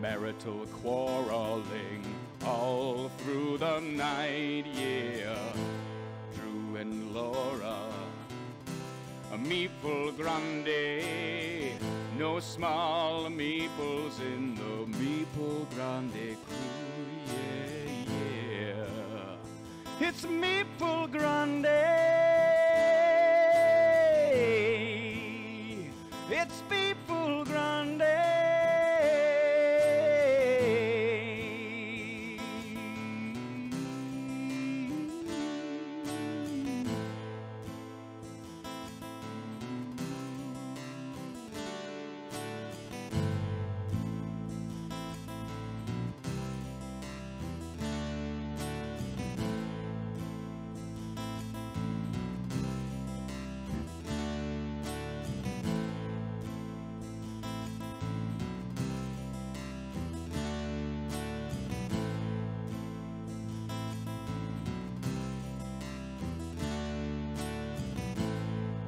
marital quarreling all through the night, yeah. Drew and Laura, a meeple grande, no small meeples in the meeple grande crew, yeah, yeah. It's meeple grande, it's meeple grande.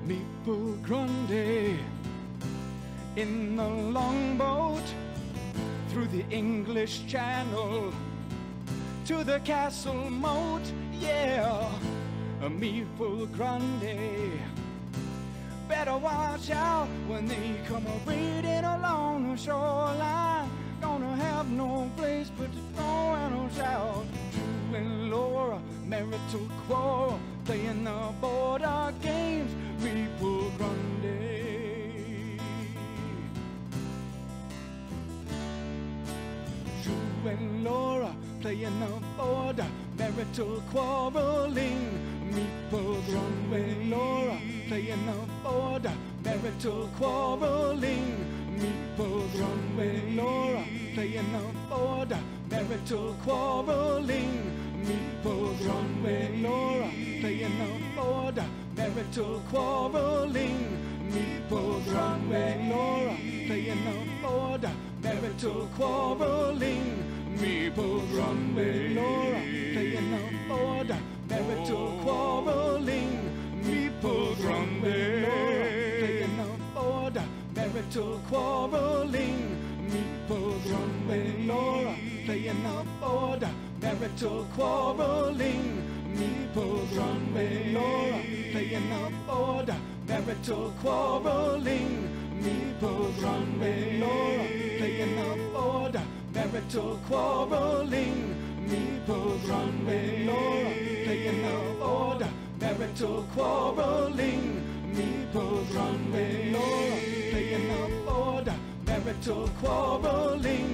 Meeple Grande in the longboat through the English Channel to the castle moat, yeah. A Meeple Grande, better watch out when they come a-raiding along the shoreline. Gonna have no place but to throw and a shout. Drew and Laura, marital quarrel, playing the border games. Meeple Grande. Drew and Laura playing the border, marital quarreling. Meeple Grande. Laura playing the border, marital quarreling. Meeple Grande. Laura playing the border, marital quarreling. Meeple Grande. Laura playing the border, marital quarreling. Meeple Grande. Laura playing the border, marital quarreling. Meeple Grande. Laura playing the border, marital quarreling. Meeple Grande. Laura playing the border, marital quarreling. Meeple Grande. Laura playing the border, marital quarreling. Meeple Grande. Laura playing the border, marital quarreling. Meeple Grande. Laura playing the border, marital quarreling. Meeple Grande. Laura playing the border, marital quarreling. Meeple Grande. Laura playing the border, marital quarreling.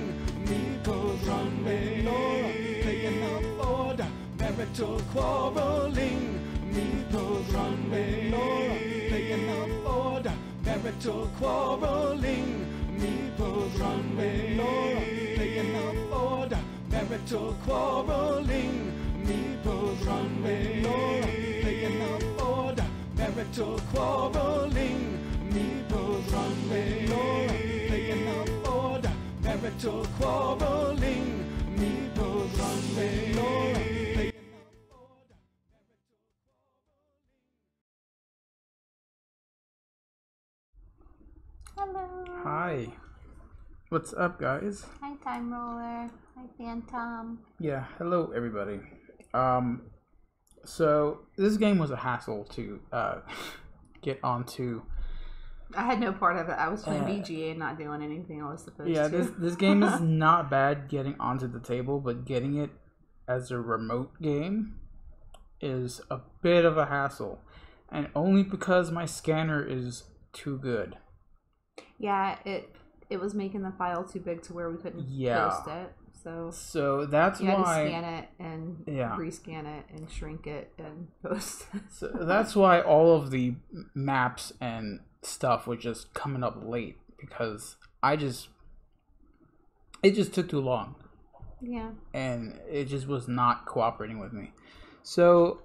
Meeple Grande. Laura playing the border, marital quarreling. Meeple Grande. Laura playing the border, marital quarreling. Meeple Grande. Laura playing the border, marital quarreling. Meeple Grande. Laura playing the border, marital quarreling. Meeple Grande. Laura playing the border, marital quarreling. Meeple Grande. Laura playing the border, Hello. Hi. What's up, guys? Hi, Time Roller. Hi, Phantom. Yeah, hello, everybody. So this game was a hassle to get onto. I had no part of it. I was playing BGA and not doing anything I was supposed to. Yeah, this game is not bad getting onto the table, but getting it as a remote game is a bit of a hassle, and only because my scanner is too good. Yeah, it was making the file too big to where we couldn't post it. So that's you had why to scan it and rescan it and shrink it and post it. So that's why all of the maps and stuff was just coming up late, because it just took too long. Yeah. And it just was not cooperating with me. So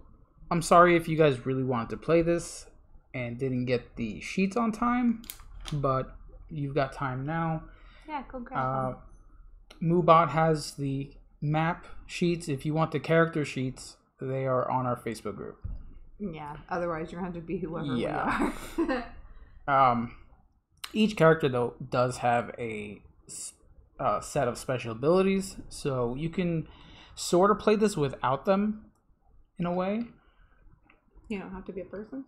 I'm sorry if you guys really wanted to play this and didn't get the sheets on time, but you've got time now. Yeah, go grab them. Moobot has the map sheets. If you want the character sheets, they are on our Facebook group. Yeah, otherwise you're going to have to be whoever we are. Each character, though, does have a set of special abilities, so you can sort of play this without them in a way. You don't have to be a person.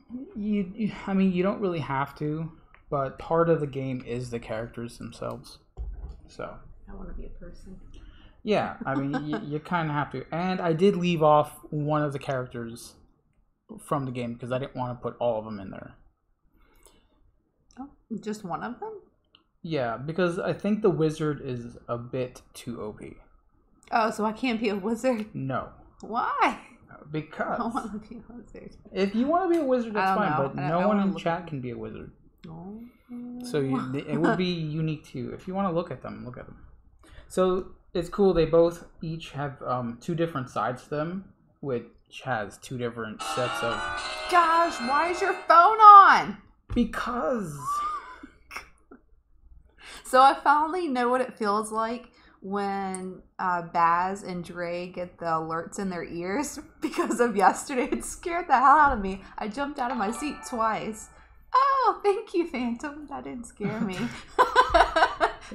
I mean, you don't really have to, but part of the game is the characters themselves. So I want to be a person. yeah, I mean, you kind of have to. And I did leave off one of the characters from the game because I didn't want to put all of them in there. Oh, just one of them? Yeah, because I think the wizard is a bit too OP. Oh, so I can't be a wizard? No. Why? Because I want to be a wizard. if you want to be a wizard, that's fine, but no one in chat at can be a wizard. Oh. So it would be unique to you. If you want to look at them, look at them. So it's cool. They both each have 2 different sides to them, which has 2 different sets of... Gosh, why is your phone on? Because... So I finally know what it feels like when Baz and Dre get the alerts in their ears because of yesterday. It scared the hell out of me. I jumped out of my seat twice. Oh, thank you, Phantom. That didn't scare me.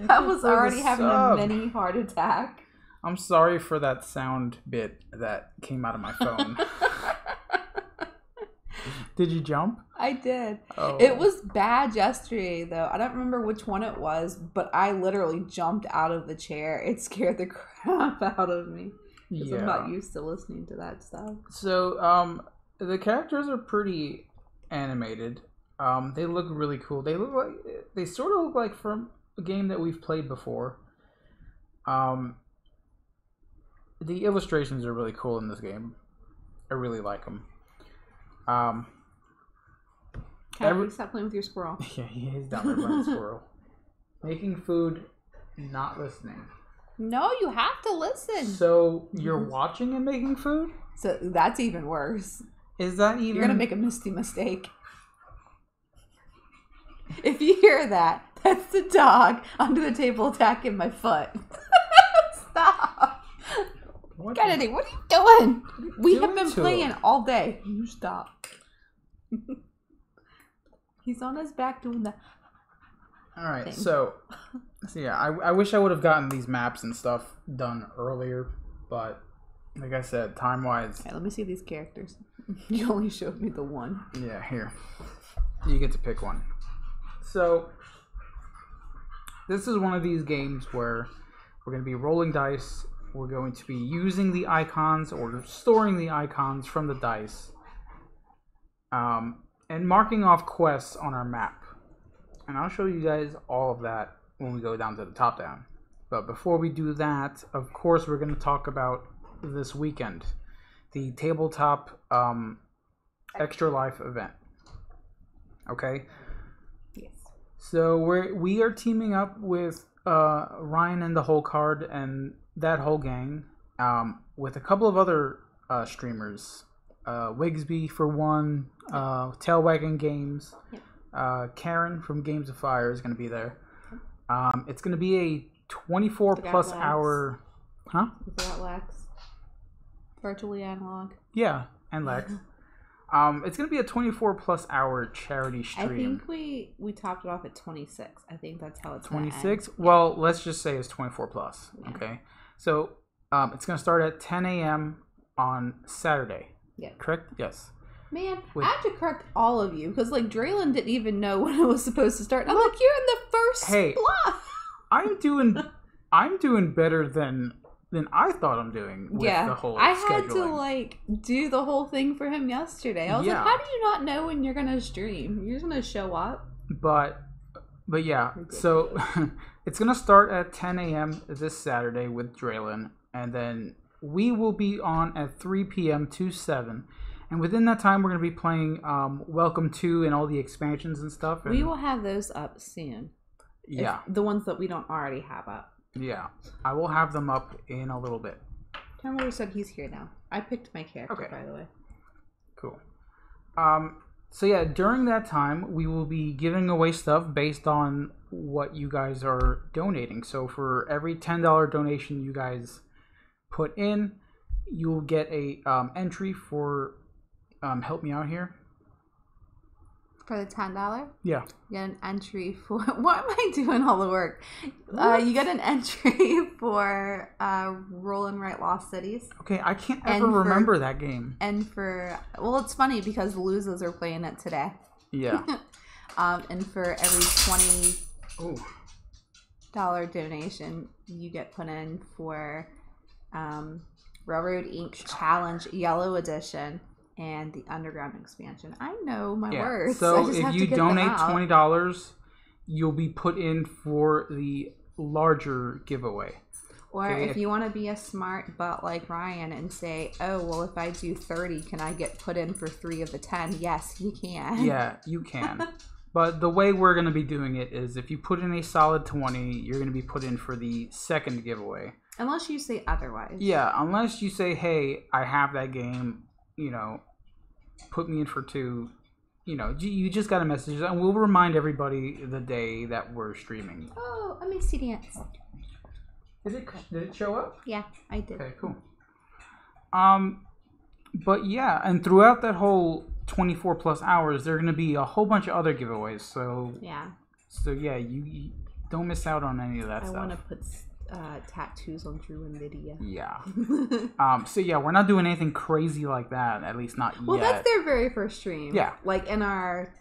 I was already having a mini heart attack. I'm sorry for that sound bit that came out of my phone. Did you jump? I did. Oh. It was bad yesterday, though. I don't remember which one it was, but I literally jumped out of the chair. It scared the crap out of me. Because I'm not used to listening to that stuff. So, the characters are pretty animated. They look really cool. They sort of look like from a game that we've played before. The illustrations are really cool in this game. I really like them. Stop playing with your squirrel. Yeah, he is down there by the squirrel. Making food, not listening. No, you have to listen. So you're watching and making food? So that's even worse. Is that even... You're going to make a Misty mistake. If you hear that, that's the dog under the table attacking my foot. Stop. Kennedy, what are you doing? We have been playing all day. You stop. He's on his back doing that. Alright, so yeah, I wish I would have gotten these maps and stuff done earlier, but like I said, time-wise... Hey, let me see these characters. You only showed me the one. Yeah, here. You get to pick one. So, this is one of these games where we're going to be rolling dice. We're going to be using the icons or storing the icons from the dice. And marking off quests on our map. And I'll show you guys all of that when we go down to the top down. But before we do that, of course, we're going to talk about this weekend. The tabletop Extra Life event. Okay? Yes. So we are teaming up with Ryan and the whole card and that whole gang with a couple of other streamers. Wigsby for one, Tailwagging Games, Karen from Games of Fire is going to be there. It's going to be a 24 plus hour... Huh? We forgot Lex. Virtually Analog. Yeah, and Lex. It's going to be a 24 plus hour charity stream. I think we topped it off at 26. I think that's how it's 26? Well, let's just say it's 24 plus. Yeah. Okay. So it's going to start at 10 a.m. on Saturday. Yeah. Correct? Yes. Man, I have to correct all of you because like Draylon didn't even know when it was supposed to start. I'm like, you're in the first block. I'm doing better than I thought I'm doing with the whole scheduling. I had to like do the whole thing for him yesterday. I was like, how do you not know when you're gonna stream? You're just gonna show up. But yeah, so it's gonna start at 10 a.m. this Saturday with Draylon, and then we will be on at 3 p.m. to 7. And within that time, we're going to be playing Welcome to and all the expansions and stuff. And we will have those up soon. Yeah. The ones that we don't already have up. Yeah. I will have them up in a little bit. Cameron said he's here now. I picked my character, by the way. Cool. So yeah, during that time, we will be giving away stuff based on what you guys are donating. So for every $10 donation you guys put in, you'll get a entry for... help me out here. For the $10? Yeah. You get an entry for... Why am I doing all the work? You get an entry for Roll and Write Lost Cities. Okay, I can't ever remember that game. And for... Well, it's funny because the Losers are playing it today. Yeah. And for every $20 donation, you get put in for Railroad Ink Challenge Yellow Edition and the Underground expansion. I know my words. So if you donate $20, you'll be put in for the larger giveaway. Or if you want to be a smart butt like Ryan and say, oh, well, if I do 30, can I get put in for 3 of the 10? Yes, you can. Yeah, you can. But the way we're going to be doing it is if you put in a solid 20, you're going to be put in for the second giveaway. Unless you say otherwise. Yeah, unless you say, hey, I have that game, you know, put me in for 2. You know, you just got a message, and we'll remind everybody the day that we're streaming. Oh, a Misty dance. Did it show up? Yeah, I did. Okay, cool. But yeah, and throughout that whole 24 plus hours, there are going to be a whole bunch of other giveaways. So yeah, you don't miss out on any of that stuff. I want to put tattoos on Drew and Lydia. Yeah. So yeah, we're not doing anything crazy like that. At least not yet. Well, that's their very first stream. Yeah. Like in our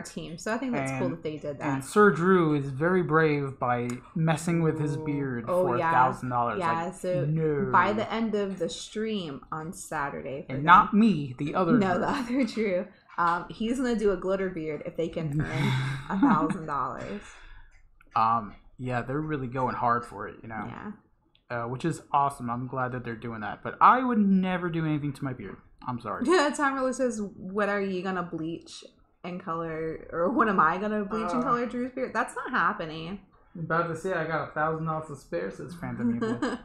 team. So I think that's cool that they did that. And Sir Drew is very brave by messing with his beard for $1,000. Yeah. Like, so no. By the end of the stream on Saturday, and not me, the other Drew. The other Drew. He's gonna do a glitter beard if they can earn $1,000. Yeah, they're really going hard for it, you know. Yeah. Which is awesome. I'm glad that they're doing that. But I would never do anything to my beard. I'm sorry. Yeah, Tom really says, "What are you gonna bleach and color, or when am I gonna bleach and color Drew's beard?" That's not happening. I'm about to say I got $1,000 to spare, says Phantom Evil.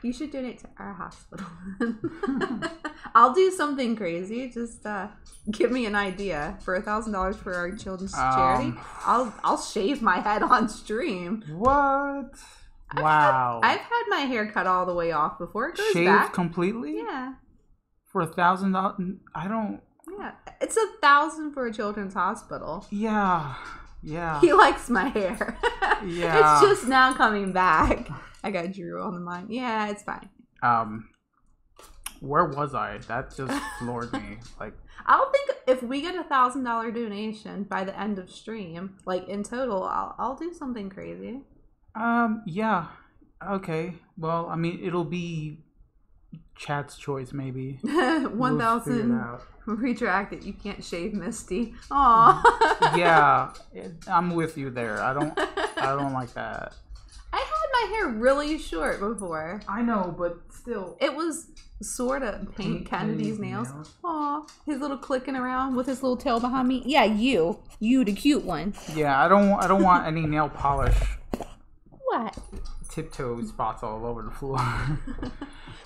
You should donate to our hospital. I'll do something crazy. Just give me an idea for $1,000 for our children's charity. I'll shave my head on stream. What? Wow. I've had my hair cut all the way off before. It goes shaved back completely? Yeah. For $1,000? I don't. Yeah, it's $1,000 for a children's hospital. Yeah. He likes my hair. Yeah. It's just now coming back. I got Drew on the mind. Yeah, it's fine. Where was I? That just floored me. Like, I'll think if we get $1,000 donation by the end of stream, like in total, I'll do something crazy. Yeah. Okay. Well, I mean, it'll be chat's choice, maybe. 1,000 retracted. You can't shave Misty. Aw. Yeah, I'm with you there. I don't like that. I had my hair really short before. I know, but still. It was sort of paint Kennedy's nails. Aw, his little clicking around with his little tail behind me. Yeah, you the cute one. Yeah, I don't want any nail polish. What? Tiptoe spots all over the floor.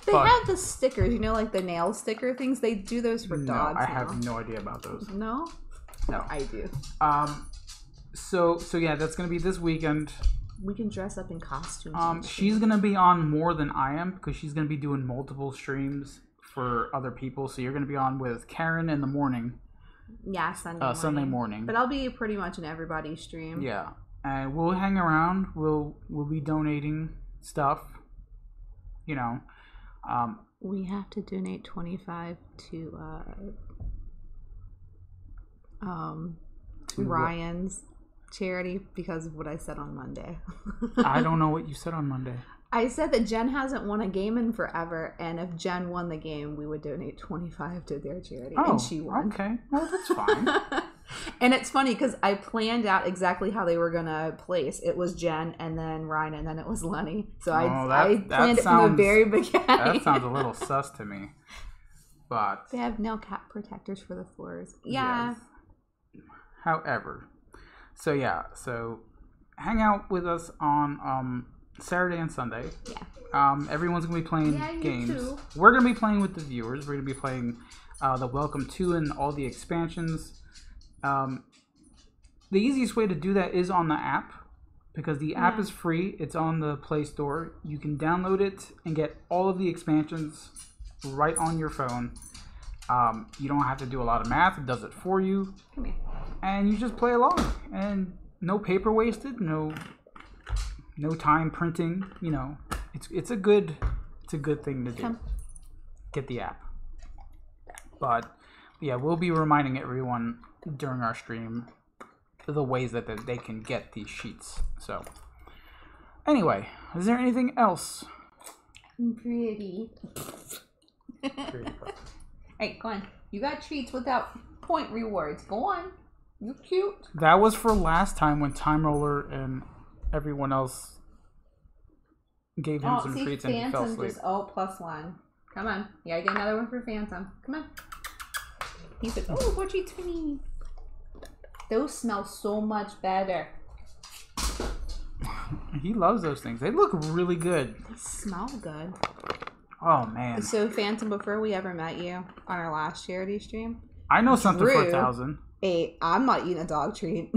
They have the stickers, you know, like the nail sticker things. They do those for dogs. I have no idea about those. No, I do. So yeah, that's gonna be this weekend. We can dress up in costumes. She's gonna be on more than I am because she's gonna be doing multiple streams for other people. So you're gonna be on with Karen in the morning. Yeah, Sunday morning. But I'll be pretty much in everybody's stream. Yeah, and we'll hang around. We'll be donating stuff. You know. We have to donate 25 to Ryan's charity because of what I said on Monday. I don't know what you said on Monday. I said that Jen hasn't won a game in forever, and if Jen won the game, we would donate 25 to their charity. Oh, and she won. Okay, well that's fine. And it's funny because I planned out exactly how they were gonna place. It was Jen, and then Ryan, and then it was Lenny. So I planned it from the very beginning. That sounds a little sus to me. But they have nail cap protectors for the floors. Yeah. Yes. However, so hang out with us on Saturday and Sunday. Yeah. Everyone's gonna be playing games. Too. We're gonna be playing with the viewers. We're gonna be playing the Welcome to and all the expansions. The easiest way to do that is on the app because the app is free. It's on the Play Store. You can download it and get all of the expansions right on your phone. You don't have to do a lot of math. It does it for you. Come here. And you just play along. And no paper wasted. No time printing. You know, it's a good thing to do. Come. Get the app. But yeah, we'll be reminding everyone during our stream the ways that they can get these sheets. So anyway, is there anything else? Pretty. Hey, go on. You got treats without point rewards. Go on. You're cute. That was for last time when Time Roller and everyone else gave him some treats and he fell asleep. +1. Come on. You gotta get another one for Phantom. Come on. He said, oh, more treats for me. Those smell so much better. He loves those things. They look really good. They smell good. Oh, man. So, Phantom, before we ever met you on our last charity stream, I know something for 1,000. I'm not eating a dog treat.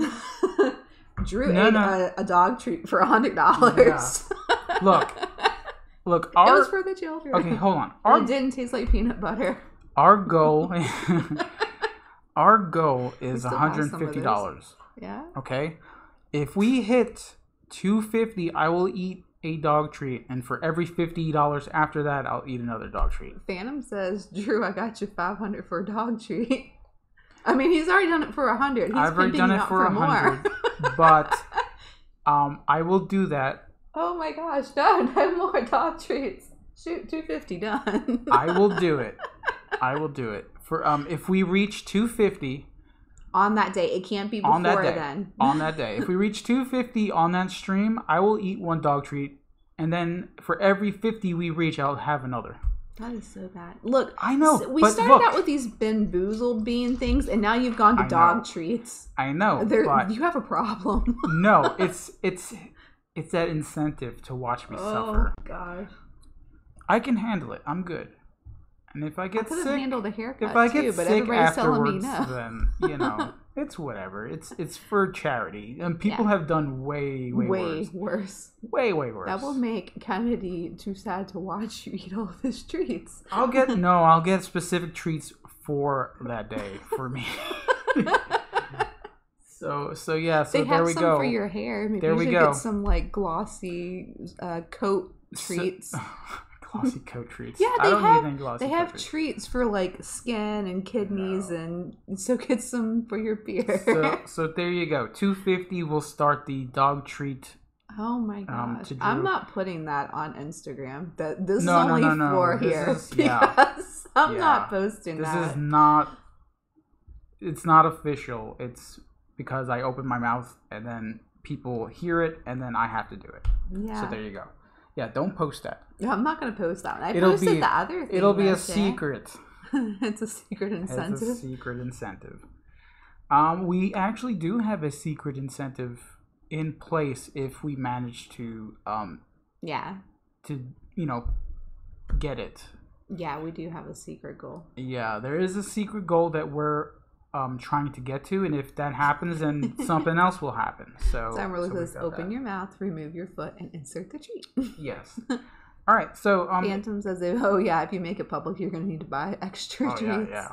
Drew ate a dog treat for $100. Yeah. Look. It was for the children. Okay, hold on. It didn't taste like peanut butter. Our goal is $150. Yeah. Okay? If we hit $250, I will eat a dog treat, and for every $50 after that, I'll eat another dog treat. Phantom says, Drew, I got you $500 for a dog treat. I mean, he's already done it for $100. I've already done it for $100, but I will do that. Oh my gosh, done. I have more dog treats. Shoot, $250 done. I will do it. For if we reach $250 on that day, it can't be before then. On that day, if we reach $250 on that stream, I will eat one dog treat, and then for every 50 we reach, I'll have another. That is so bad. Look, I know. We started out with these Bamboozled bean things, and now you've gone to dog treats. I know. But you have a problem. No, it's that incentive to watch me suffer. Oh gosh. I can handle it. I'm good. And if I get sick, handled a haircut if I get too, but sick everybody's telling me afterwards, no. then it's whatever. It's for charity, and people have done way worse. Way worse. That will make Kennedy too sad to watch you eat all of his treats. I'll get specific treats for that day for me. So yeah. So they there we have some go for your hair. Maybe there you we should go. get some like glossy coat treats. Glossy coat treats. Yeah, they have treats for like skin and kidneys, and so get some for your beard. So there you go. $250 will start the dog treat. Oh my gosh! I'm not putting that on Instagram. This is only for here. I'm not posting that. This is not. It's not official. It's because I open my mouth and then people hear it and then I have to do it. Yeah. So there you go. Yeah, don't post that. No, I'm not going to post that one. I posted the other thing. It'll be a secret. It's a secret incentive. It's a secret incentive. We actually do have a secret incentive in place if we manage to get it. Yeah, we do have a secret goal. Yeah, there is a secret goal that we're trying to get to, and if that happens, then something else will happen. So Really says, open your mouth, remove your foot, and insert the treat. Yes. All right. So Phantom says, if you make it public, you're going to need to buy extra treats. Yeah.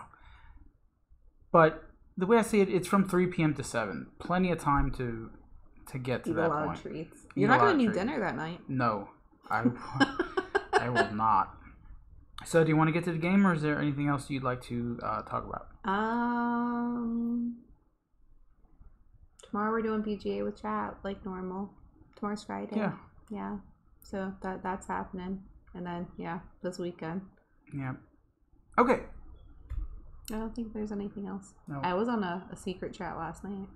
But the way I see it, it's from 3 p.m. to 7. Plenty of time to get to that point. Eat a lot of treats. You're not going to need dinner that night. No, I will not. So, do you want to get to the game, or is there anything else you'd like to talk about? Tomorrow we're doing BGA with chat like normal. Tomorrow's Friday. Yeah. So that's happening, and then this weekend. Yeah. Okay. I don't think there's anything else. No. I was on a secret chat last night.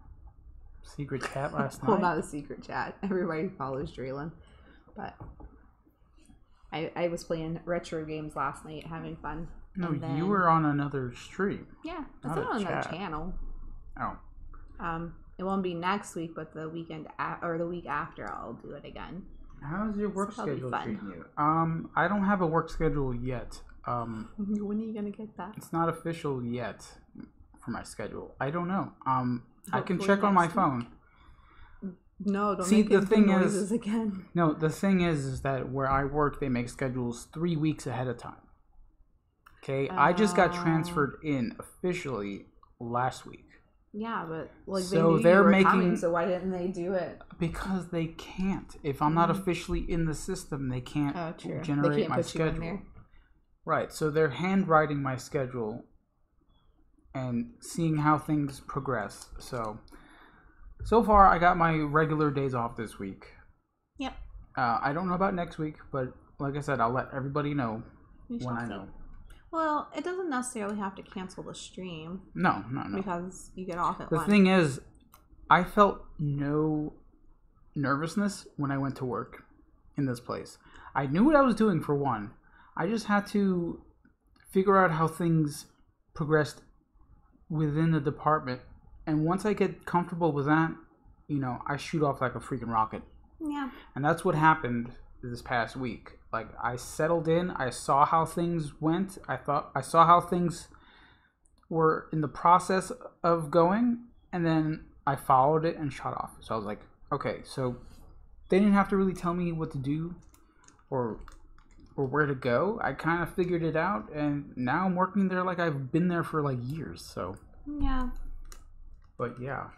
Secret chat last night? Well, not a secret chat. Everybody follows Draylen, but. I was playing retro games last night, having fun. No, you were on another stream. Yeah, it's on another channel. Oh. It won't be next week, but the weekend or the week after, I'll do it again. How's your work schedule treating you? I don't have a work schedule yet. When are you gonna get that? It's not official yet for my schedule. I don't know. I can check on my phone. No, don't make the thing noises again. No, the thing is that where I work, they make schedules 3 weeks ahead of time. Okay, I just got transferred in officially last week. Yeah, but like So they knew they're you were making- coming, so why didn't they do it? Because they can't. If I'm not officially in the system, they can't generate they can't my put schedule. you in there. Right, so they're handwriting my schedule and seeing how things progress. So far, I got my regular days off this week. Yep. I don't know about next week, but like I said, I'll let everybody know We when shall I see. know. Well, it doesn't necessarily have to cancel the stream No. because you get off at The 1. thing is, I felt no nervousness when I went to work in this place. I knew what I was doing for one. I just had to figure out how things progressed within the department. And once I get comfortable with that, I shoot off like a freaking rocket. Yeah. And that's what happened this past week. Like, I settled in, I saw how things went, I saw how things were in the process of going, and then I followed it and shot off. So I was like, okay, so they didn't have to really tell me what to do or where to go. I kind of figured it out, and now I'm working there like I've been there for like years, so. Yeah. But yeah.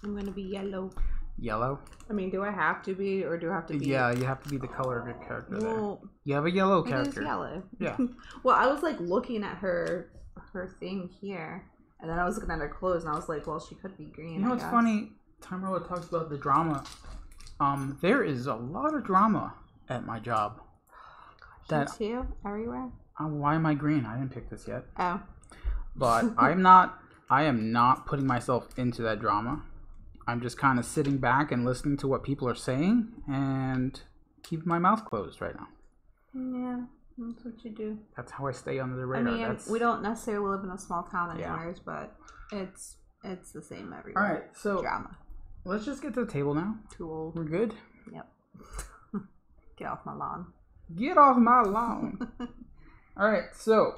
I'm going to be yellow. Yellow? I mean, do I have to be, or do I have to be? Yeah, you have to be the color of your character Well, there. You have a yellow it character. is yellow. Yeah. Well, I was like looking at her thing here, and then I was looking at her clothes, and I was like, well, she could be green. You know what's funny? Time Roller talks about the drama. There is a lot of drama at my job. Me too? Everywhere? Why am I green? I didn't pick this yet. Oh. But I am not putting myself into that drama. I'm just kind of sitting back and listening to what people are saying and keep my mouth closed right now. Yeah, that's what you do. That's how I stay under the radar. I mean, we don't necessarily live in a small town anymore, but it's the same everywhere. All right, so drama. Let's just get to the table now. Too old. We're good? Yep. Get off my lawn. Get off my lawn. All right, so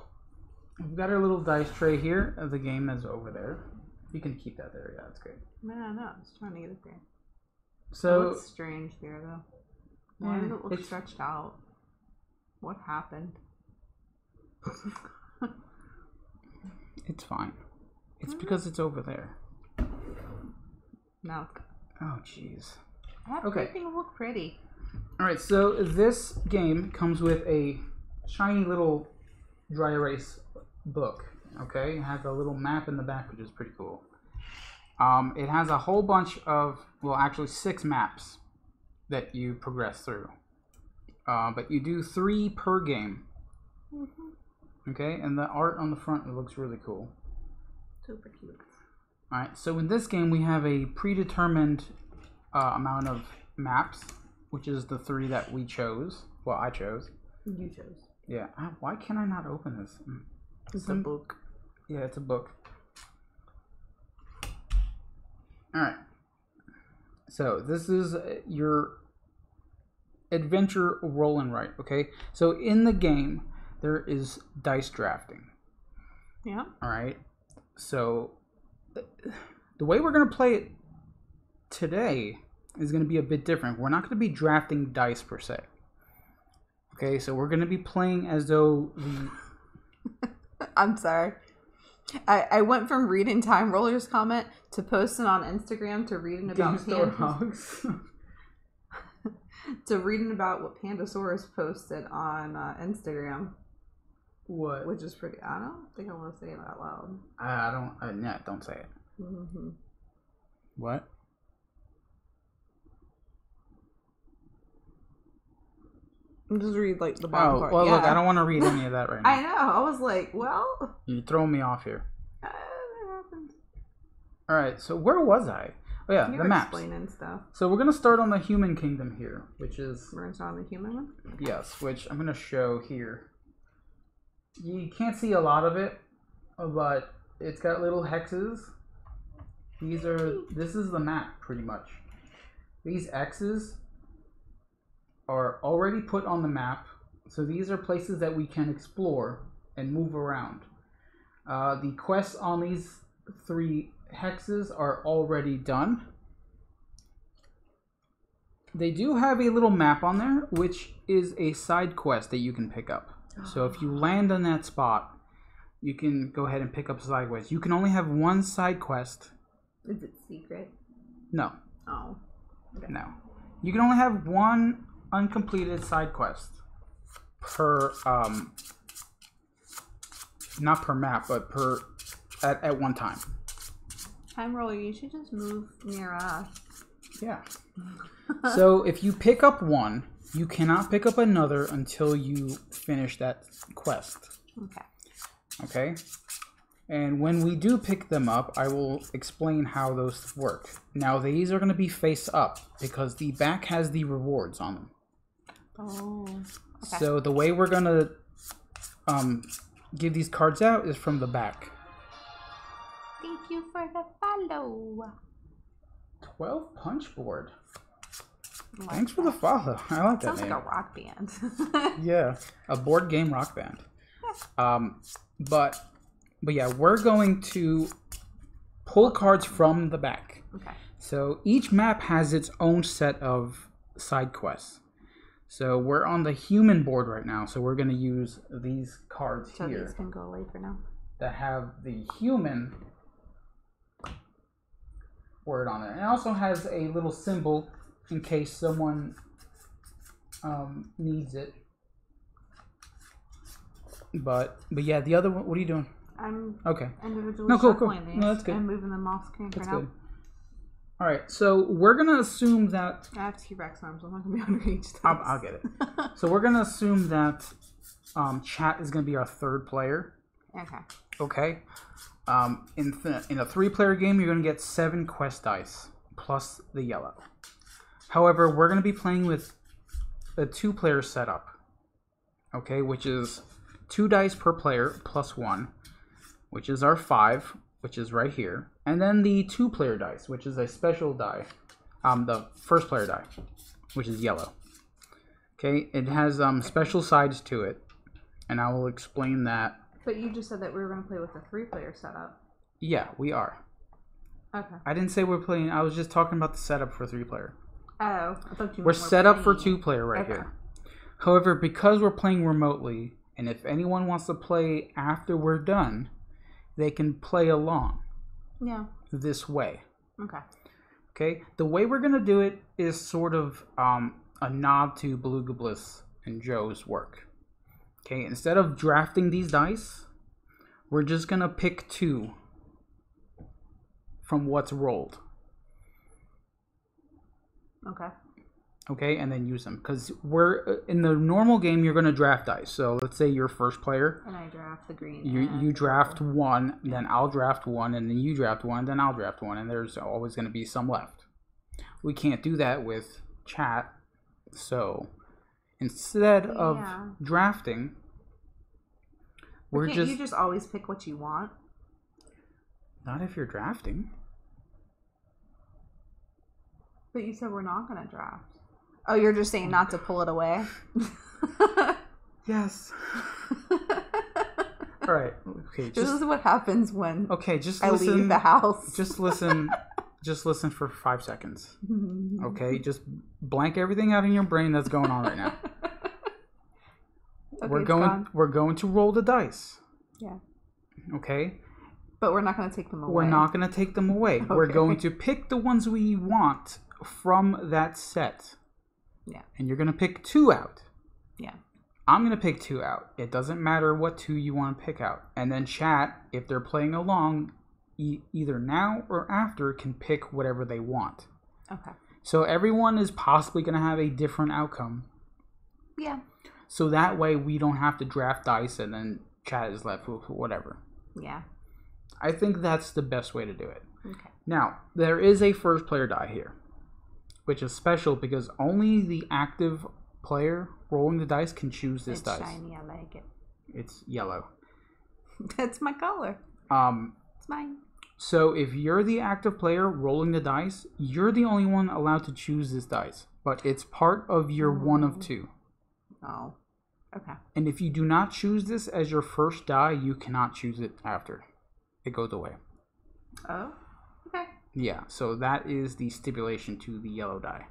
we've got our little dice tray here. The game is over there. You can keep that there. Yeah, that's great. No, I was trying to get it there. So it looks strange here, though. Why does it look stretched out? What happened? It's fine. It's because it's over there. No. Oh, jeez. Everything look pretty. All right, so this game comes with a shiny little dry erase book. Okay, it has a little map in the back, which is pretty cool. It has a whole bunch of, well, actually 6 maps that you progress through. But you do 3 per game. Mm-hmm. Okay, and the art on the front, it looks really cool. Super cute. Alright, so in this game we have a predetermined amount of maps, which is the 3 that we chose. Well, I chose. You chose. Yeah. Why can I not open this? It's a book. Yeah, it's a book. Alright. So, this is your adventure roll and write, okay? So, in the game, there is dice drafting. Yeah. Alright. So, the way we're going to play it today is going to be a bit different. We're not going to be drafting dice per se. Okay, so we're going to be playing as though the... I'm sorry. I went from reading Time Roller's comment to posting on Instagram to reading about Hogs. to reading about what Pandasaurus posted on Instagram. What? Which is pretty... I don't think I want to say it out loud. Don't say it. Mm-hmm. What? Just read like the bottom part. Well, look, I don't want to read any of that right now. I know. I was like, well... You're throwing me off here. That happens. Alright, so where was I? Oh yeah, You the were maps. explaining stuff. So we're going to start on the human kingdom here, which is... We're going to start on the human one? Yes, which I'm going to show here. You can't see a lot of it, but it's got little hexes. This is the map, pretty much. These X's are already put on the map, so these are places that we can explore and move around. The quests on these 3 hexes are already done. They do have a little map on there, which is a side quest that you can pick up. So if you land on that spot, you can go ahead and pick up side quests. You can only have one side quest. Is it secret? No. Oh. Okay. No. You can only have one uncompleted side quest per not per map, but at one time. Time Roller, you should just move near us. Yeah. So if you pick up one, you cannot pick up another until you finish that quest. Okay. Okay? And when we do pick them up, I will explain how those work. Now, these are going to be face up because the back has the rewards on them. Oh. Okay. So the way we're going to give these cards out is from the back. Thank you for the follow. 12 punch board. Like Thanks for the follow. I like that Sounds name. like a rock band. Yeah, a board game rock band. But yeah, we're going to pull cards from the back. Okay. So each map has its own set of side quests. So we're on the human board right now, so we're going to use these cards So here these can go away for now. that have the human word on it. And it also has a little symbol in case someone needs it. But yeah, the other one, what are you doing? I'm Okay. individually No, cool. shuffling these. No, that's good. I'm moving them off screen That's for now. good. All right, so we're going to assume that... I have T-Rex arms. I'm not going to be able to reach this. I'll get it. So we're going to assume that chat is going to be our third player. Okay. Okay. In a 3-player game, you're going to get 7 quest dice plus the yellow. However, we're going to be playing with a 2-player setup. Okay, which is 2 dice per player plus 1, which is our 5, which is right here. And then the 2-player dice, which is a special die. The first player die, which is yellow. Okay, it has special sides to it. And I will explain that. But you just said that we were going to play with a 3-player setup. Yeah, we are. Okay. I didn't say we're playing. I was just talking about the setup for 3-player. Oh, I thought you We're meant set up for playing. 2-player right Okay. here. However, because we're playing remotely, and if anyone wants to play after we're done, they can play along Yeah. this way. Okay. Okay? The way we're going to do it is sort of a nod to Beluga Bliss and Joe's work. Okay? Instead of drafting these dice, we're just going to pick 2 from what's rolled. Okay. Okay, and then use them. Because we're in the normal game, you're going to draft dice. So let's say you're first player. And I draft the green. You draft 1, then I'll draft 1, and then you draft 1, then I'll draft 1, and there's always going to be some left. We can't do that with chat. So instead of drafting, You just always pick what you want. Not if you're drafting. But you said we're not going to draft. Oh, you're just saying not to pull it away? Yes. All right. Okay. This is what happens when just I listen, leave the house. Just listen. Just listen for 5 seconds. Okay. Just blank everything out in your brain that's going on right now. Okay, We're going to roll the dice. Yeah. Okay. But we're not going to take them away. We're not going to take them away. Okay. We're going to pick the ones we want from that set. Yeah. And you're going to pick 2 out. Yeah. I'm going to pick 2 out. It doesn't matter what 2 you want to pick out. And then chat, if they're playing along, either now or after, can pick whatever they want. Okay. So everyone is possibly going to have a different outcome. Yeah. So that way we don't have to draft dice and then chat is left with whatever. Yeah. I think that's the best way to do it. Okay. Now, there is a first player die here, which is special because only the active player rolling the dice can choose this dice. It's shiny, I like it. It's yellow. That's my color. It's mine. So if you're the active player rolling the dice, you're the only one allowed to choose this dice. But it's part of your 1 of 2. Oh. Okay. And if you do not choose this as your first die, you cannot choose it after. It goes away. Oh. Okay. Yeah, so that is the stipulation to the yellow die.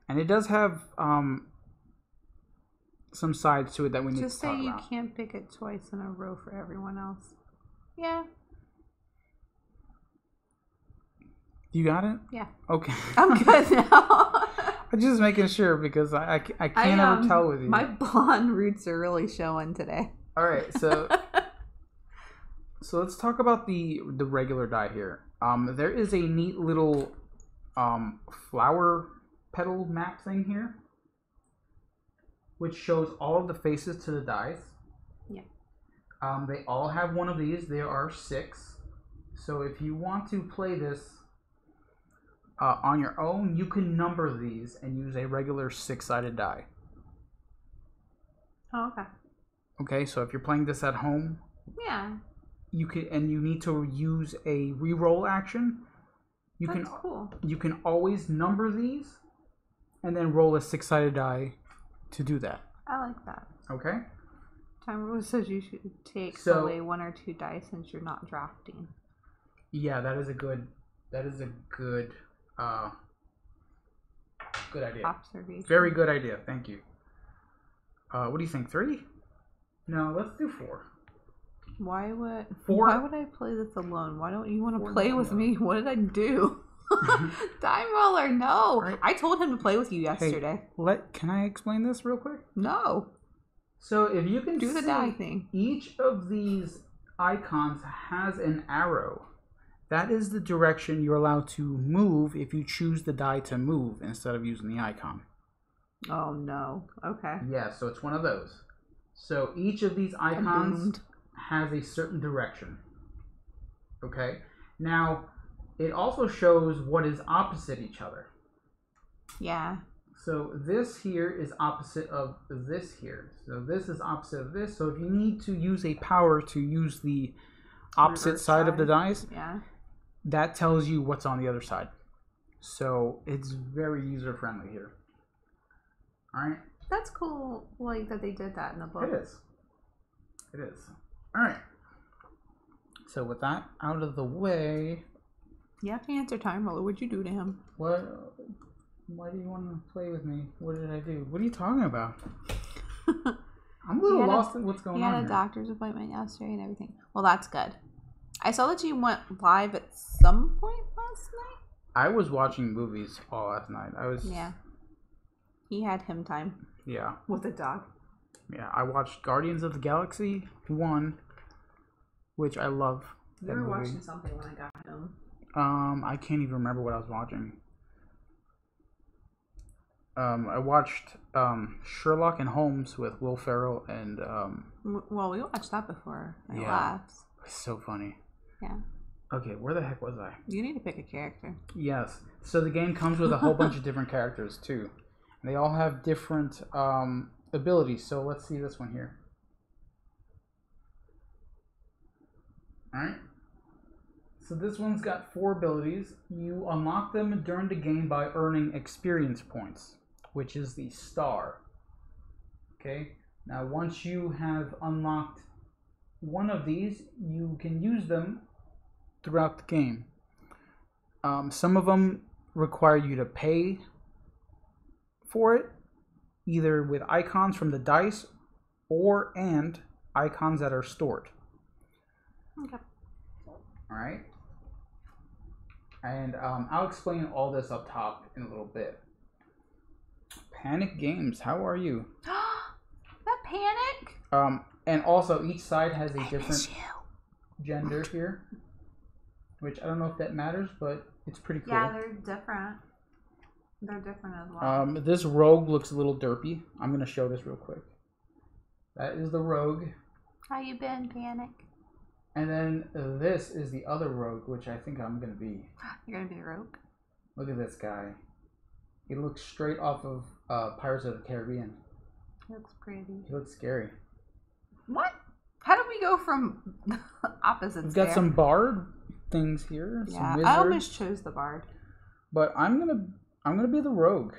And it does have some sides to it that we need Just to talk say you about. can't pick it twice in a row for everyone else. Yeah. You got it? Yeah. Okay. I'm good now. I'm just making sure because I can't ever tell with you. My blonde roots are really showing today. All right, so let's talk about the regular die here. There is a neat little flower petal map thing here, which shows all of the faces to the dice. Yeah. They all have one of these. There are 6. So if you want to play this on your own, you can number these and use a regular 6-sided die. Oh, okay. Okay, so if you're playing this at home, Yeah. you can, and you need to use a reroll action. That's cool. You can always number these, and then roll a 6-sided die to do that. I like that. Okay. Time rule says you should take So- away 1 or 2 dice since you're not drafting. Yeah, that is a good idea. Observation. Very good idea. Thank you. What do you think? 3? No, let's do 4. Why would 4? Why would I play this alone? Why don't you want to 4 play with me? What did I do? Time roller, no. Right. I told him to play with you yesterday. Can I explain this real quick? No. So if you can Do the see, die thing. each of these icons has an arrow. That is the direction you're allowed to move if you choose the die to move instead of using the icon. Oh no. Okay. Yeah, so it's one of those. So each of these icons doomed. has a certain direction. Okay? Now, it also shows what is opposite each other. Yeah. So this here is opposite of this here. So this is opposite of this. So if you need to use a power to use the opposite Reverse side of the side. dice, Yeah. that tells you what's on the other side. So it's very user friendly here. Alright? That's cool, like that they did that in the book. It is. It is. Alright. So with that out of the way, You have to answer time roller. What'd you do to him? why do you want to play with me? What did I do? What are you talking about? I'm a little lost in what's going He on had a here. doctor's appointment yesterday and everything. Well, that's good. I saw that you went live at some point last night. I was watching movies all last night. Yeah. He had him time Yeah. with a dog. Yeah, I watched Guardians of the Galaxy 1, which I love. You that were movie. watching something when I got home. I can't even remember what I was watching. I watched Sherlock and Holmes with Will Ferrell and Well, we watched that before. I Yeah. laughed. it's so funny. Yeah. Okay, where the heck was I? You need to pick a character. Yes. So the game comes with a whole bunch of different characters too. They all have different abilities. So let's see this one here. Alright. So this one's got 4 abilities. You unlock them during the game by earning experience points, which is the star. Okay. Now once you have unlocked one of these, you can use them throughout the game. Some of them require you to pay for it, either with icons from the dice and icons that are stored. Okay. Alright. And I'll explain all this up top in a little bit. Panic Games, how are you? That panic? And also each side has a different gender here, which I don't know if that matters, but it's pretty cool. Yeah, they're different. They're different as well. This rogue looks a little derpy. I'm going to show this real quick. That is the rogue. How you been, Panic? And then this is the other rogue, which I think I'm going to be. You're gonna be a rogue? Look at this guy. He looks straight off of Pirates of the Caribbean. He looks pretty. He looks scary. What? How did we go from opposites? We've got there? some bard things here. Yeah, some wizard. I almost chose the bard. But I'm gonna be the rogue.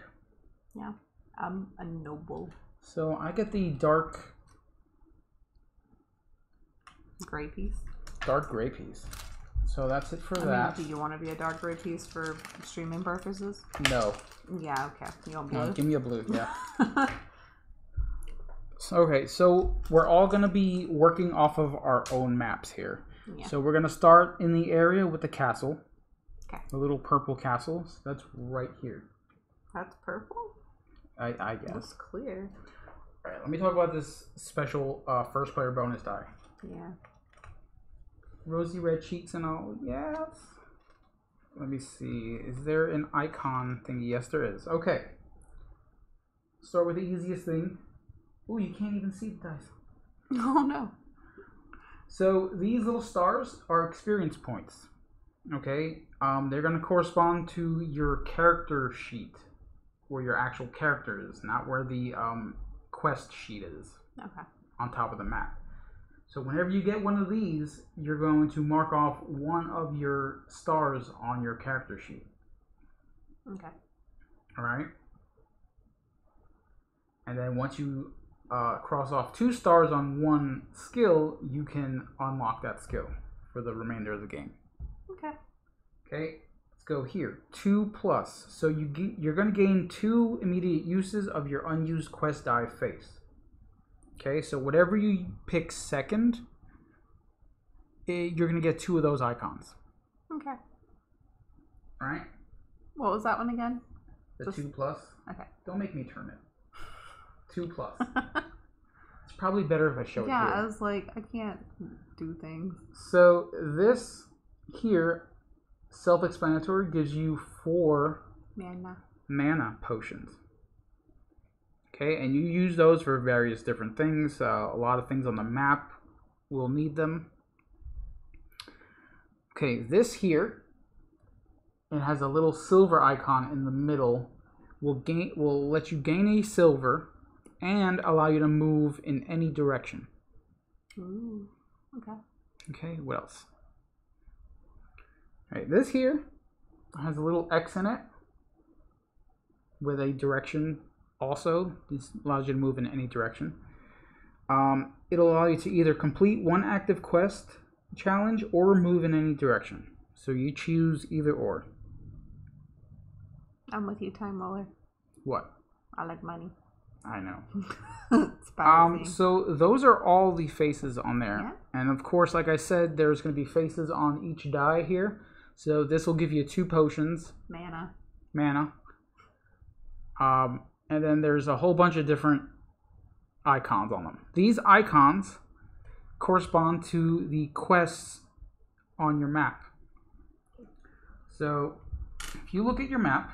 Yeah, I'm a noble. So I get the dark Gray piece. gray piece. So that's it for that. Do you want to be a dark gray piece for streaming purposes? No. Yeah, okay. You want blue? No, give me a blue, yeah. Okay, so we're all going to be working off of our own maps here. Yeah. So we're going to start in the area with the castle. Okay. The little purple castles. That's right here. That's purple? I guess. That's clear. All right, let me talk about this special first player bonus die. Yeah. Rosy red cheeks and all. Yes. Let me see. Is there an icon thingy? Yes, there is. Okay. Start with the easiest thing. Oh, you can't even see the dice. Oh, no. So these little stars are experience points. Okay. They're going to correspond to your character sheet, where your actual character is, not where the quest sheet is. Okay. On top of the map. So whenever you get one of these, you're going to mark off one of your stars on your character sheet. Okay. All right. And then once you cross off 2 stars on one skill, you can unlock that skill for the remainder of the game. Okay. Okay, let's go here. 2+. So you're going to gain 2 immediate uses of your unused quest die face. Okay, so whatever you pick second, you're going to get 2 of those icons. Okay. All right? What was that one again? The Just... 2+. Okay. Don't make me turn it. 2+. It's probably better if I show it here. Yeah, I was like, I can't do things. So this here, self-explanatory, gives you 4 mana potions. Okay, and you use those for various different things. A lot of things on the map will need them. Okay, this here, it has a little silver icon in the middle. Will let you gain a silver and allow you to move in any direction. Ooh, okay. Okay, what else? All right, this here has a little X in it with a direction also. This allows you to move in any direction. It'll allow you to either complete one active quest challenge or move in any direction. So you choose either or. I'm with you, Time Roller. What? I like money. I know. It's so those are all the faces on there. Yeah. And of course, like I said, there's going to be faces on each die here. So this will give you 2 potions. Mana. And then there's a whole bunch of different icons on them. These icons correspond to the quests on your map. So if you look at your map,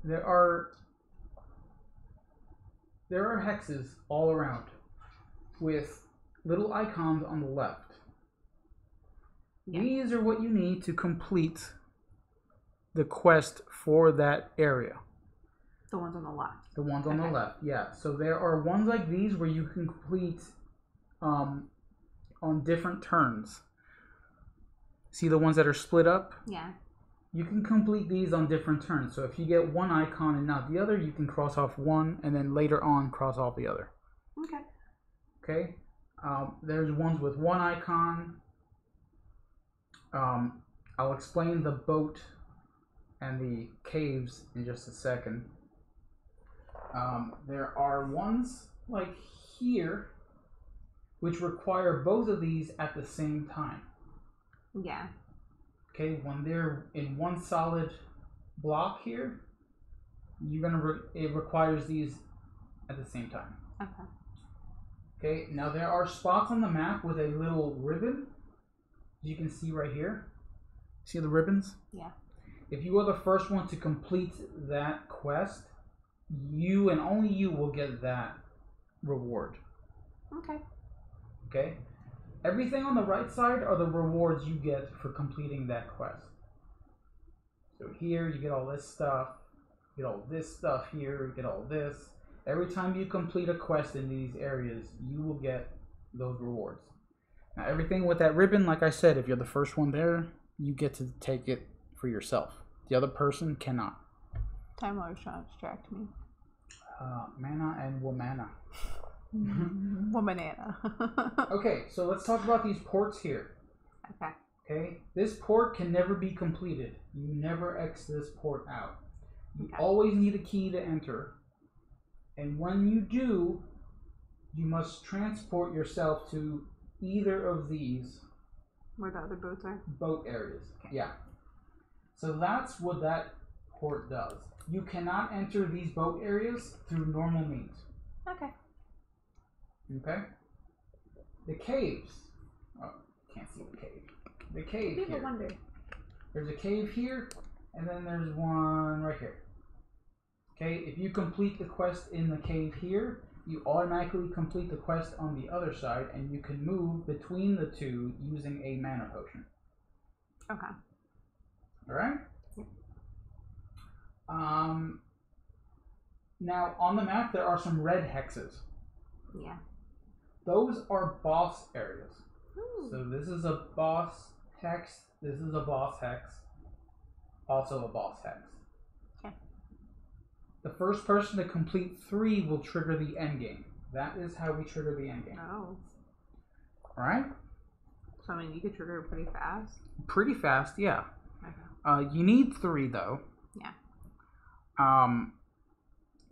there are hexes all around with little icons on the left. Yeah. These are what you need to complete the quest for that area. The ones on the left. The ones on the left, yeah. So there are ones like these where you can complete on different turns. See the ones that are split up? Yeah. You can complete these on different turns. So if you get one icon and not the other, you can cross off one and then later on cross off the other. Okay. Okay. There's ones with one icon. I'll explain the boat and the caves in just a second. There are ones like here which require both of these at the same time. Yeah. Okay, when they're in one solid block here, it requires these at the same time. Okay. Okay, now there are spots on the map with a little ribbon, as you can see right here. See the ribbons? Yeah. If you are the first one to complete that quest, you and only you will get that reward. Okay. Okay? Everything on the right side are the rewards you get for completing that quest. So here you get all this stuff, you get all this stuff here, you get all this. Every time you complete a quest in these areas, you will get those rewards. Now everything with that ribbon, like I said, if you're the first one there, you get to take it for yourself. The other person cannot. Time Lord's trying to distract me. Mana and womana. Womanana. Okay, so let's talk about these ports here. Okay. Okay, this port can never be completed. You never X this port out. You always need a key to enter. And when you do, you must transport yourself to either of these Where the other boats are? boat areas. Yeah. So that's what that port does. You cannot enter these boat areas through normal means. Okay. Okay? The caves. Oh, can't see the cave. The cave People here. wonder. There's a cave here, and then there's one right here. Okay, if you complete the quest in the cave here, you automatically complete the quest on the other side, and you can move between the two using a mana potion. Okay. Alright? Now, on the map, there are some red hexes. Yeah. Those are boss areas. Ooh. So this is a boss hex, this is a boss hex, also a boss hex. Okay. The first person to complete 3 will trigger the endgame. That is how we trigger the endgame. Oh. Alright? So, I mean, you could trigger it pretty fast. Pretty fast, yeah. Okay. You need 3 though. Yeah.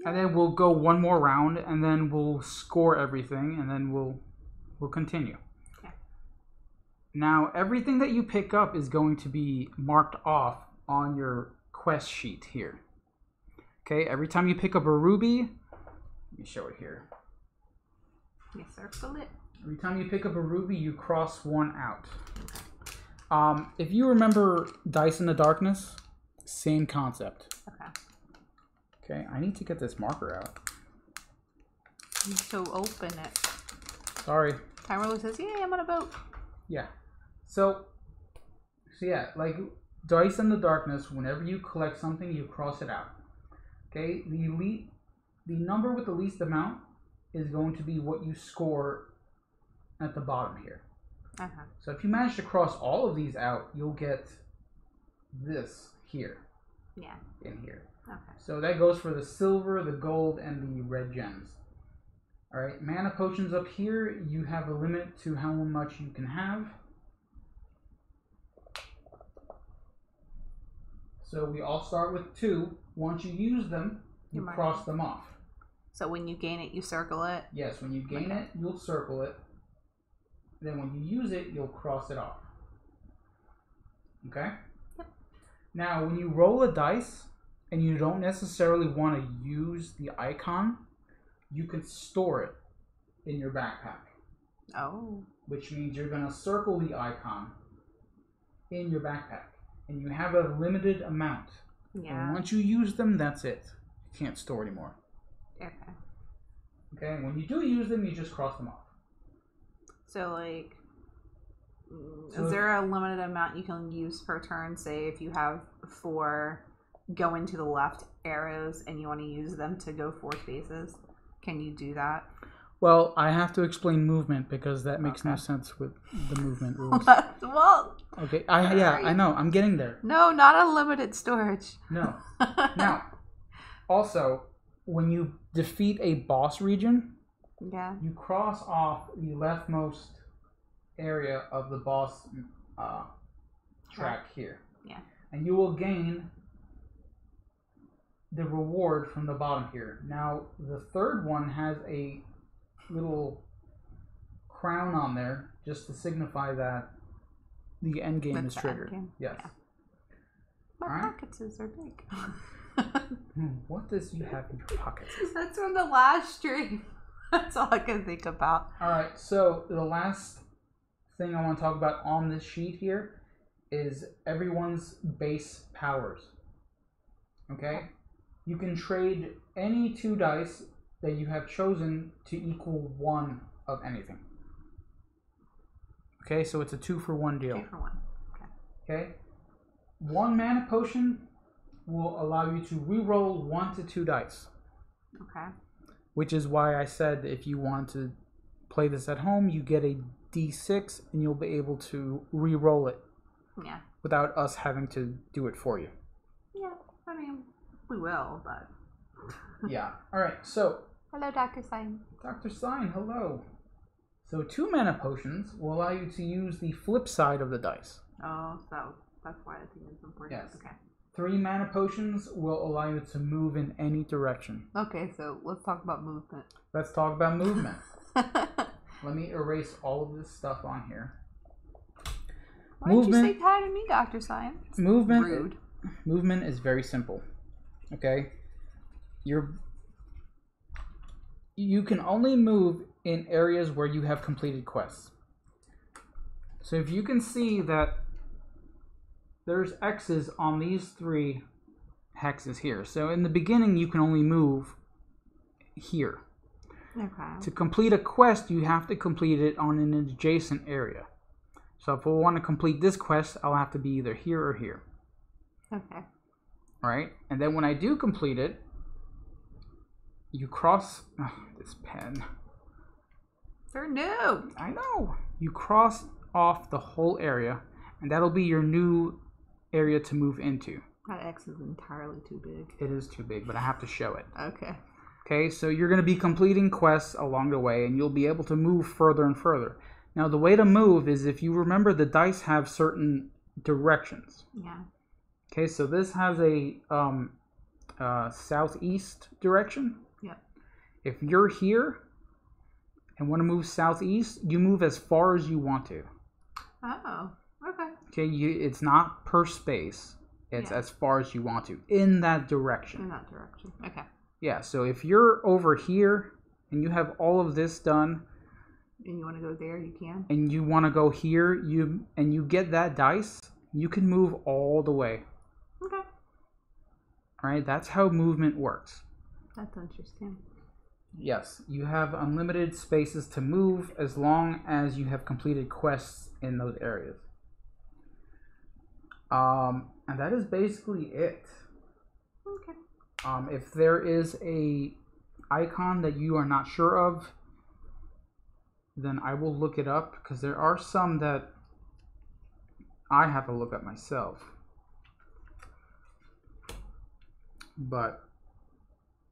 And then we'll go one more round, and then we'll score everything, and then we'll continue. Okay. Now, everything that you pick up is going to be marked off on your quest sheet here. Okay, every time you pick up a ruby, let me show it here. You circle it. Every time you pick up a ruby, you cross one out. If you remember Dice in the Darkness, same concept. Okay. Okay, I need to get this marker out. So open it. Sorry. Timer says, "Yay, I'm on a boat." Yeah. So yeah, like Dice in the Darkness, whenever you collect something, you cross it out. Okay, the number with the least amount is going to be what you score at the bottom here. Uh-huh. So if you manage to cross all of these out, you'll get this here. Yeah. In here. Okay. So that goes for the silver, the gold, and the red gems. Alright, mana potions up here, you have a limit to how much you can have. So we all start with 2. Once you use them, you cross them off. So when you gain it, you circle it? Yes, when you gain it, you'll circle it. Then when you use it, you'll cross it off. Okay? Yep. Now, when you roll a dice, and you don't necessarily want to use the icon, you can store it in your backpack. Oh. Which means you're going to circle the icon in your backpack. And you have a limited amount. Yeah. And once you use them, that's it. You can't store anymore. Okay. Okay, and when you do use them, you just cross them off. So, like, is there a limited amount you can use per turn? Say if you have 4 going to the left arrows and you want to use them to go 4 spaces, can you do that? Well, I have to explain movement because that makes no sense with the movement rules. Well, Okay, I know. I'm getting there. no, not unlimited storage. No. Now, also, when you defeat a boss region, Yeah. you cross off the leftmost area of the boss track here. Yeah. And you will gain the reward from the bottom here. Now, the third one has a little crown on there just to signify that the end game is triggered. Yes. Yeah. My pockets are big. What does you have in your pockets? That's from the last stream. That's all I can think about. Alright, so the last thing I want to talk about on this sheet here is everyone's base powers. Okay? You can trade any 2 dice that you have chosen to equal 1 of anything. Okay, so it's a 2-for-1 deal. 2 for 1. Okay? 1 mana potion will allow you to re-roll 1 to 2 dice. Okay. Which is why I said if you want to play this at home, you get a D6 and you'll be able to re-roll it. Yeah. Without us having to do it for you. Yeah, I mean, we will, but... Yeah. Alright, so... Hello, Dr. Sign. Dr. Sign, hello. So 2 mana potions will allow you to use the flip side of the dice. Oh, so that's why I think it's important. Yes. Okay. 3 mana potions will allow you to move in any direction. Okay, so let's talk about movement. Let's talk about movement. Let me erase all of this stuff on here. Why did you say hi to me, Dr. Science? Movement. Rude. Movement is very simple. Okay? You can only move in areas where you have completed quests. So if you can see that there's X's on these 3 hexes here. So in the beginning, you can only move here. Okay. To complete a quest, you have to complete it on an adjacent area. So if I want to complete this quest, I'll have to be either here or here. Okay. Alright? And then when I do complete it, you cross... Oh, this pen. They're new. I know. You cross off the whole area, and that'll be your new area to move into. That X is entirely too big. It is too big, but I have to show it. Okay. Okay, so you're going to be completing quests along the way, and you'll be able to move further and further. Now, the way to move is, if you remember, the dice have certain directions. Yeah. Okay, so this has a southeast direction. Yep. If you're here and want to move southeast, you move as far as you want to. Oh, okay. Okay, it's not per space. It's as far as you want to, in that direction. In that direction. Okay. Yeah, so if you're over here and you have all of this done, and you want to go there, you can. And you want to go here, you get that dice, you can move all the way. Okay. All right, that's how movement works. That's interesting. Yes, you have unlimited spaces to move as long as you have completed quests in those areas. And that is basically it. Okay. If there is a icon that you are not sure of, then I will look it up, because there are some that I have to look up myself. But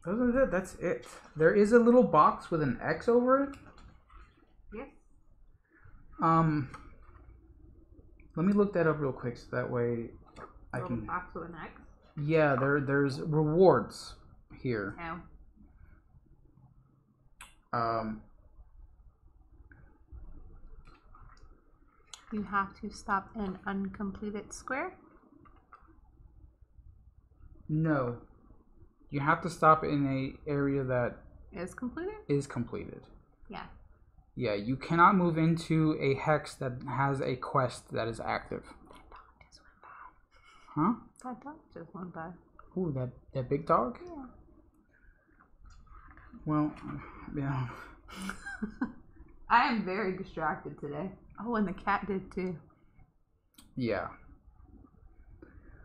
other than that, that's it. There is a little box with an X over it. Yes. Let me look that up real quick, so that way I can. Box with an X. Yeah, there's rewards here. Oh. You have to stop an uncompleted square? No. You have to stop in a area that Is completed? is completed. Yeah. Yeah, you cannot move into a hex that has a quest that is active. That dog just went by. Huh? That dog just went by. Ooh, that big dog? Yeah. Well, yeah. I am very distracted today. Oh, and the cat did too. Yeah.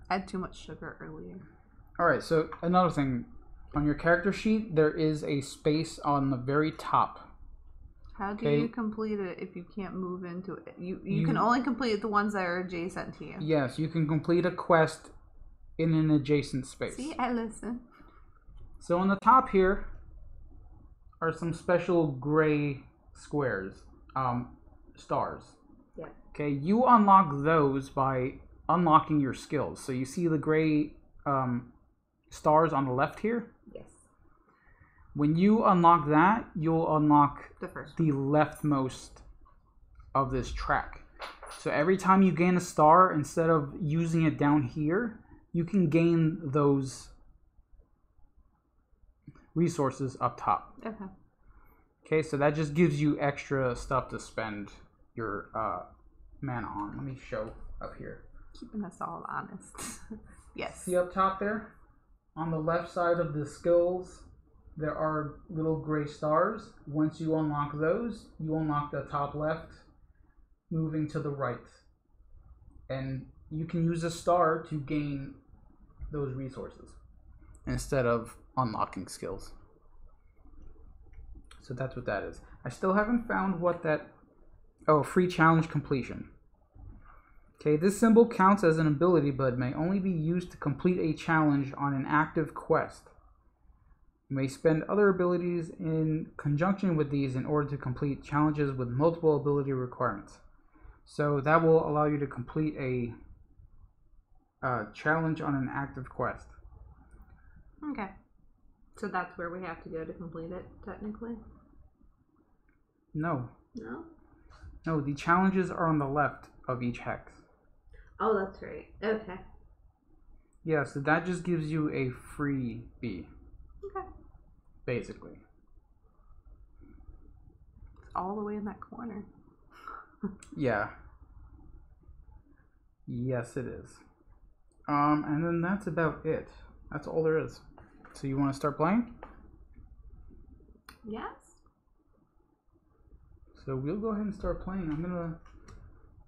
I had too much sugar earlier. Alright, so another thing. On your character sheet, there is a space on the very top. How do you complete it if you can't move into it? You can only complete the ones that are adjacent to you. Yes, you can complete a quest in an adjacent space. See, I listen. So on the top here are some special gray squares, stars. Yeah. Okay, you unlock those by unlocking your skills. So you see the gray stars on the left here? Yes. When you unlock that, you'll unlock the leftmost of this track. So every time you gain a star, instead of using it down here, you can gain those resources up top. Okay. Okay, so that just gives you extra stuff to spend your mana on. Let me show up here. Keeping us all honest. Yes. See up top there? On the left side of the skills, there are little gray stars. Once you unlock those, you unlock the top left, moving to the right. And you can use a star to gain those resources instead of unlocking skills. So that's what that is. I still haven't found what that... Oh, free challenge completion. Okay, this symbol counts as an ability, but may only be used to complete a challenge on an active quest. You may spend other abilities in conjunction with these in order to complete challenges with multiple ability requirements. So that will allow you to complete a challenge on an active quest. Okay. So that's where we have to go to complete it, technically? No. No? No, the challenges are on the left of each hex. Oh, that's right. Okay. Yeah, so that just gives you a freebie. Okay. Basically. It's all the way in that corner. Yeah. Yes, it is. And then that's about it. That's all there is. So you want to start playing? Yes. So we'll go ahead and start playing. I'm gonna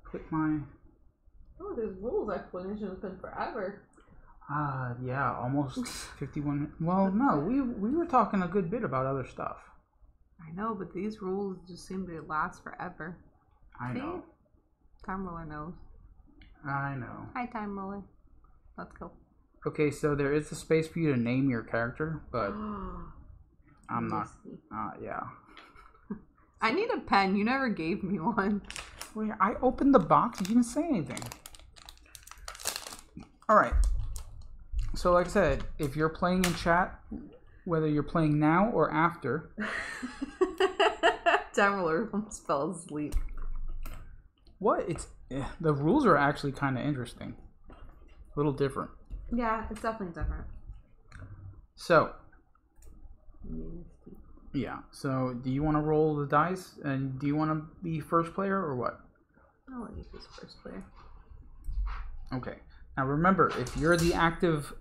click my... Oh, this rules explanation has been forever. Yeah, almost 51. Well, no, we were talking a good bit about other stuff. I know, but these rules just seem to last forever. I know. Time Roller knows. I know. Hi, Time Roller. Let's go. Okay, so there is a space for you to name your character, but I'm not. Yeah. I need a pen. You never gave me one. Wait, I opened the box. You didn't say anything. All right. So, like I said, if you're playing in chat, whether you're playing now or after, Time Roller almost fell asleep. what? The rules are actually kind of interesting. A little different. Yeah, it's definitely different. So, Misty. yeah. So, do you want to roll the dice? And do you want to be first player or what? I'll let you be first player. Okay. Now, remember, if you're the active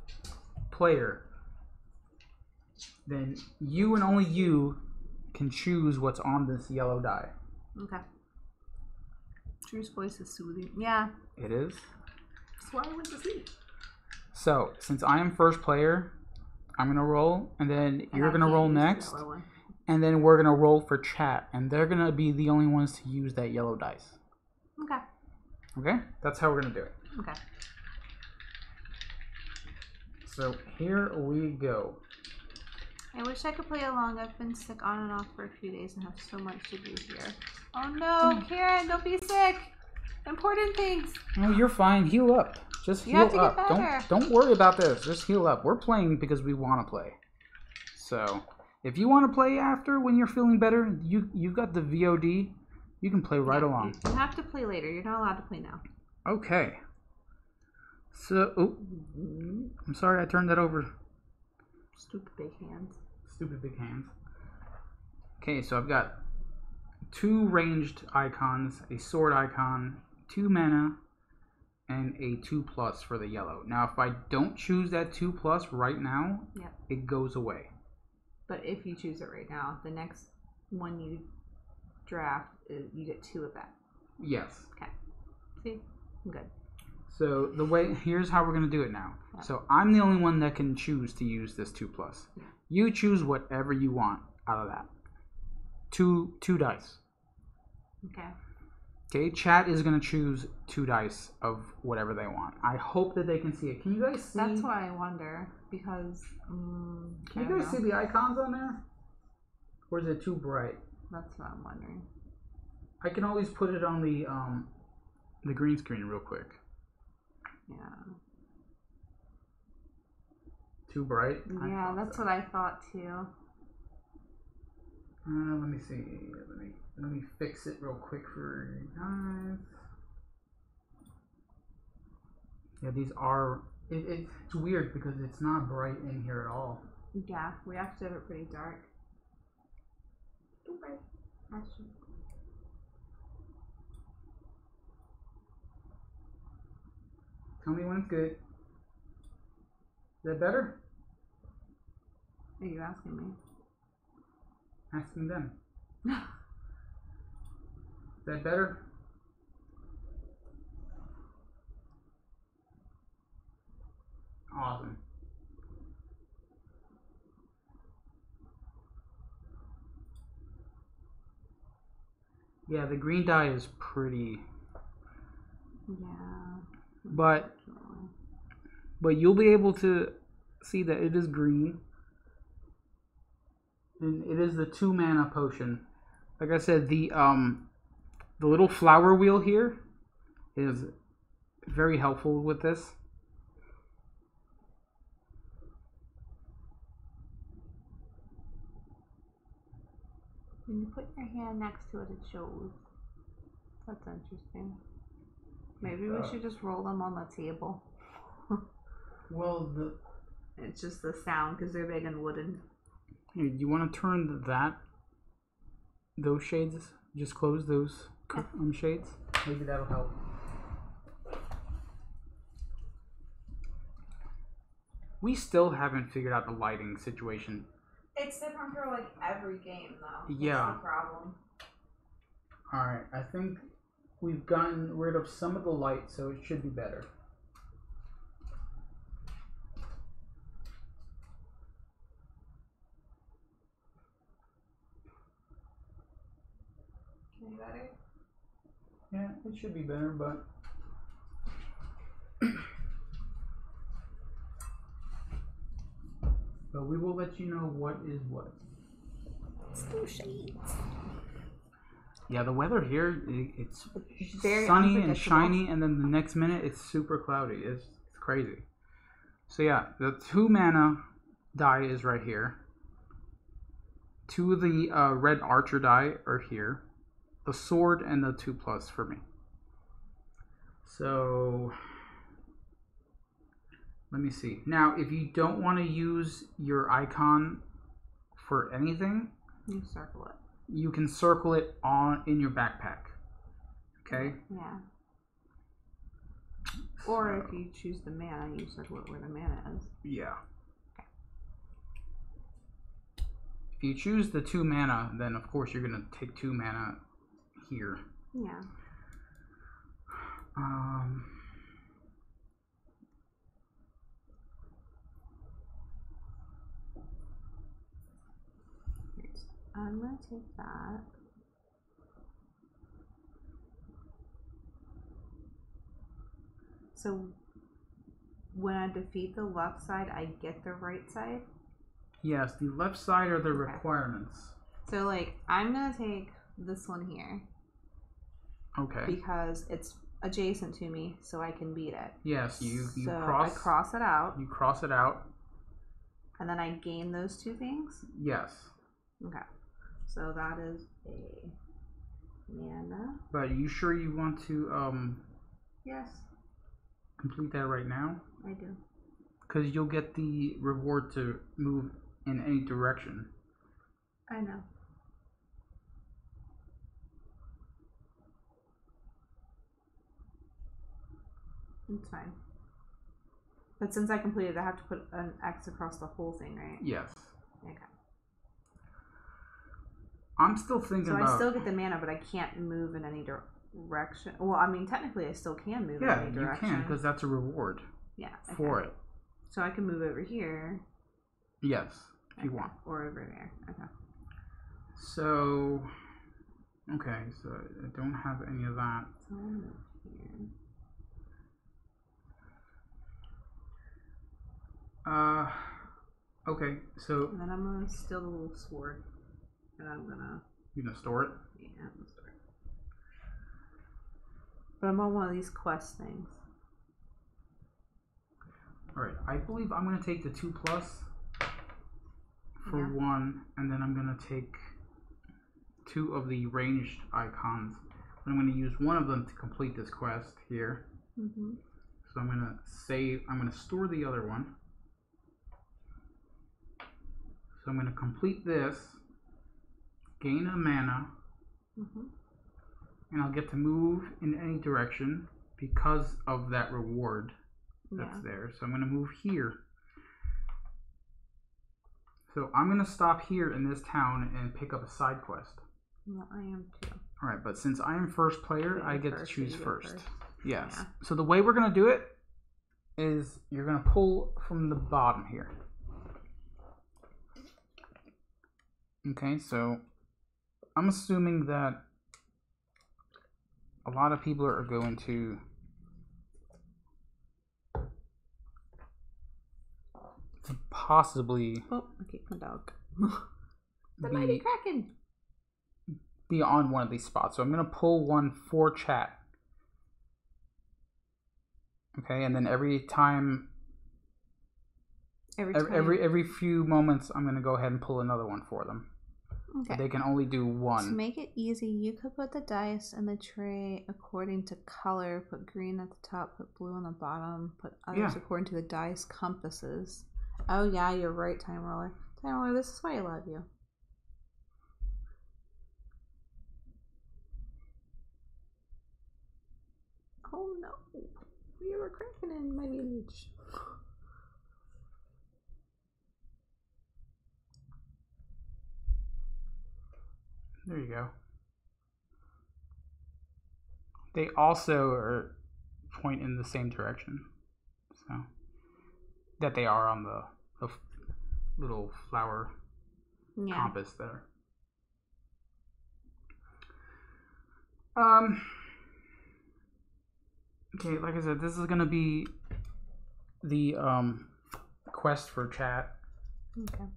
player, then you and only you can choose what's on this yellow die. Okay. Drew's voice is soothing. Yeah. It is? That's why I went to sleep. So, since I am first player, I'm going to roll, and then you're going to roll next, and then we're going to roll for chat, and they're going to be the only ones to use that yellow dice. Okay. Okay? That's how we're going to do it. Okay. So, here we go. I wish I could play along. I've been sick on and off for a few days and have so much to do here. Oh no, Karen, don't be sick. Important things. No, you're fine. Heal up. Just heal up. You have to get better. Don't worry about this. Just heal up. We're playing because we want to play. So, if you want to play after when you're feeling better, you've got the VOD. You can play right along. You have to play later. You're not allowed to play now. Okay. So, I'm sorry I turned that over. Stupid big hands. Stupid big hands. Okay, so I've got 2 ranged icons, a sword icon, 2 mana, and a 2+ for the yellow. Now, if I don't choose that 2+ right now, it goes away. But if you choose it right now, the next one you draft, you get 2 of that. Yes. Okay. See? I'm good. So here's how we're going to do it now. Yeah. So I'm the only one that can choose to use this 2+. Yeah. You choose whatever you want out of that. Two dice. Okay. Okay, chat is going to choose 2 dice of whatever they want. I hope that they can see it. Can you guys see? That's what I wonder, because... can you guys see the icons on there? Or is it too bright? That's what I'm wondering. I can always put it on the green screen real quick. Yeah. Too bright? Yeah, that's what I thought too. Let me see. Let me fix it real quick for you guys. Yeah, these are... It's weird because it's not bright in here at all. Yeah, we actually have it pretty dark. Too bright. Actually. Tell me when it's good. Is that better? Are you asking me? Asking them. Is that better? Awesome. Yeah, the green dye is pretty. Yeah. But you'll be able to see that it is green. And it is the 2 mana potion. Like I said, the little flower wheel here is very helpful with this. When you put your hand next to it, it shows. That's interesting. Maybe we should just roll them on the table. Well, It's just the sound because they're big and wooden. you want to turn those shades? Just close those shades. Maybe that'll help. We still haven't figured out the lighting situation. It's different for like every game, though. Yeah. That's the problem. Alright, I think we've gotten rid of some of the light, so it should be better. Any better? Yeah, it should be better, but... But we will let you know what is what. It's two shades. Yeah, the weather here, it's very sunny and shiny, and then the next minute it's super cloudy. It's crazy. So yeah, the 2 mana die is right here. 2 of the red archer die are here. The sword and the 2+ for me. So let me see. Now, if you don't want to use your icon for anything, You circle it. you can circle it in your backpack. Okay? Yeah. Or if you choose the mana, you circle it where the mana is. Yeah. If you choose the 2 mana, then of course you're going to take 2 mana here. Yeah. I'm gonna take that. So when I defeat the left side, I get the right side? Yes, the left side are the requirements. So like, I'm gonna take this one here. Okay. Because it's adjacent to me, so I can beat it. Yes, you so cross. I cross it out. You cross it out. And then I gain those 2 things? Yes. Okay. So that is a mana. But are you sure you want to Yes, complete that right now? I do. Because you'll get the reward to move in any direction. I know. It's fine. But since I completed, I have to put an X across the whole thing, right? Yes. Okay. I'm still thinking So about... I still get the mana, but I can't move in any direction. Well, I mean, technically I still can move in any direction. Yeah, you can, because that's a reward for it. So I can move over here. Yes, if you want. Or over there. Okay. So... Okay, so I don't have any of that. So I'll move here. Okay, so... And then I'm gonna steal the little sword. And I'm gonna... You're gonna store it? Yeah, I'm gonna store it. But I'm on one of these quest things. Alright, I believe I'm gonna take the 2+ for 1, and then I'm gonna take 2 of the ranged icons. I'm gonna use one of them to complete this quest here. Mm-hmm. So I'm gonna save, I'm gonna store the other one. So I'm gonna complete this, gain a mana, and I'll get to move in any direction because of that reward that's there. So I'm gonna move here. So I'm gonna stop here in this town and pick up a side quest. Well, I am too. Alright, but since I am first player, I get to choose first. Yes. Yeah. So the way we're gonna do it is you're gonna pull from the bottom here. Okay, so I'm assuming that a lot of people are going to possibly Oh, I kicked my dog. The mighty kraken. Be on one of these spots. So I'm gonna pull one for chat. Okay, and then every few moments I'm gonna go ahead and pull another one for them. But they can only do To one. make it easy, you could put the dice in the tray according to color. Put green at the top, put blue on the bottom, put others according to the dice compasses. Oh yeah, you're right, Time Roller. Time Roller, this is why I love you. Oh no, we were cracking in my village. There you go. They also are point in the same direction, so that they are on the little flower compass there. Okay, like I said, this is gonna be the quest for chat. Okay.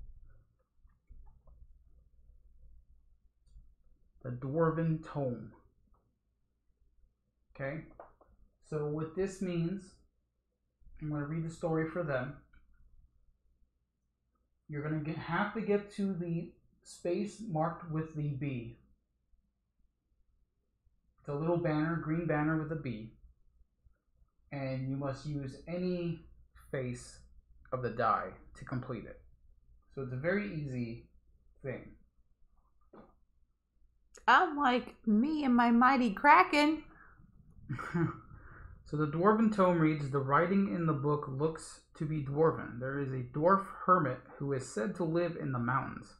The Dwarven Tome. Okay, so what this means, I'm going to read the story for them. You're going to have to get to the space marked with the B. It's a little banner, green banner with a B. And you must use any face of the die to complete it. So it's a very easy thing. Unlike me and my mighty Kraken. So the Dwarven Tome reads, the writing in the book looks to be Dwarven. There is a dwarf hermit who is said to live in the mountains.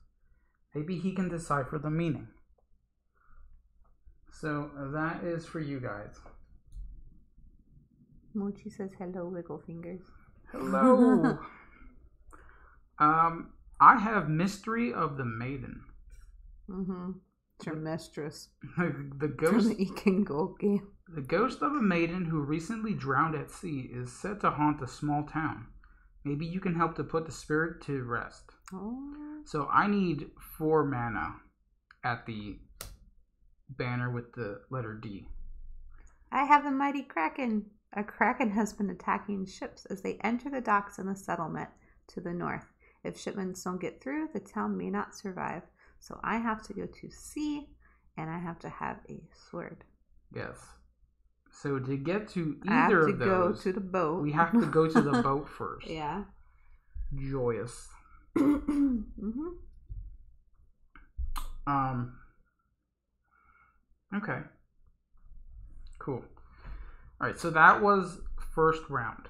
Maybe he can decipher the meaning. So that is for you guys. Mochi says hello, wiggle fingers. Hello. I have Mystery of the Maiden. Mm-hmm. It's your mistress. The ghost. From the Ikengoki. The ghost of a maiden who recently drowned at sea is said to haunt a small town. Maybe you can help to put the spirit to rest. Oh. So I need 4 mana at the banner with the letter D. I have the mighty Kraken. A Kraken has been attacking ships as they enter the docks in the settlement to the north. If shipments don't get through, the town may not survive. So I have to go to sea, and I have to have a sword. Yes. So to get to either of those, go to the boat. We have to go to the boat first. Yeah. Joyous. Mm-hmm. Okay. Cool. All right. So that was first round.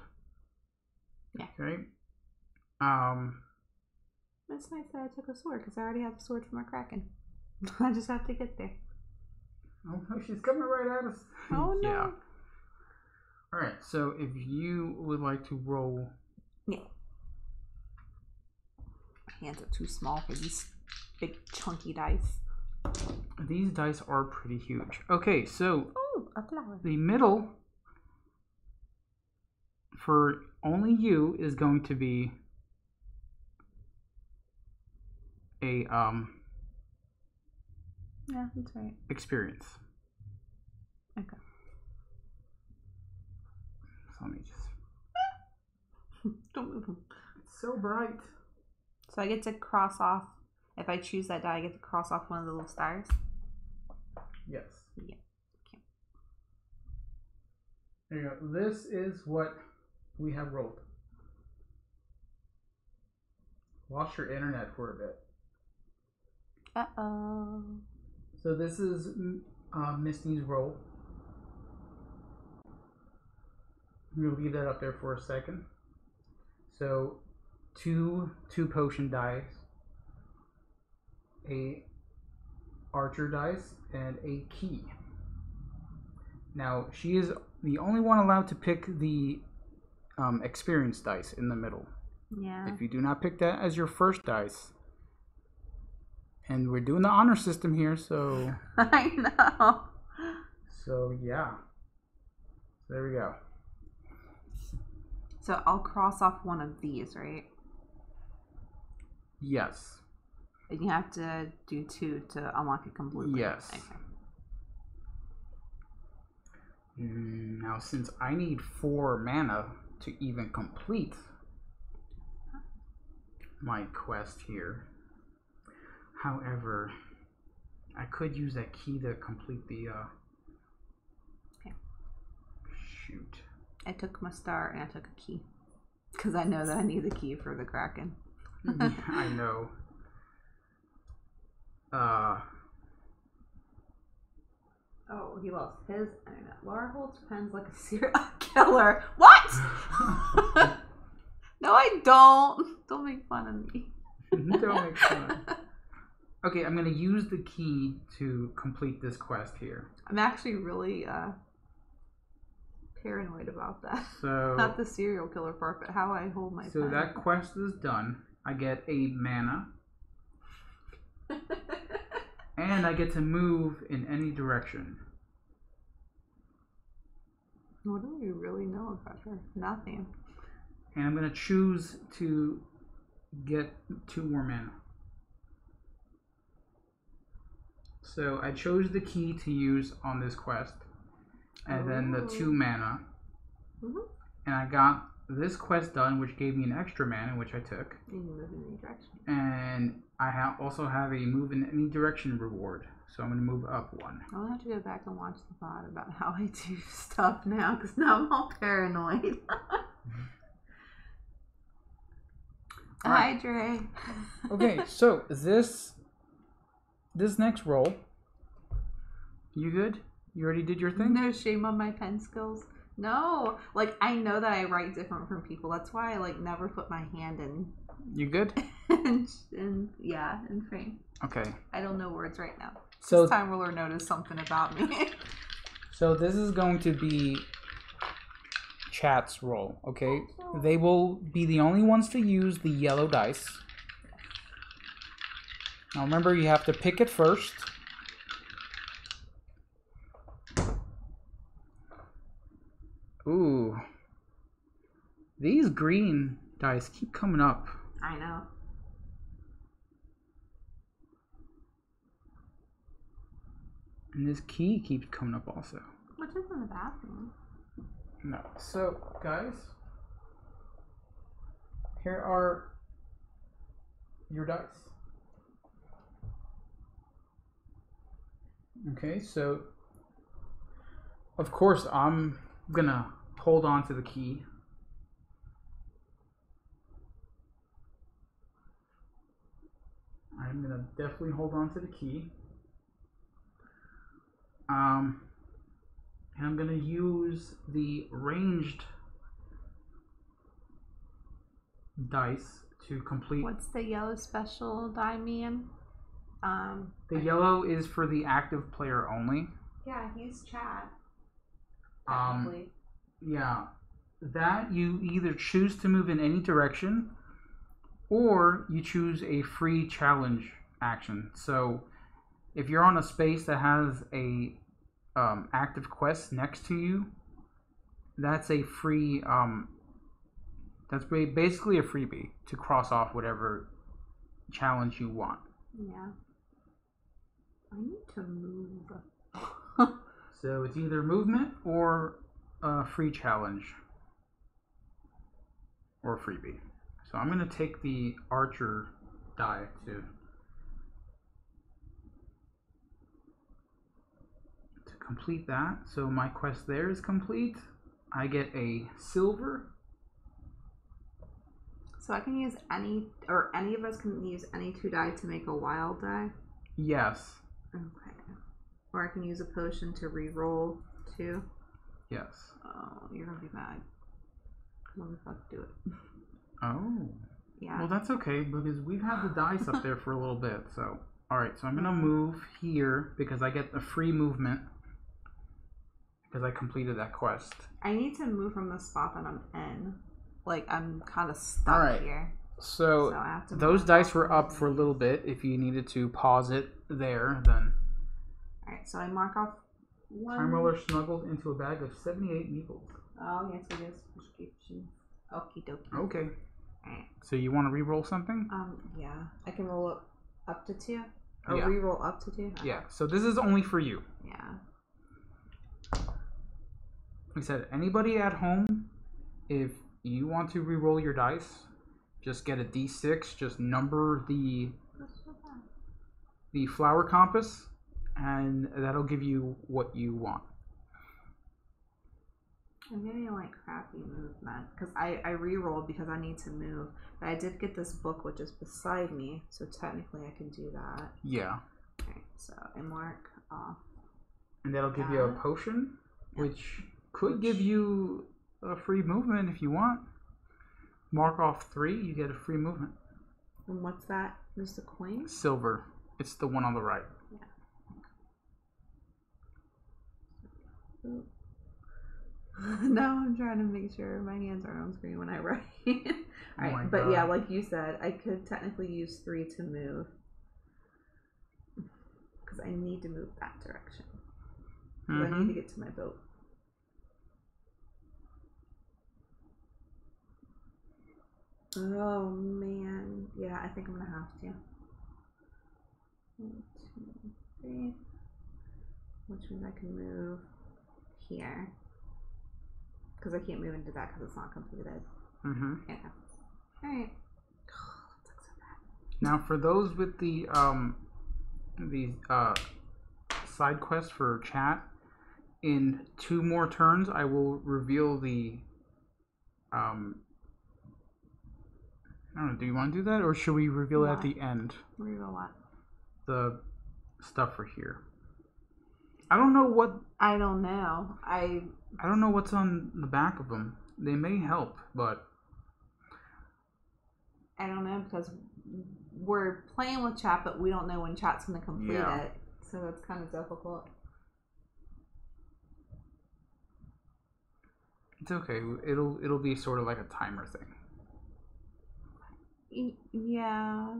Yeah. Okay. That's nice that I took a sword because I already have a sword from a Kraken. I just have to get there. Oh, she's coming right at us. Oh no. Yeah. All right. So if you would like to roll. Yeah. My hands are too small for these big chunky dice. These dice are pretty huge. Okay, so Oh, a flower. the middle for only you is going to be a Yeah, that's right. experience. Okay. So let me just. Don't move them. It's so bright. So I get to cross off. If I choose that die, I get to cross off one of the little stars. Yes. Yeah. Okay. There you go. This is what we have rolled. Lost your internet for a bit. Uh-oh. So this is Misty's roll. We'll leave that up there for a second. So two potion dice, a archer dice, and a key. Now she is the only one allowed to pick the experience dice in the middle. Yeah. If you do not pick that as your first dice, and we're doing the honor system here, so I know. so yeah. There we go. So I'll cross off one of these, right? Yes. And you have to do 2 to unlock it completely. Yes. Okay. Now, since I need 4 mana to even complete my quest here, However, I could use that key to complete the, Okay. Shoot. I took my star and I took a key. Because I know that I need the key for the Kraken. Yeah, I know. Oh, he lost his internet. Laura holds pens like a serial killer. What? No, I don't. Don't make fun of me. Don't make fun. Okay, I'm gonna use the key to complete this quest here. I'm actually really paranoid about that. So Not the serial killer part, but how I hold my so pen. that quest is done. I get a mana, and I get to move in any direction. What do you really know about her? Nothing. And I'm gonna choose to get 2 more mana. So I chose the key to use on this quest, and then the 2 mana, and I got this quest done, which gave me an extra mana, which I took. And you move in any direction. And I also have a move in any direction reward, so I'm gonna move up 1. I'll have to go back and watch the VOD about how I do stuff now, because now I'm all paranoid. Hi, Dre. Okay, so this next roll, you good? You already did your thing? No shame on my pen skills. No, like I know that I write different from people. That's why I like never put my hand in. You good? in frame. Okay. I don't know words right now. So This time we'll notice something about me. So this is going to be chat's roll, okay? They will be the only ones to use the yellow dice. Now remember, you have to pick it first. Ooh. These green dice keep coming up. I know. And this key keeps coming up also. Which is in the bathroom. No. So, guys, here are your dice. Okay, so of course I'm gonna hold on to the key. I'm gonna definitely hold on to the key. And I'm gonna use the ranged dice to complete. What's the yellow special die man? The yellow is for the active player only. Yeah, he's Chad. Yeah, that you either choose to move in any direction, or you choose a free challenge action. So, if you're on a space that has a active quest next to you, that's a free. That's basically a freebie to cross off whatever challenge you want. Yeah. I need to move. So it's either movement or a free challenge or a freebie. So I'm going to take the archer die to complete that. So my quest there is complete. I get a silver. So I can use any, or any of us can use any 2 die to make a wild die? Yes. Okay. Or I can use a potion to re-roll 2? Yes. Oh, you're going to be mad. Let me fuck do it. Oh. Yeah. Well, that's okay, because we've had the dice up there for a little bit. So, alright, so I'm going to move here because I get the free movement because I completed that quest. I need to move from the spot that I'm in. Like, I'm kind of stuck here. So I have to those move dice off were of up this. for a little bit. If you needed to pause it there, then... Alright, so I mark off 1. Time roller snuggles into a bag of 78 meeples. Oh, yes, it is. Prescription. Okie dokie. Okay. Alright. So you want to re-roll something? Yeah. I can roll up to 2? Or Yeah. re-roll up to 2? Yeah. So this is only for you. Yeah. Like I said, anybody at home, if you want to re-roll your dice, just get a d6, just number the the flower compass, and that'll give you what you want. I'm getting like crappy movement because I re-rolled because I need to move. But I did get this book which is beside me, so technically I can do that. Yeah. Okay, so I mark off. And that'll give you a potion, which could give you a free movement if you want. Mark off 3, you get a free movement. And what's that? Is the coin? Silver. It's the one on the right. Yeah. Now I'm trying to make sure my hands aren't on screen when I write. Alright, but yeah, like you said, I could technically use 3 to move. Because I need to move that direction. I need to get to my boat. Oh man. Yeah, I think I'm gonna have to. 1, 2, 3. Which means I can move here. Because I can't move into that because it's not completed. Yeah. Alright. Oh, that looks so bad. Now for those with the side quest for chat, in 2 more turns I will reveal the I don't know, do you want to do that or should we reveal it at the end? Reveal what? The stuff for here. I don't know what I don't know. I don't know what's on the back of them. They may help, but I don't know because we're playing with chat, but we don't know when chat's going to complete it. So that's kind of difficult. it's okay. It'll be sort of like a timer thing. Yeah.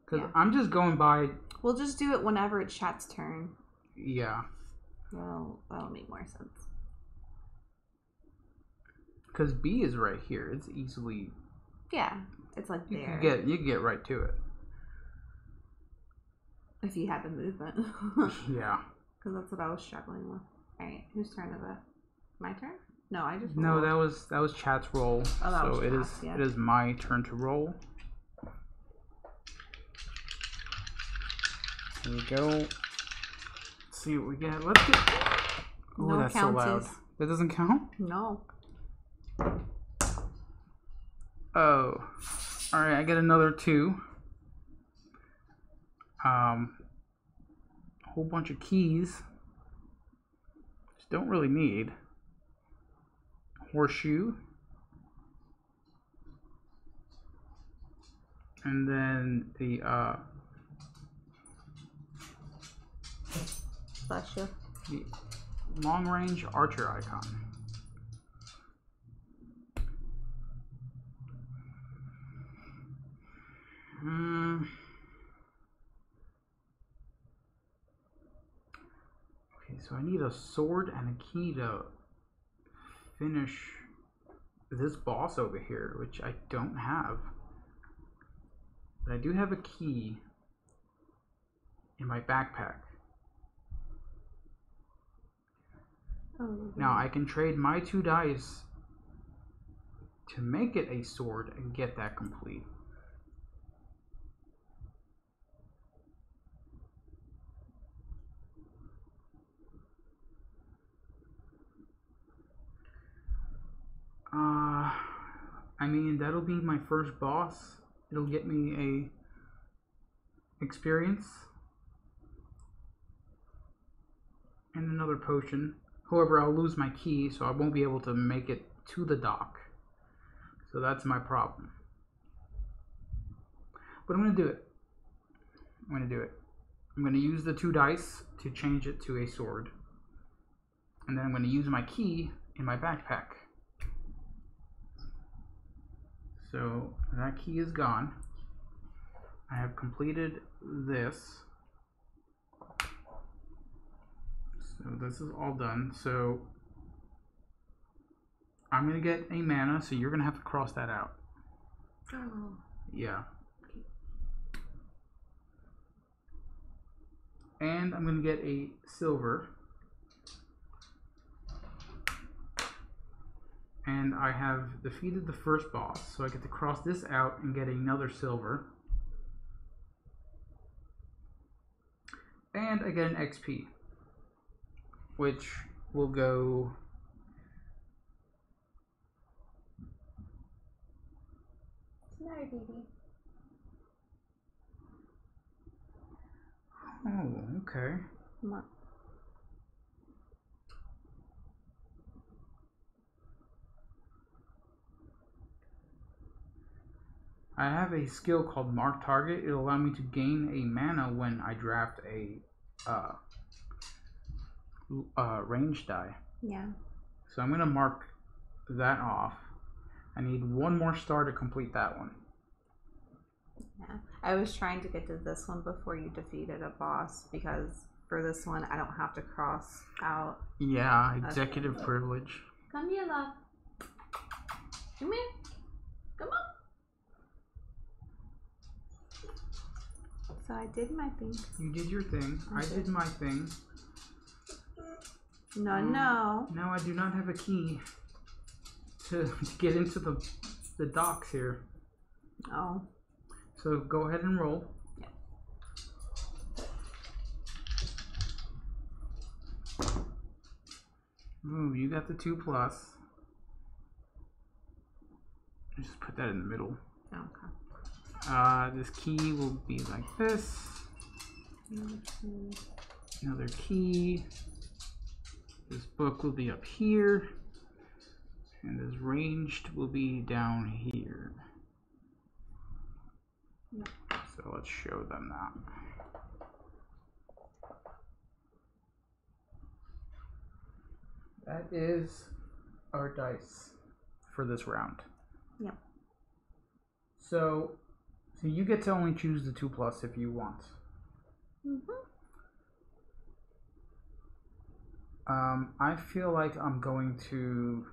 Because I'm just going by. We'll just do it whenever it's chat's turn. Yeah. Well, that'll make more sense. Because B is right here. It's easily. Yeah, it's like there. You can get right to it. If you had the movement. Yeah. Because that's what I was struggling with. Alright, whose turn is it? My turn? No, I just rolled. rolled. No, that was chat's roll. Oh, that so was chat, it is my turn to roll. Here we go. Let's see what we get. Let's get. Oh, no that's so loud. That doesn't count? No. Oh. Alright, I get another 2. A whole bunch of keys. Just don't really need. Horseshoe. And then the Bless you. the long range archer icon. Okay, so I need a sword and a key to finish this boss over here, which I don't have. But I do have a key in my backpack. Oh, now I can trade my 2 dice to make it a sword and get that complete. I mean, that'll be my first boss. It'll get me a experience and another potion. However, I'll lose my key, so I won't be able to make it to the dock. So that's my problem. But I'm going to do it. I'm going to use the 2 dice to change it to a sword. And then I'm going to use my key in my backpack. So that key is gone. I have completed this. So this is all done. So I'm going to get a mana, so you're going to have to cross that out. Oh. Yeah. And I'm going to get a silver. And I have defeated the first boss, so I get to cross this out and get another silver. And I get an XP, which will go... Sorry, baby. Oh, okay. Come on. I have a skill called Mark Target. It'll allow me to gain a mana when I draft a range die. Yeah. So I'm going to mark that off. I need one more star to complete that one. Yeah. I was trying to get to this one before you defeated a boss because for this one I don't have to cross out. Yeah, executive privilege. Come here, love. Come here. Come on. So I did my thing. You did your thing. I did my thing. No. Now I do not have a key to get into the docks here. Oh. So go ahead and roll. Yeah. Ooh, you got the 2+. Just put that in the middle. Okay. This key will be like this. Another key. This book will be up here. And this ranged will be down here. Yep. So let's show them that. That is our dice for this round. Yep. So you get to only choose the 2+ if you want. I feel like I'm going to...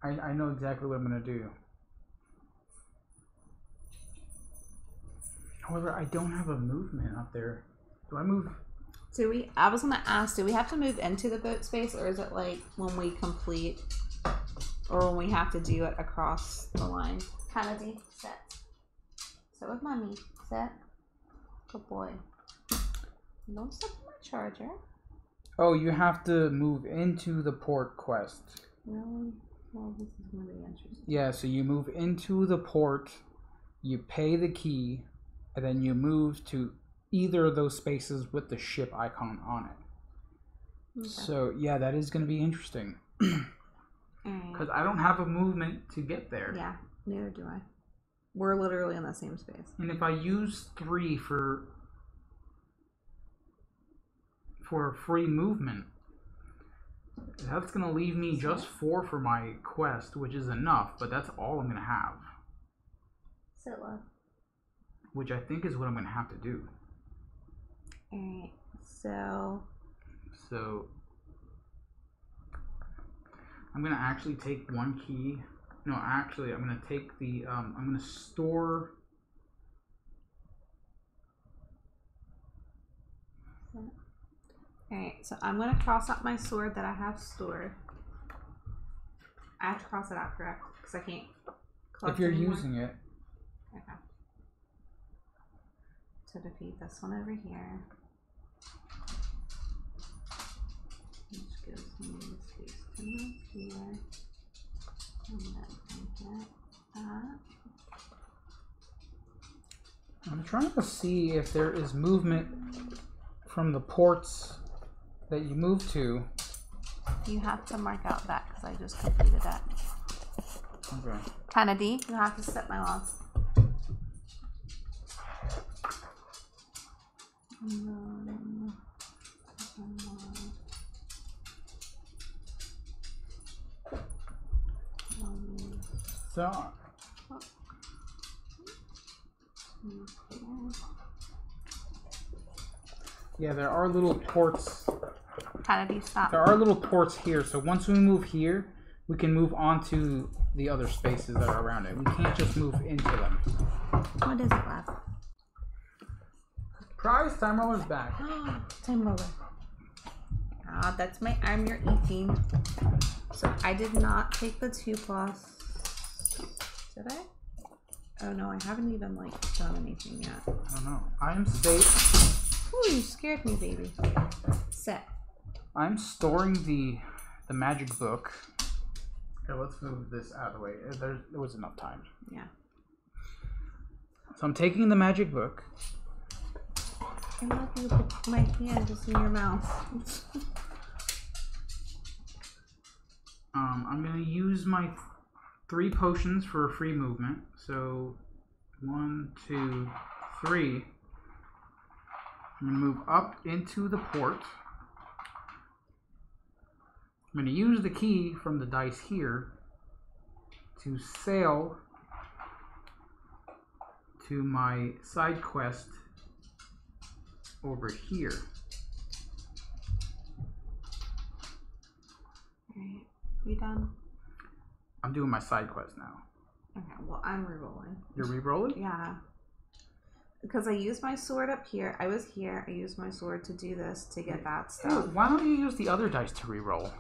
I know exactly what I'm going to do. However, I don't have a movement up there. Do I move? I was gonna ask, do we have to move into the boat space, or is it like when we complete, or when we have to do it across the line? Kennedy, set. Sit with mommy. Set. Good boy. Don't step on my charger. Oh, you have to move into the port quest. Really? Well, this is gonna be interesting. Yeah, so you move into the port, you pay the key, and then you move to either of those spaces with the ship icon on it. Okay. So, yeah, that is going to be interesting. Because I don't have a movement to get there. Yeah, neither do I. We're literally in the same space. And if I use 3 for free movement, that's going to leave me just 4 for my quest, which is enough, but that's all I'm going to have. Sit, love. Which I think is what I'm going to have to do. Alright, so I'm going to actually take one key. No, actually, I'm going to take the, I'm going to store... Alright, so I'm going to cross out my sword that I have stored. I have to cross it out, correct? Because I can't collect if you're anymore. using it. Okay. To defeat this one over here. Which gives me the space to move here. And then I get that. I'm trying to see if there is movement from the ports that you move to. You have to mark out that because I just completed that. Okay. Kennedy, you have to set my love. So yeah, there are little ports. Kennedy, stop. There are little ports here, so once we move here, we can move on to the other spaces that are around it. We can't just move into them. What is it, love? Prize time roller's back. Time roller. Ah, that's my arm you're eating. So I did not take the 2+. Did I? Oh no, I haven't even like done anything yet. I don't know. I am safe. Ooh, you scared me, baby. Set. I'm storing the magic book. Okay, let's move this out of the way. There was enough time. Yeah. So I'm taking the magic book. I'm not going to put my hand just in your mouth. I'm going to use my 3 potions for free movement. So 1, 2, 3. I'm going to move up into the port. I'm going to use the key from the dice here to sail to my side quest over here. Alright, we done? I'm doing my side quest now. Okay, well, I'm re-rolling. You're re-rolling? Yeah. Because I used my sword up here. I was here. I used my sword to do this to get that stuff. Ew, why don't you use the other dice to re-roll?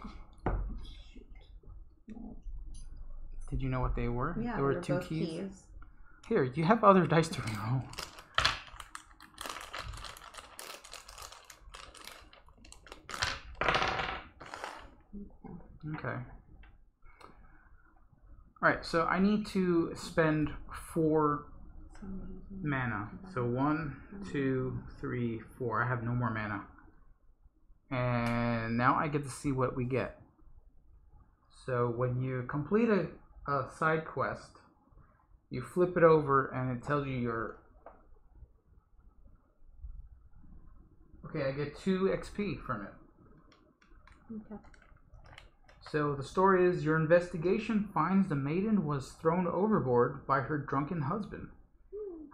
Did you know what they were? Yeah, there were they 2 both keys. Here, you have other dice to re-roll. Okay. Alright, so I need to spend 4 mana. So 1, 2, 3, 4. I have no more mana. And now I get to see what we get. So when you complete a side quest, you flip it over and it tells you your... Okay, I get 2 XP from it. Okay. So the story is, your investigation finds the maiden was thrown overboard by her drunken husband.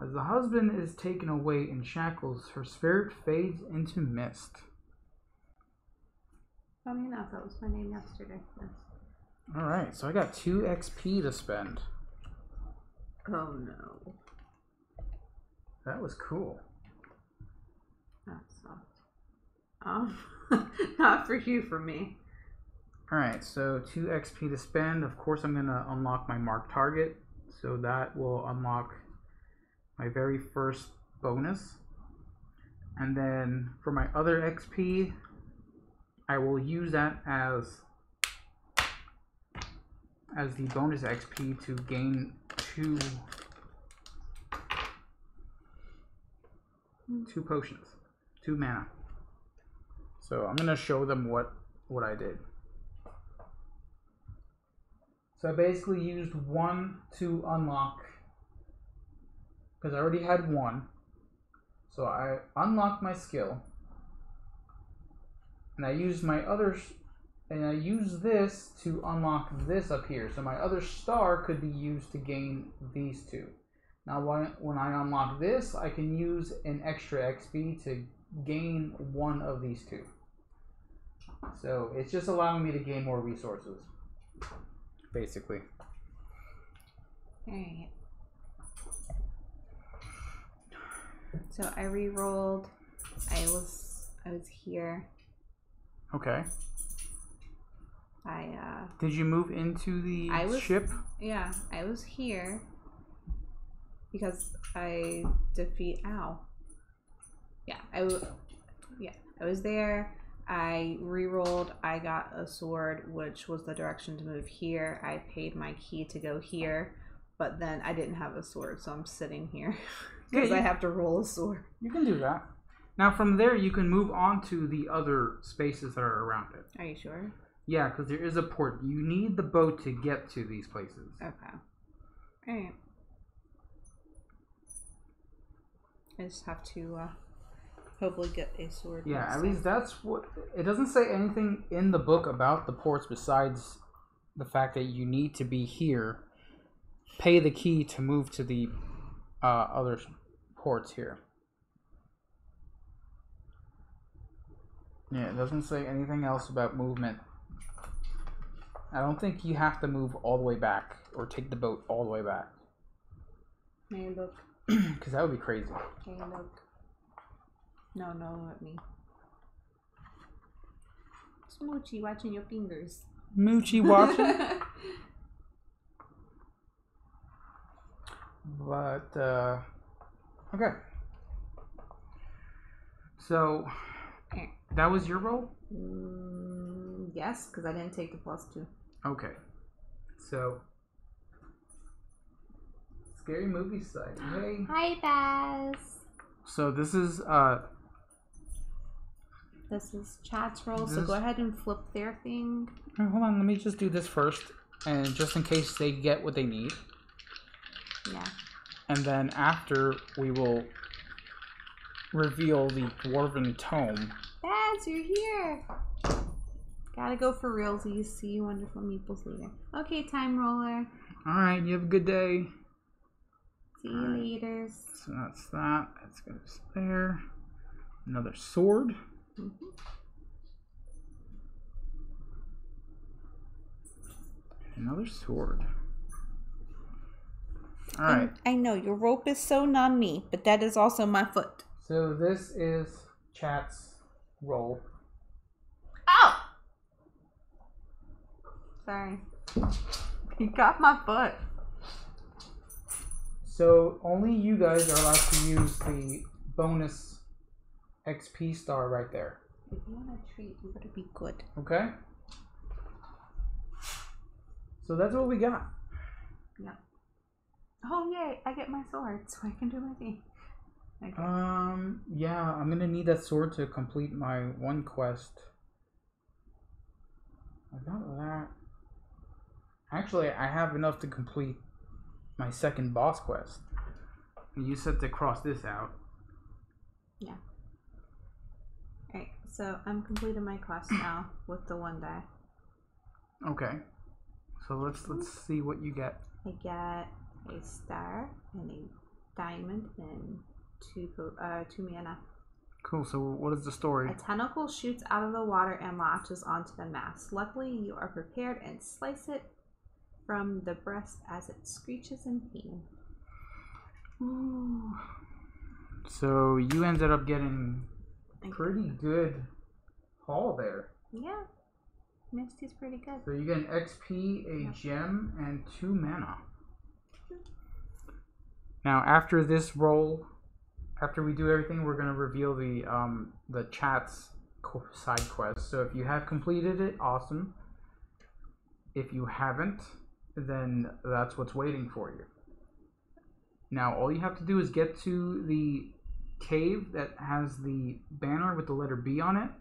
As the husband is taken away in shackles, her spirit fades into mist. Funny enough, that was my name yesterday. Yes. Alright, so I got 2 XP to spend. Oh no. That was cool. That sucked. Not for you, for me. Alright, so 2 XP to spend. Of course, I'm going to unlock my marked target. So that will unlock my very first bonus. And then for my other XP, I will use that as the bonus XP to gain 2 potions, 2 mana. So I'm going to show them what I did. So I basically used 1 to unlock, because I already had 1. So I unlocked my skill, and I used my others, and I used this to unlock this up here. So my other star could be used to gain these 2. Now when I unlock this, I can use an extra XP to gain 1 of these 2. So it's just allowing me to gain more resources, basically. Alright. So I re-rolled. I was here. Okay. Did you move into the ship? Yeah, I was here because I I was there. I re-rolled. I got a sword, which was the direction to move here. I paid my key to go here, but then I didn't have a sword, so I'm sitting here because I have to roll a sword. You can do that. Now from there, you can move on to the other spaces that are around it. Are you sure? Yeah, because there is a port. You need the boat to get to these places. Okay. Alright. I just have to hopefully get a sword. Yeah, at least that's what... It doesn't say anything in the book about the ports besides the fact that you need to be here, pay the key to move to the other ports here. Yeah, it doesn't say anything else about movement. I don't think you have to move all the way back or take the boat all the way back. May I look? Because that would be crazy. May I look? No, not me. Smoochie watching your fingers. Moochie watching. But, okay. So, that was your roll? Yes, because I didn't take the +2. Okay. So, Scary Movie Site. Hey. Hi, Baz. So this is chat's roll, so go ahead and flip their thing. hold on, let me just do this first, and just in case they get what they need. Yeah. And then after, we will reveal the Dwarven Tome. Baz, you're here. Gotta go for realsies. See you wonderful meeples later. Okay, time roller. Alright, you have a good day. See you later. So that's that. That's goes there. Another sword. Mm-hmm. Another sword. Alright. I know, your rope is sewn on me, but that is also my foot. So this is chat's roll. Ow! Sorry. You got my foot. So only you guys are allowed to use the bonus XP star right there. If you want a treat, you better be good. Okay? So that's what we got. Yep. Oh yay! I get my sword, so I can do my thing. Okay. Yeah, I'm gonna need that sword to complete my one quest. I got that. Actually, I have enough to complete my second boss quest. You said to cross this out. Yeah. Alright, so I'm completing my quest now with the 1 die. Okay. So let's see what you get. I get a star and a diamond and two mana. Cool. So what is the story? A tentacle shoots out of the water and latches onto the mask. Luckily, you are prepared and slice it from the breast as it screeches in pain. Ooh. So you ended up getting pretty good haul there. Yeah, Misty's pretty good. So you get an XP, a gem, and 2 mana. Now after this roll, after we do everything, we're gonna reveal the chat's side quest. So if you have completed it, awesome. If you haven't, then that's what's waiting for you. Now all you have to do is get to the cave that has the banner with the letter B on it,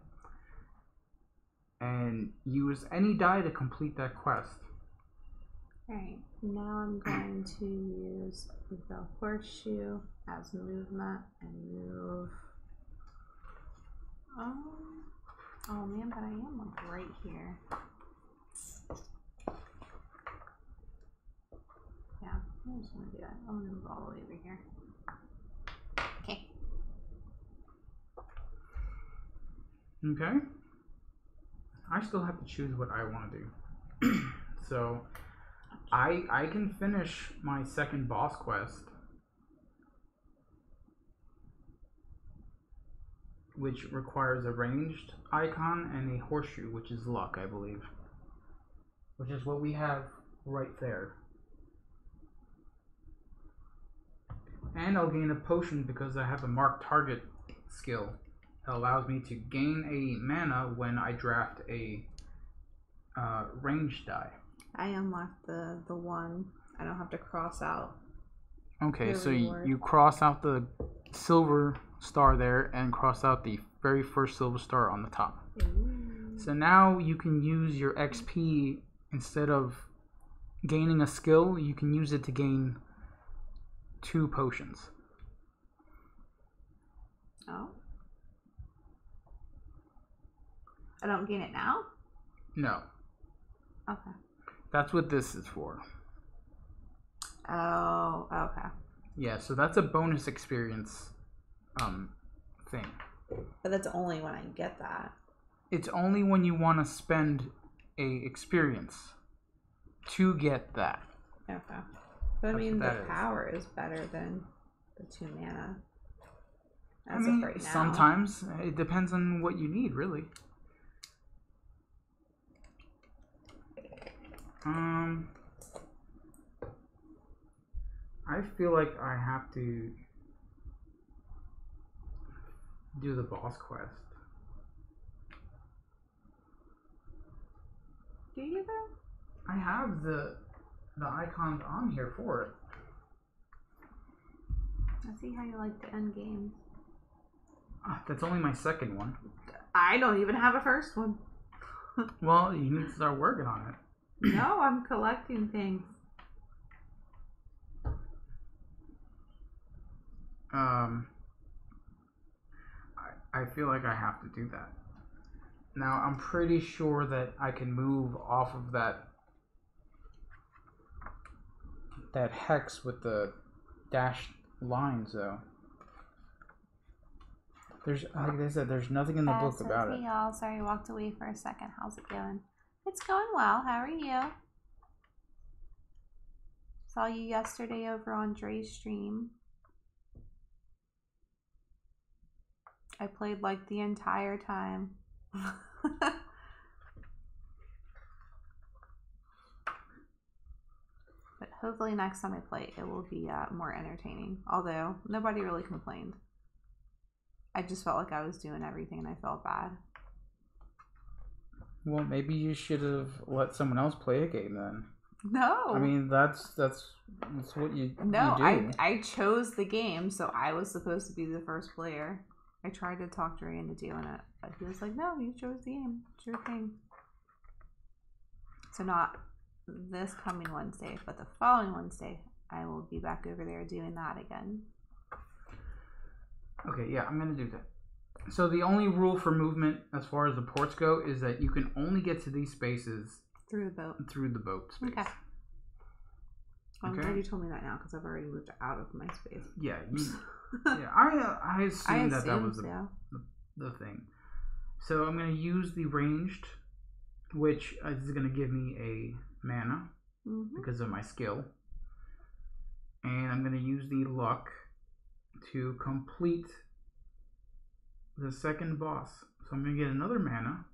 and use any die to complete that quest. Alright, now I'm going to use the horseshoe as movement and move. Oh man, but I am like right here. Yeah, I'm just gonna do that. I'm gonna move all the way over here. Okay. Okay. I still have to choose what I want to do. So I can finish my second boss quest, which requires a ranged icon and a horseshoe, which is luck, I believe. Which is what we have right there. And I'll gain a potion because I have a mark target skill that allows me to gain a mana when I draft a ranged die. I unlocked the one. I don't have to cross out. Okay, so reward. you cross out the silver star there and cross out the very first silver star on the top. Ooh. So now you can use your XP instead of gaining a skill, you can use it to gain 2 potions. Oh. I don't gain it now? No. Okay. That's what this is for. Oh, okay. Yeah, so that's a bonus experience thing. But that's only when I get that. It's only when you want to spend a experience to get that. Okay. But I That's mean, what the that is. power is better than the 2 mana. I As mean, of right now. sometimes it depends on what you need, really. I feel like I have to do the boss quest. Do you though? I have the icons on here for it. I see how you like to end games. That's only my second one. I don't even have a first one. Well, you need to start working on it. No, I'm collecting things. I feel like I have to do that. Now, I'm pretty sure that I can move off of that hex with the dashed lines, though. There's, like I said, there's nothing in the book about it. Hey y'all, sorry I walked away for a second. How's it going? It's going well. How are you? Saw you yesterday over on Dre's stream. I played like the entire time. But hopefully next time I play it will be more entertaining. Although nobody really complained. I just felt like I was doing everything and I felt bad. Well, maybe you should have let someone else play a game then. No. I mean, that's what you No, you do. I chose the game, so I was supposed to be the first player. I tried to talk Dre into doing it, but he was like, no, you chose the game. It's your thing. So not this coming Wednesday, but the following Wednesday, I will be back over there doing that again. Okay, yeah, I'm going to do that. So the only rule for movement as far as the ports go is that you can only get to these spaces Through the boat. Through the boat space. Okay. I'm glad you told me that now because I've already moved out of my space. Yeah, yeah. I assumed that was the thing. So I'm going to use the ranged, which is going to give me a mana because of my skill. And I'm going to use the luck to complete the second boss. So I'm going to get another mana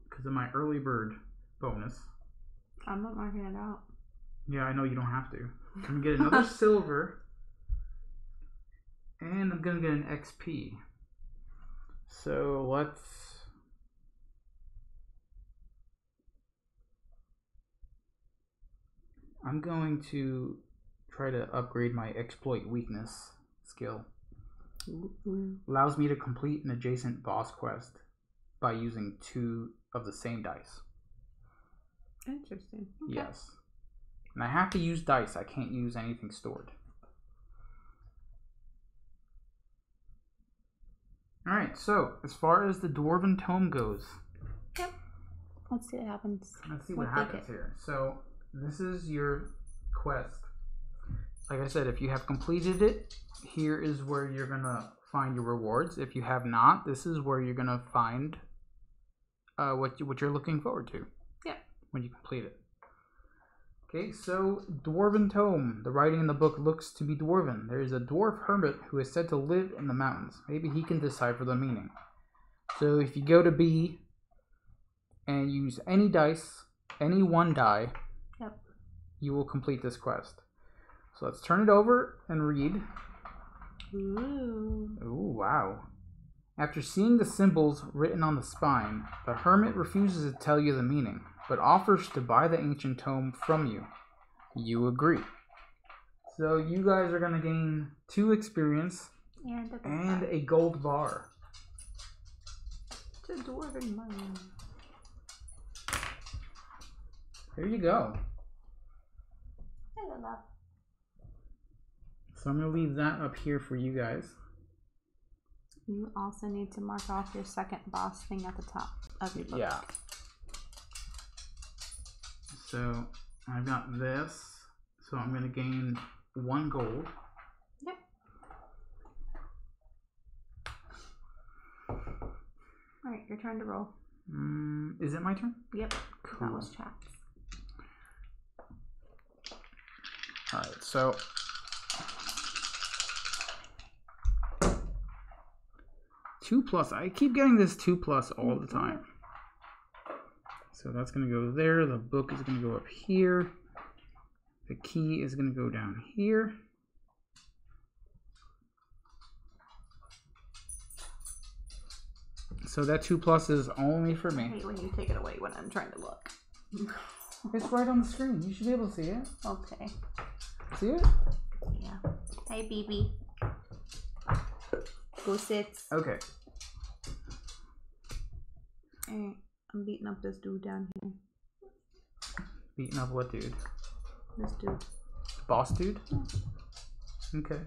because of my early bird bonus. I'm not marking it out. Yeah, I know you don't have to. I'm going to get another silver. And I'm going to get an XP. So let's... I'm going to try to upgrade my exploit weakness skill. Allows me to complete an adjacent boss quest by using 2 of the same dice. Interesting. Okay. Yes. And I have to use dice. I can't use anything stored. Alright, so as far as the Dwarven Tome goes. Yep. Let's see what happens. Let's see what happens here. So this is your quest. Like I said, if you have completed it, here is where you're going to find your rewards. If you have not, this is where you're going to find what you're looking forward to. Yeah. When you complete it. Okay, so Dwarven Tome. The writing in the book looks to be Dwarven. There is a dwarf hermit who is said to live in the mountains. Maybe he can decipher the meaning. So if you go to B and use any dice, any one die, you will complete this quest. So let's turn it over and read. Ooh, wow. After seeing the symbols written on the spine, the hermit refuses to tell you the meaning, but offers to buy the ancient tome from you. You agree. So you guys are going to gain 2 experience and a gold bar. It's a dwarven money. There you go. Hello, love. So I'm going to leave that up here for you guys. You also need to mark off your second boss thing at the top of your book. Yeah. So I've got this. So I'm going to gain 1 gold. Yep. Alright, your turn to roll. Is it my turn? Yep. Cool. That was chat. Alright, so... 2+. I keep getting this 2+ all the time. So that's going to go there. The book is going to go up here. The key is going to go down here. So that 2+ is only for I me. hate when you take it away when I'm trying to look. It's right on the screen. You should be able to see it. Okay. See it? Yeah. Hi, BB. Go sit. Okay. Alright, I'm beating up this dude down here. Beating up what dude? This dude. Boss dude? Okay.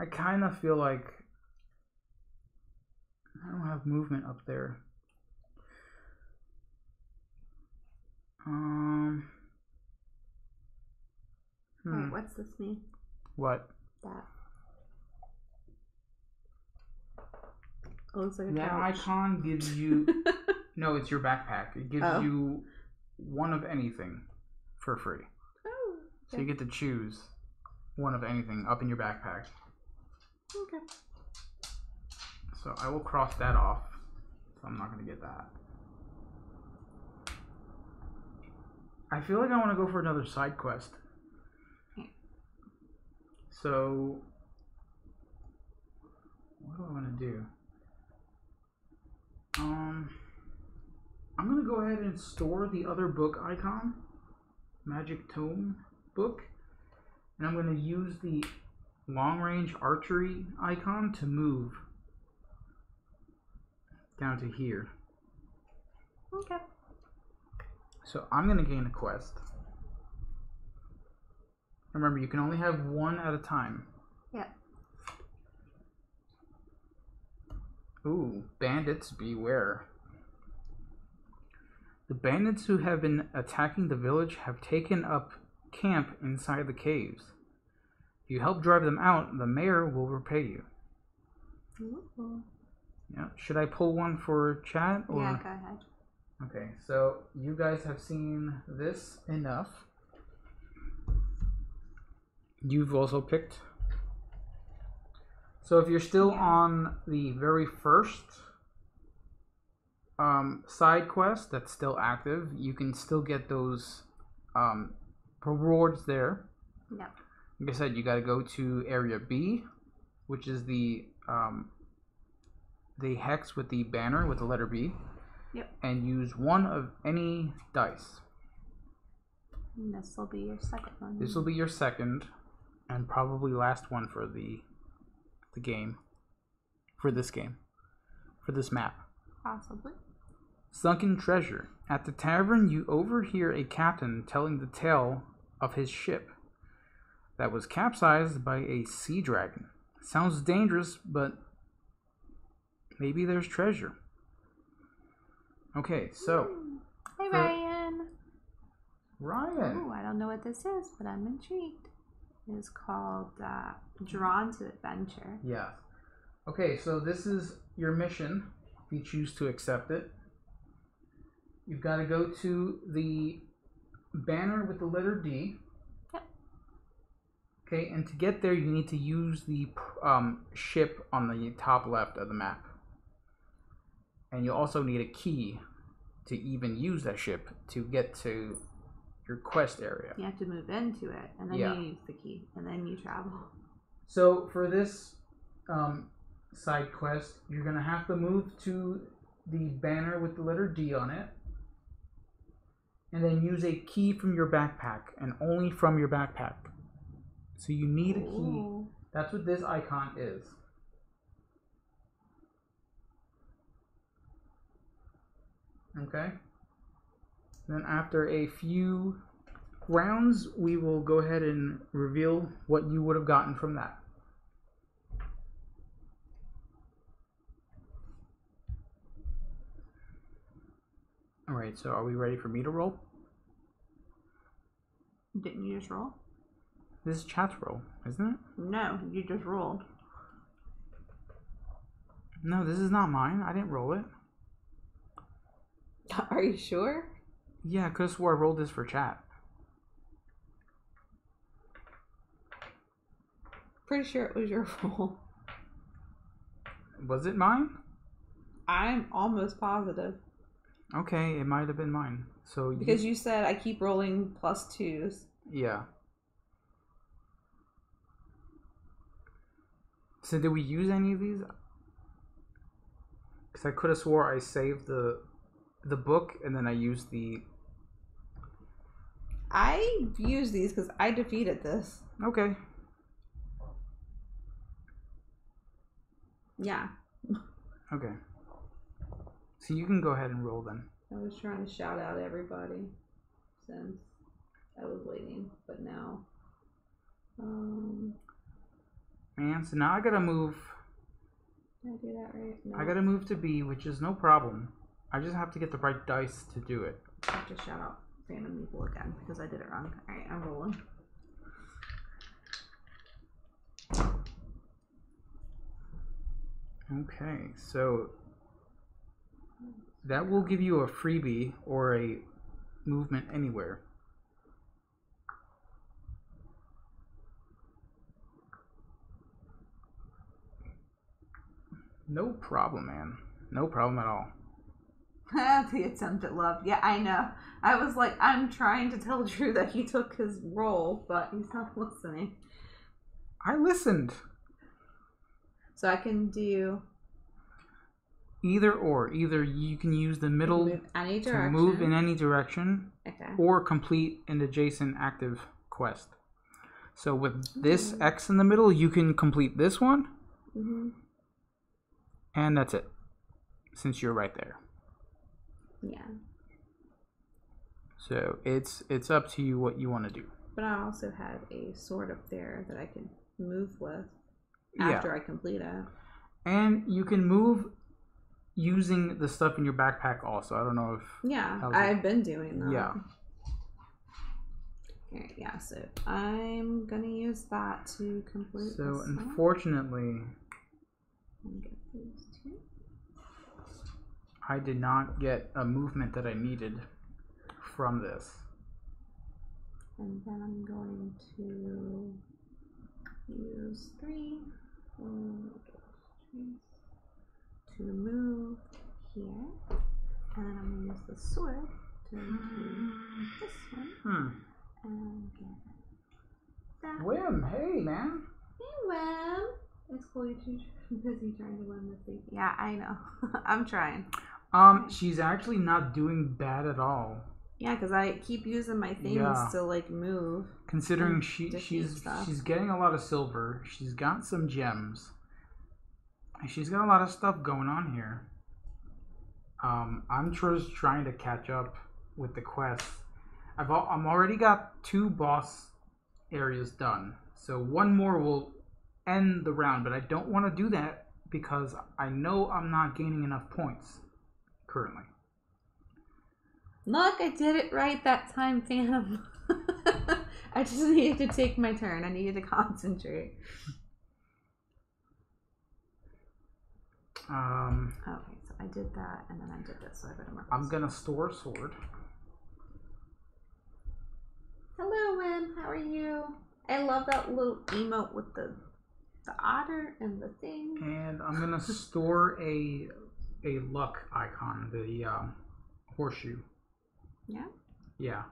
I kind of feel like I don't have movement up there. Alright, what's this mean? What? That. Oh, looks like a That couch. icon gives you... No, it's your backpack. It gives Oh. you one of anything for free. Oh, So you get to choose one of anything up in your backpack. okay. So I will cross that off. So I'm not going to get that. I feel like I want to go for another side quest. So what do I want to do? I'm going to go ahead and store the other book icon, Magic Tome book, and I'm going to use the long range archery icon to move down to here. Okay. So I'm going to gain a quest. Remember, you can only have one at a time. Yeah. Ooh, bandits beware. The bandits who have been attacking the village have taken up camp inside the caves. If you help drive them out, the mayor will repay you. Ooh. Yeah. Should I pull one for chat? Or... Yeah, go ahead. Okay, so you guys have seen this enough. You've also picked. So if you're still on the very first side quest that's still active, you can still get those rewards there. No. Like I said, you got to go to area B, which is the hex with the banner with the letter B. Yep. And use one of any dice. And this will be your second one. This will be your second and probably last one for the game. For this game. For this map. Possibly. Sunken treasure. At the tavern, you overhear a captain telling the tale of his ship that was capsized by a sea dragon. Sounds dangerous, but maybe there's treasure. Okay, so. Hey, Ryan. Ryan. Oh, I don't know what this is, but I'm intrigued. It is called Drawn to Adventure. Yeah. Okay, so this is your mission. If you choose to accept it, you've got to go to the banner with the letter D. Yep. Okay, and to get there, you need to use the ship on the top left of the map. And you also need a key to even use that ship to get to your quest area. You have to move into it, and then you use the key, and then you travel. So for this side quest, you're going to have to move to the banner with the letter D on it, and then use a key from your backpack, and only from your backpack. So you need a key. That's what this icon is. Okay. Then after a few rounds, we will go ahead and reveal what you would have gotten from that. Alright, so are we ready for me to roll? Didn't you just roll? This is chat's roll, isn't it? No, you just rolled. No, this is not mine. I didn't roll it. Are you sure? Yeah, I could have swore I rolled this for chat. Pretty sure it was your roll. Was it mine? I'm almost positive. Okay, it might have been mine. So Because you said I keep rolling +2s. Yeah. So did we use any of these? Because I could have swore I saved the book and then I used the... I used these because I defeated this. Okay. Yeah. Okay. So you can go ahead and roll then. I was trying to shout out everybody since I was waiting, but now. Man, so now I gotta move. Did I do that right? No. I gotta move to B, which is no problem. I just have to get the right dice to do it. I have to shout out Phantom Evil again because I did it wrong. Alright, I'm rolling. Okay, so that will give you a freebie or a movement anywhere. No problem, man. No problem at all. The attempt at love. Yeah, I know. I was like, I'm trying to tell Drew that he took his role, but he's not listening. I listened. So I can do Either or. Either you can use the middle move any to direction. move in any direction, Okay. or complete an adjacent active quest. So with this X in the middle, you can complete this one, and that's it, since you're right there. Yeah. So it's up to you what you want to do. But I also have a sword up there that I can move with after I complete it. And you can move using the stuff in your backpack also. I don't know if... Yeah, I've been doing that. Yeah. Alright, yeah, so I'm gonna use that to complete So this unfortunately, and get these two. I did not get a movement that I needed from this. And then I'm going to use 3 to move here. And then I'm going to use the sword to move this one. And get that. Whim, hey man. Hey, Wim. It's cool you're too busy trying to win this thing. Yeah, I know. I'm trying. She's actually not doing bad at all. Yeah, because I keep using my things to like move. Considering she's getting a lot of silver, she's got some gems, and she's got a lot of stuff going on here. I'm just trying to catch up with the quest. I'm already got 2 boss areas done, so one more will end the round. But I don't want to do that because I know I'm not gaining enough points currently. Look, I did it right that time, Phantom. I just needed to take my turn. I needed to concentrate. Okay, so I did that, and then I did this, so I better mark this. I'm gonna store a sword. Hello, Win. How are you? I love that little emote with the otter and the thing. And I'm gonna store a luck icon, the horseshoe. Yeah? Yeah.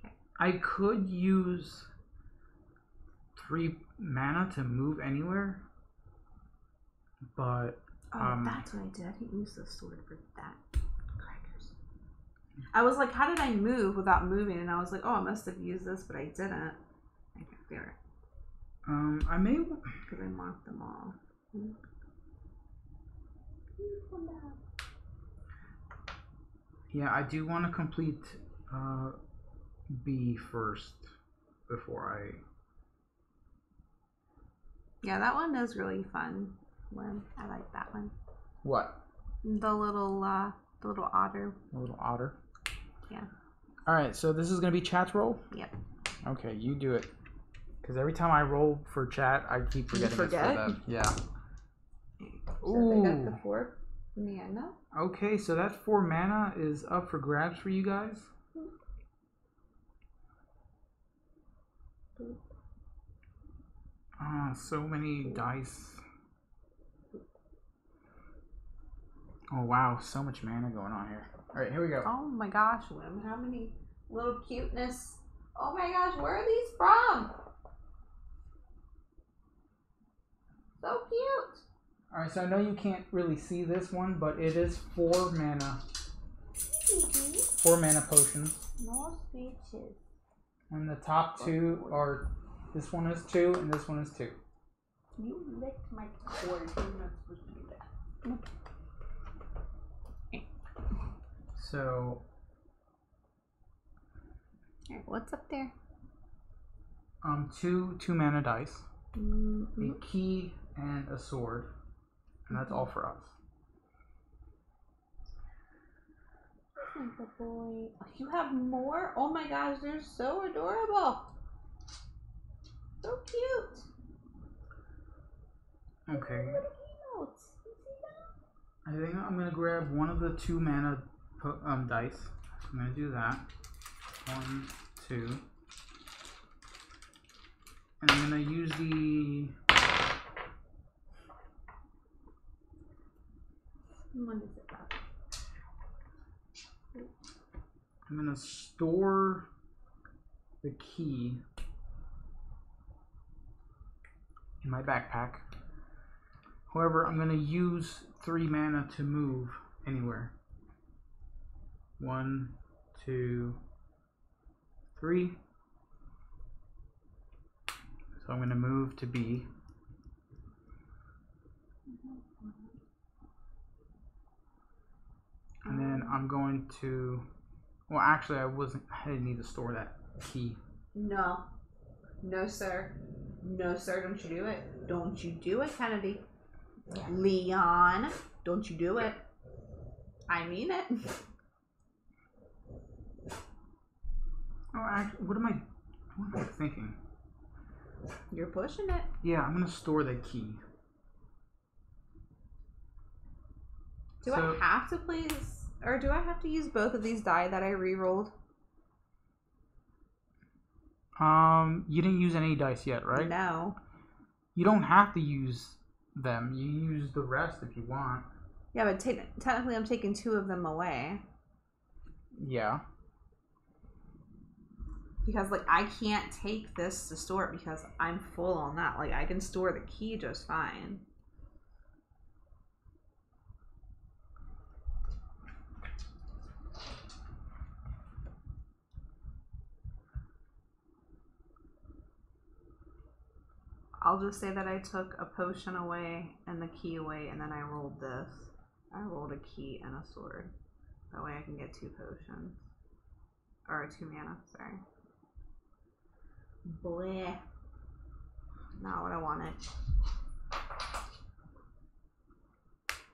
Okay. I could use 3 mana to move anywhere, but that's what I did. I didn't use the sword for that. Crackers. I was like, how did I move without moving? And I was like, oh, I must have used this, but I didn't. I can't figure it. I may because I marked them all. Yeah, I do want to complete B first before I... Yeah, that one is really fun. I like that one. What? The little otter. A little otter? Yeah. Alright, so this is going to be chat's roll? Yep. Okay, you do it. Because every time I roll for chat, I keep forgetting it's for them. Yeah. So Ooh. they got the 4 mana. Okay, so that 4 mana is up for grabs for you guys. So many dice. Oh wow, so much mana going on here. Alright, here we go. Oh my gosh, Wim, how many little cuteness. Oh my gosh, where are these from? So cute. Alright, so I know you can't really see this one, but it is 4 mana. 4 mana potions. No speeches. And the top 2 are, this one is 2 and this one is 2. You licked my cord. You're not supposed to do that. So, Alright, what's up there? 2 mana dice, Mm-hmm. a key, and a sword. And that's all for us. Oh, good boy. You have more? Oh my gosh, they're so adorable. So cute. Okay. Little emotes. You see that? I think I'm gonna grab one of the 2 mana dice. I'm gonna do that. 1, 2. And I'm gonna use the. What is it? I'm gonna store the key in my backpack. However, I'm gonna use 3 mana to move anywhere. 1, 2, 3. So I'm gonna move to B. And then I'm going to, well actually I didn't need to store that key. No. No, sir. No, sir. Don't you do it. Don't you do it, Kennedy. Leon. Don't you do it. I mean it. Oh, actually, what am I thinking? You're pushing it. Yeah, I'm gonna store the key. Do I have to please, or do I have to use both of these die that I re-rolled? You didn't use any dice yet, right? No. You don't have to use them. You use the rest if you want. Yeah, but technically I'm taking 2 of them away. Yeah. Because, like, I can't take this to store it because I'm full on that. Like, I can store the key just fine. I'll just say that I took a potion away and the key away, and then I rolled this. I rolled a key and a sword. That way I can get 2 potions. Or 2 mana, sorry. Bleh. Not what I wanted.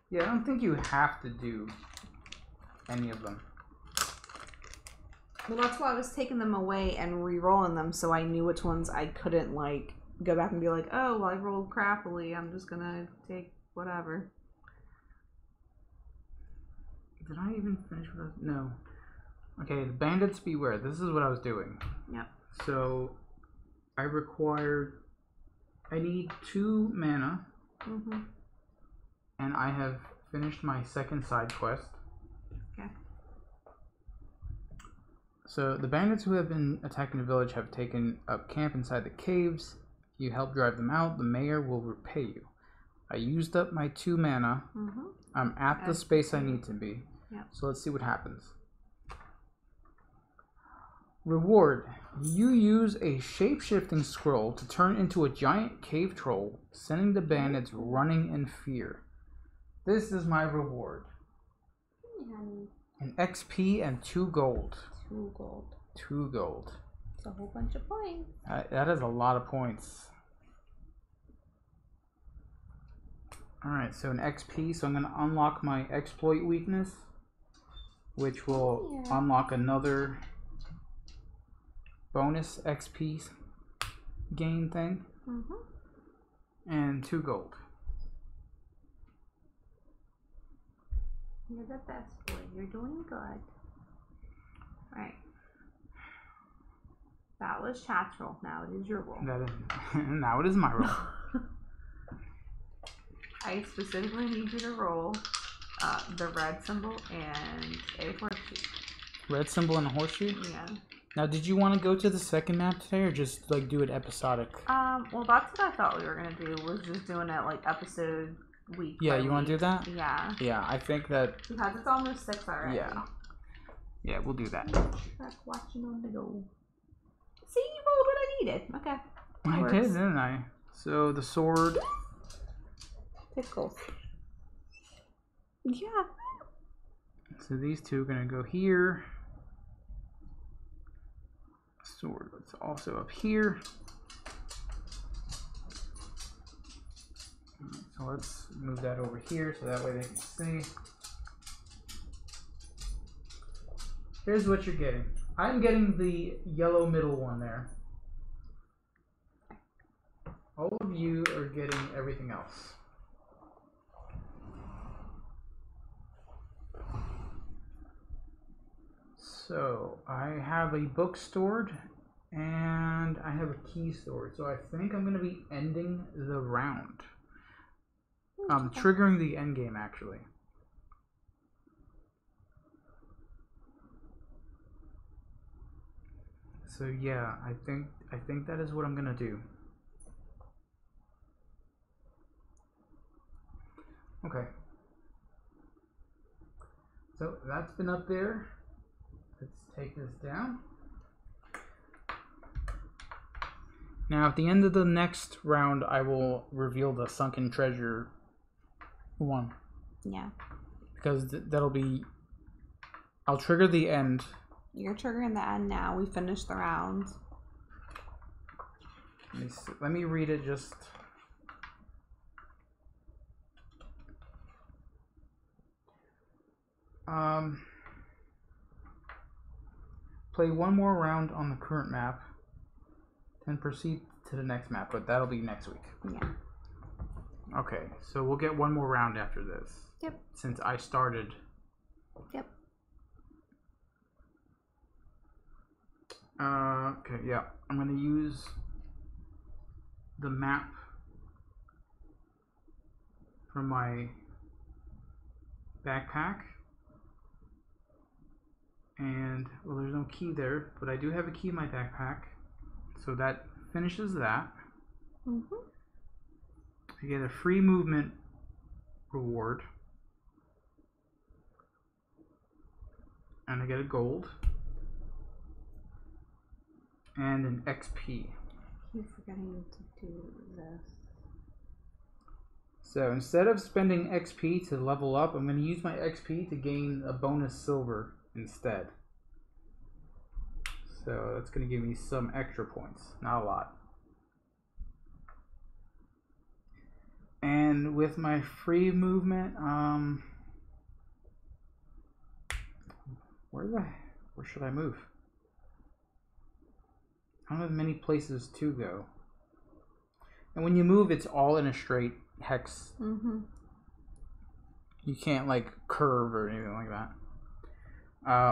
Yeah, I don't think you have to do any of them. Well, that's why I was taking them away and re-rolling them so I knew which ones I couldn't, like, go back and be like, oh, well, I rolled crappily. I'm just gonna take whatever. Did I even finish with that? No. Okay, the bandits beware. This is what I was doing. Yep. So, I need 2 mana. Mm-hmm. And I have finished my second side quest. Okay. So, the bandits who have been attacking the village have taken up camp inside the caves. If you help drive them out, the mayor will repay you. I used up my 2 mana. Mm-hmm. I'm at the space I need to be. Yep. So let's see what happens. Reward. You use a shape-shifting scroll to turn into a giant cave troll, sending the bandits running in fear. This is my reward. An XP and 2 gold. 2 gold. 2 gold. It's a whole bunch of points. That is a lot of points. Alright, so an XP. So I'm going to unlock my exploit weakness, which will unlock another bonus XP gain thing. Mm-hmm. And 2 gold. You're the best boy. You're doing good. Right. That was chat's roll. Now it is your roll. Now it is my roll. I specifically need you to roll the red symbol and a horseshoe. Red symbol and a horseshoe? Yeah. Now, did you want to go to the second map today, or just like do it episodic? Well, that's what I thought we were gonna do. Was just doing it like episode week. Yeah, by you want to do week. that? Yeah. Yeah, I think that. Because it's almost 6 already. Yeah. Yeah, we'll do that. Back watching on the go. See, you rolled what I needed. Okay. I did, didn't I? So the sword. Tickles. Yeah. So these two are gonna go here. Sword is also up here. Alright, so let's move that over here so that way they can see. Here's what you're getting. I'm getting the yellow middle one there. All of you are getting everything else. So I have a book stored and I have a key stored. So I think I'm going to be ending the round. Triggering the end game actually. So yeah, I think that is what I'm going to do. Okay. So that's been up there. Let's take this down. Now, at the end of the next round, I will reveal the sunken treasure one. Yeah. Because that'll be... I'll trigger the end. You're triggering the end now. We finished the round. Let me read it just... Play one more round on the current map, then proceed to the next map, but that'll be next week. Yeah. Okay, so we'll get one more round after this. Yep. Since I started. Yep. Okay, yeah. I'm going to use the map from my backpack. And, well, there's no key there, but I do have a key in my backpack. So that finishes that. Mm-hmm. I get a free movement reward. And I get a gold. And an XP. Keep forgetting to do this. So instead of spending XP to level up, I'm going to use my XP to gain a bonus silver instead. So that's going to give me some extra points, not a lot. And with my free movement, where should I move? I don't have many places to go. And when you move, it's all in a straight hex. Mm-hmm. You can't like curve or anything like that.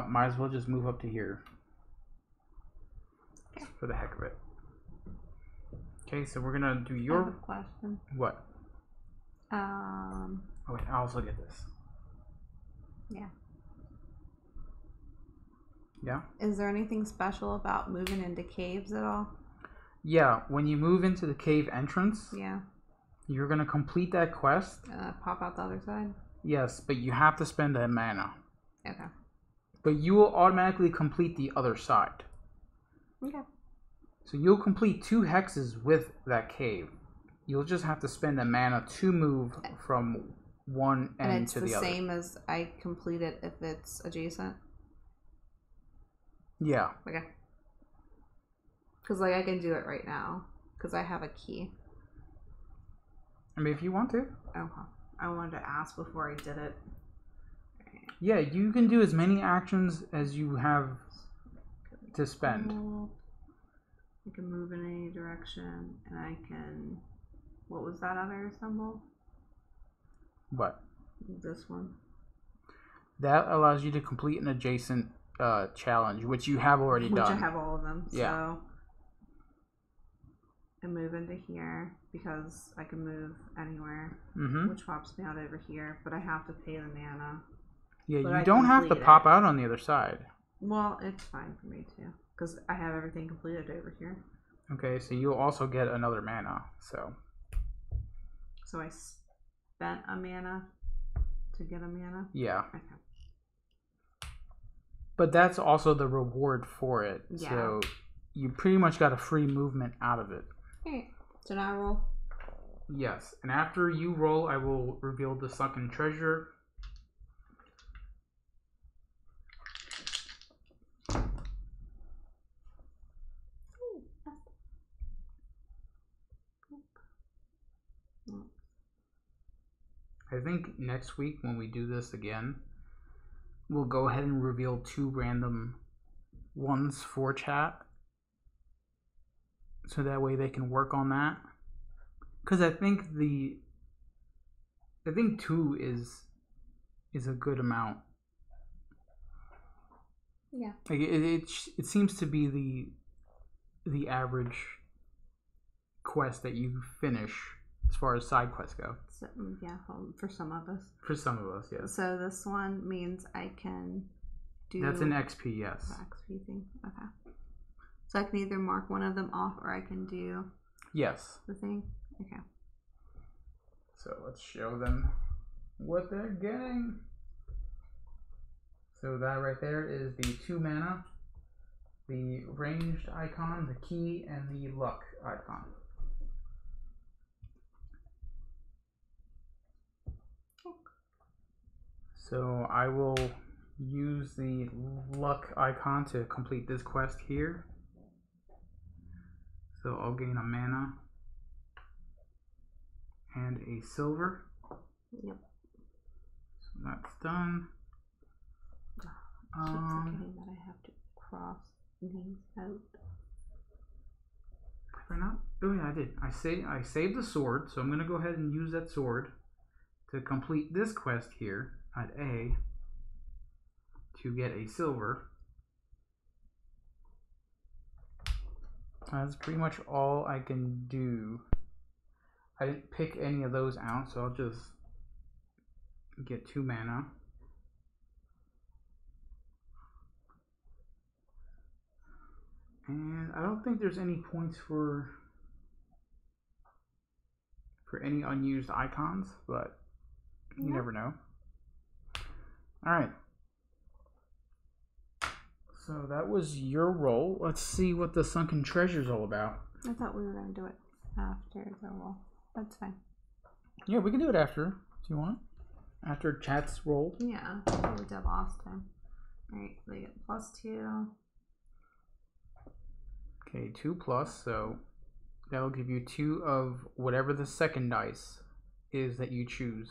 Might as well just move up to here. Okay. For the heck of it. Okay, so we're gonna do I your have a question. what? Oh wait, I also get this. Yeah. Yeah? Is there anything special about moving into caves at all? Yeah, when you move into the cave entrance, Yeah. you're gonna complete that quest. Pop out the other side? Yes, but you have to spend that mana. Okay. But you will automatically complete the other side. Okay. So you'll complete 2 hexes with that cave. You'll just have to spend the mana to move from one end And it's to the the other. same as I complete it if it's adjacent? Yeah. Okay. Because, like, I can do it right now. Because I have a key. I mean, if you want to. Okay. I wanted to ask before I did it. Yeah, you can do as many actions as you have to spend. I can move in any direction, and I can... What was that other symbol? What? This one. That allows you to complete an adjacent challenge, which you have already done. Which I have all of them, Yeah. so... and move into here because I can move anywhere, Mm-hmm. which pops me out over here, but I have to pay the mana. Yeah, But you I don't have to complete pop it. out on the other side. Well, it's fine for me too, because I have everything completed over here. Okay, so you'll also get another mana. So I spent a mana to get a mana? Yeah. Okay. But that's also the reward for it. Yeah. So you pretty much got a free movement out of it. Alright, so now I roll. Yes, and after you roll, I will reveal the sunken treasure. I think next week when we do this again, we'll go ahead and reveal 2 random ones for chat. So that way they can work on that. Because I think 2 is a good amount. Yeah. Like it seems to be the average quest that you finish as far as side quests go. So, yeah, for some of us. For some of us, yes. So this one means I can do... That's an XP, yes. XP thing, okay. So I can either mark one of them off or I can do... Yes. The thing? Okay. So let's show them what they're getting. So that right there is the 2 mana, the ranged icon, the key, and the luck icon. So I will use the luck icon to complete this quest here. So I'll gain a mana and a silver. Yep. So that's done. Keep forgetting that I have to cross these out. Have I not? Oh yeah, I did. I saved the sword, so I'm gonna go ahead and use that sword to complete this quest here at A to get a silver. That's pretty much all I can do. I didn't pick any of those out, so I'll just get 2 mana. And I don't think there's any points for any unused icons, but you never know. Alright. So that was your roll. Let's see what the sunken treasure's all about. I thought we were going to do it after the roll. That's fine. Yeah, we can do it after, if you want. After chat's roll. Yeah, that's what we did last time. Alright, they get +2. Okay, 2+, so that'll give you 2 of whatever the second dice is that you choose.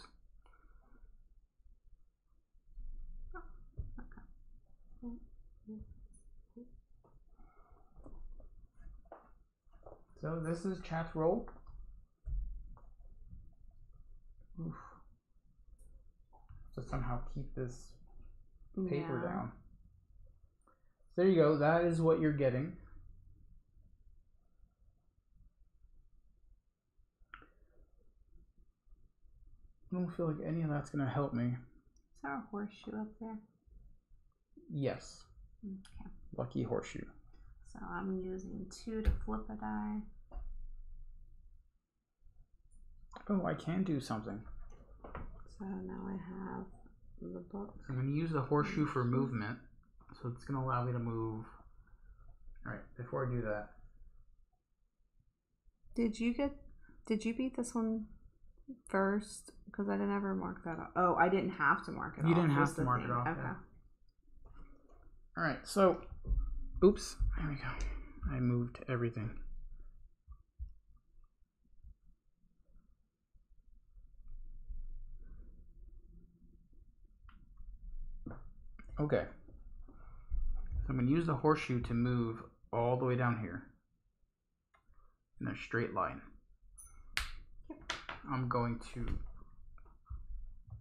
So this is chat's roll. Oof. To somehow keep this paper down. So there you go, that is what you're getting. I don't feel like any of that's going to help me. Is there a horseshoe up there? Yes. Okay. Lucky horseshoe. So I'm using 2 to flip a die. Oh, I can do something. So now I have the book. I'm going to use the horseshoe for movement. So it's going to allow me to move. Alright, before I do that. Did you beat this one first? Because I didn't ever mark that off. Oh, I didn't have to mark it off. You didn't have was to the mark thing. it off. Okay. Yeah. Alright, so, oops, there we go. I moved everything. Okay. So I'm going to use the horseshoe to move all the way down here in a straight line. I'm going to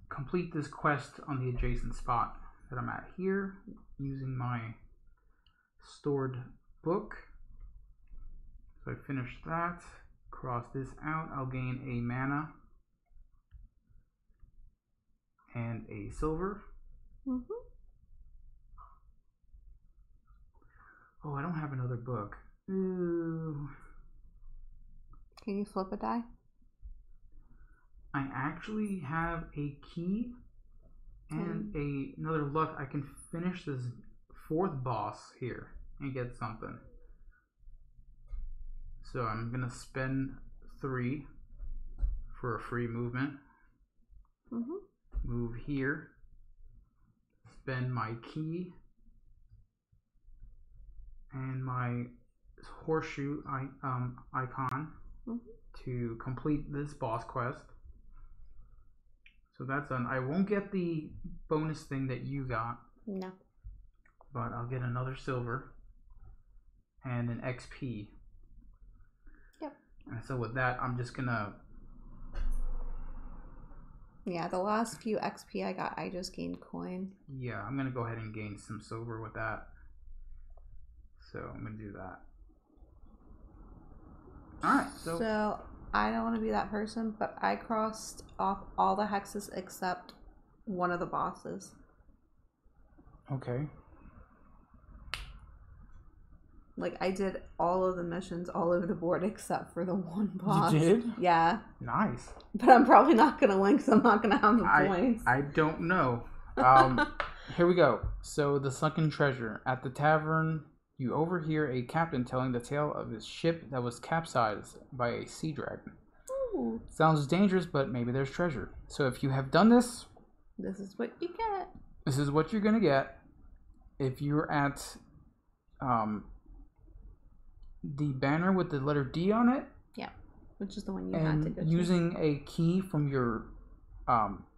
complete this quest on the adjacent spot that I'm at here using my stored book. So I finished that. cross this out, I'll gain a mana and a silver. Oh, I don't have another book. Ooh. Can you flip a die? I actually have a key and another luck. I can finish this 4th boss here and get something. So I'm gonna spend 3 for a free movement. Move here. Spend my key and my horseshoe icon to complete this boss quest. So that's done. I won't get the bonus thing that you got. No. But I'll get another silver and an XP. Yep. And so with that, I'm just gonna... Yeah, the last few XP I got, I just gained coin. Yeah, I'm gonna go ahead and gain some silver with that. So I'm gonna do that. Alright, so I don't want to be that person, but I crossed off all the hexes except one of the bosses. Okay. Like, I did all of the missions all over the board except for the one boss. You did? Yeah. Nice. But I'm probably not going to win because I'm not going to have the points. I don't know. Here we go. So, the sunken treasure. At the tavern, you overhear a captain telling the tale of his ship that was capsized by a sea dragon. Ooh. Sounds dangerous, but maybe there's treasure. So, if you have done this... This is what you get. This is what you're going to get. If you're at... the banner with the letter D on it. Yeah, which is the one you had to go to. Using a key from your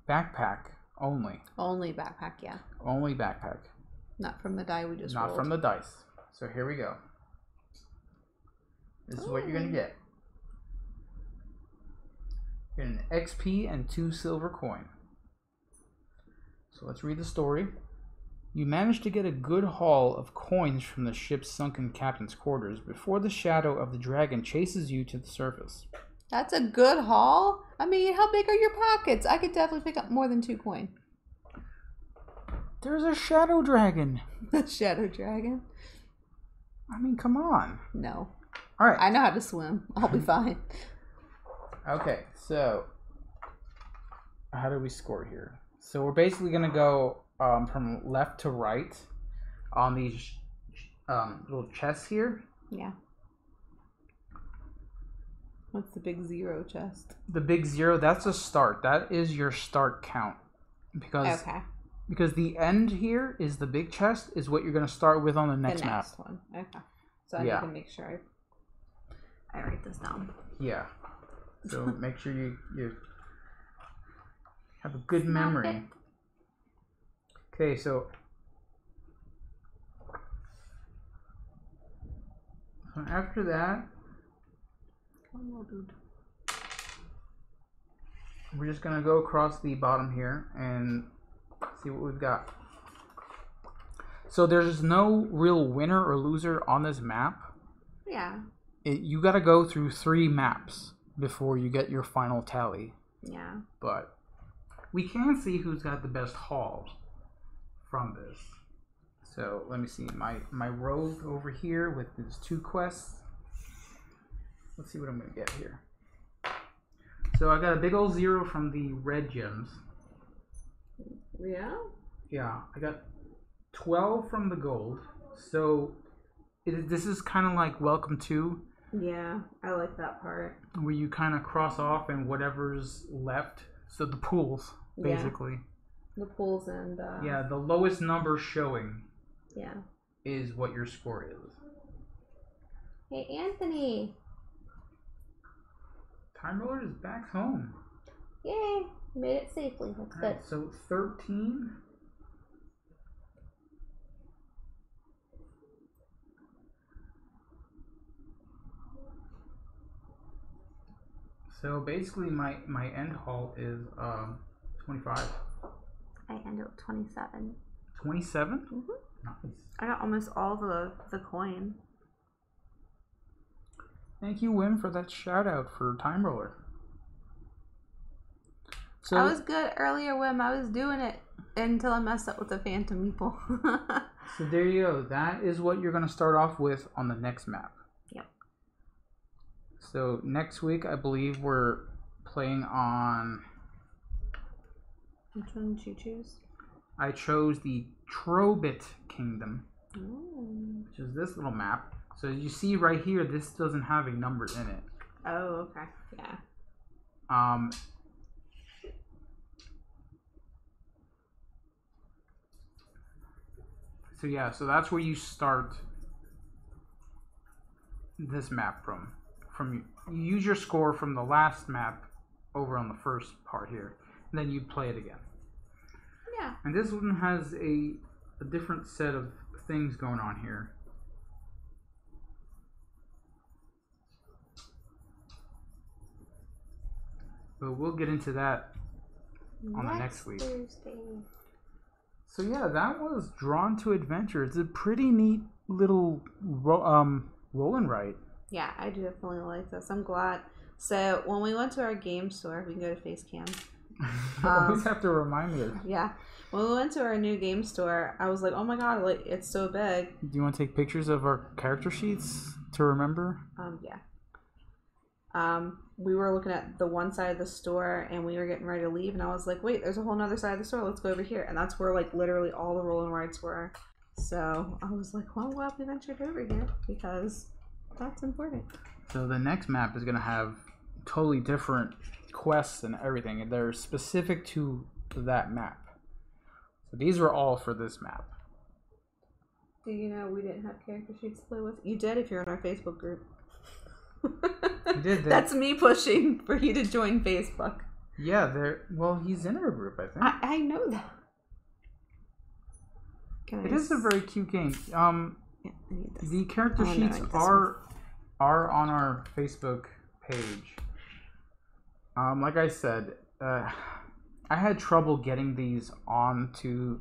backpack only. Only backpack, yeah. Only backpack. Not from the die we just Not rolled. from the dice. So here we go. This is what you're going to get. You're an XP and 2 silver coin. So let's read the story. You manage to get a good haul of coins from the ship's sunken captain's quarters before the shadow of the dragon chases you to the surface. That's a good haul. I mean, how big are your pockets? I could definitely pick up more than 2 coin. There's a shadow dragon. A shadow dragon? I mean, come on. No. All right. I know how to swim. I'll be fine. Okay, so how do we score here? So we're basically going to go from left to right on these little chests here. Yeah. What's the big 0 chest? The big 0, that's a start. That is your start count. Because the end here is the big chest is what you're going to start with on the next map. One. Okay. So I need to make sure I write this down. Yeah. So make sure you have a good memory. Okay, so after that, we're just gonna go across the bottom here and see what we've got. So there's no real winner or loser on this map. Yeah. You gotta go through 3 maps before you get your final tally. Yeah. But we can see who's got the best haul from this. So let me see my rogue over here with his 2 quests. Let's see what I'm gonna get here. So I got a big old 0 from the red gems. Yeah? Yeah, I got 12 from the gold. So this is kind of like Welcome to. Yeah, I like that part. Where you kind of cross off and whatever's left. So the pools, basically. Yeah. The pools and... yeah, the lowest number showing yeah, is what your score is. Hey, Anthony! Time Roller is back home. Yay! Made it safely. That's good. Right, so 13. So basically my end haul is 25. I ended up 27. 27? Mm-hmm. Nice. I got almost all the coin. Thank you, Wim, for that shout out for Time Roller. So I was good earlier, Wim. I was doing it until I messed up with the Phantom People. So there you go. That is what you're going to start off with on the next map. Yep. So next week, I believe we're playing on... Which one did you choose? I chose the Trobit Kingdom, Ooh. which is this little map. So as you see right here, this doesn't have a number in it. Oh, okay. Yeah. So yeah, so that's where you start this map from. You use your score from the last map over on the first part here, and then you play it again. Yeah. And this one has a different set of things going on here. But we'll get into that on the next week. Thursday. So yeah, that was Drawn to Adventure. It's a pretty neat little roll and write. Yeah, I do definitely like this. I'm glad. So when we went to our game store, we can go to Facecam. You always have to remind me of. Yeah. When we went to our new game store, I was like, oh my god, like it's so big. Do you want to take pictures of our character sheets to remember? Yeah. We were looking at the one side of the store and we were getting ready to leave, and I was like, wait, there's a whole nother side of the store, let's go over here. And that's where like literally all the roll and rides were. So I was like, well, I'm glad we ventured over here because that's important. So the next map is going to have totally different quests and everything, and they're specific to that map. So these were all for this map. Do you know we didn't have character sheets to play with? You did if you're in our Facebook group. You did that. That's me pushing for you to join Facebook. Yeah, well, he's in our group, I think. I know that. It is a very cute game. Yeah, I need this. The character sheets are on our Facebook page. Like I said, I had trouble getting these onto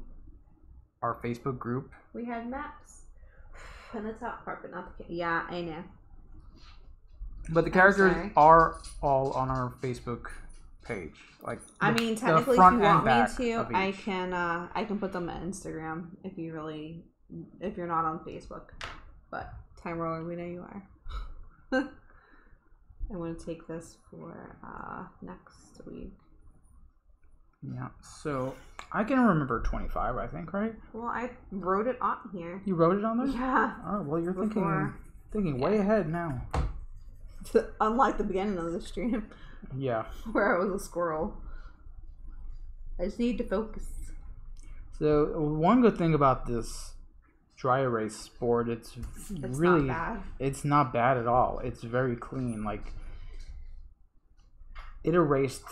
our Facebook group. We had maps in the top part, but not the... Yeah, I know. But the characters are all on our Facebook page. Like, I mean, technically, if you want me to, I can put them on Instagram if you're not on Facebook. But Time Roller, we know you are. I want to take this for next week. Yeah, so I can remember 25, I think, right? Well, I wrote it on here. You wrote it on there? Yeah. Oh, well, you're thinking way ahead now. Unlike the beginning of the stream. Yeah. Where I was a squirrel. I just need to focus. So, one good thing about this dry erase board, it's really not bad. It's not bad at all. It's very clean. Like, it erased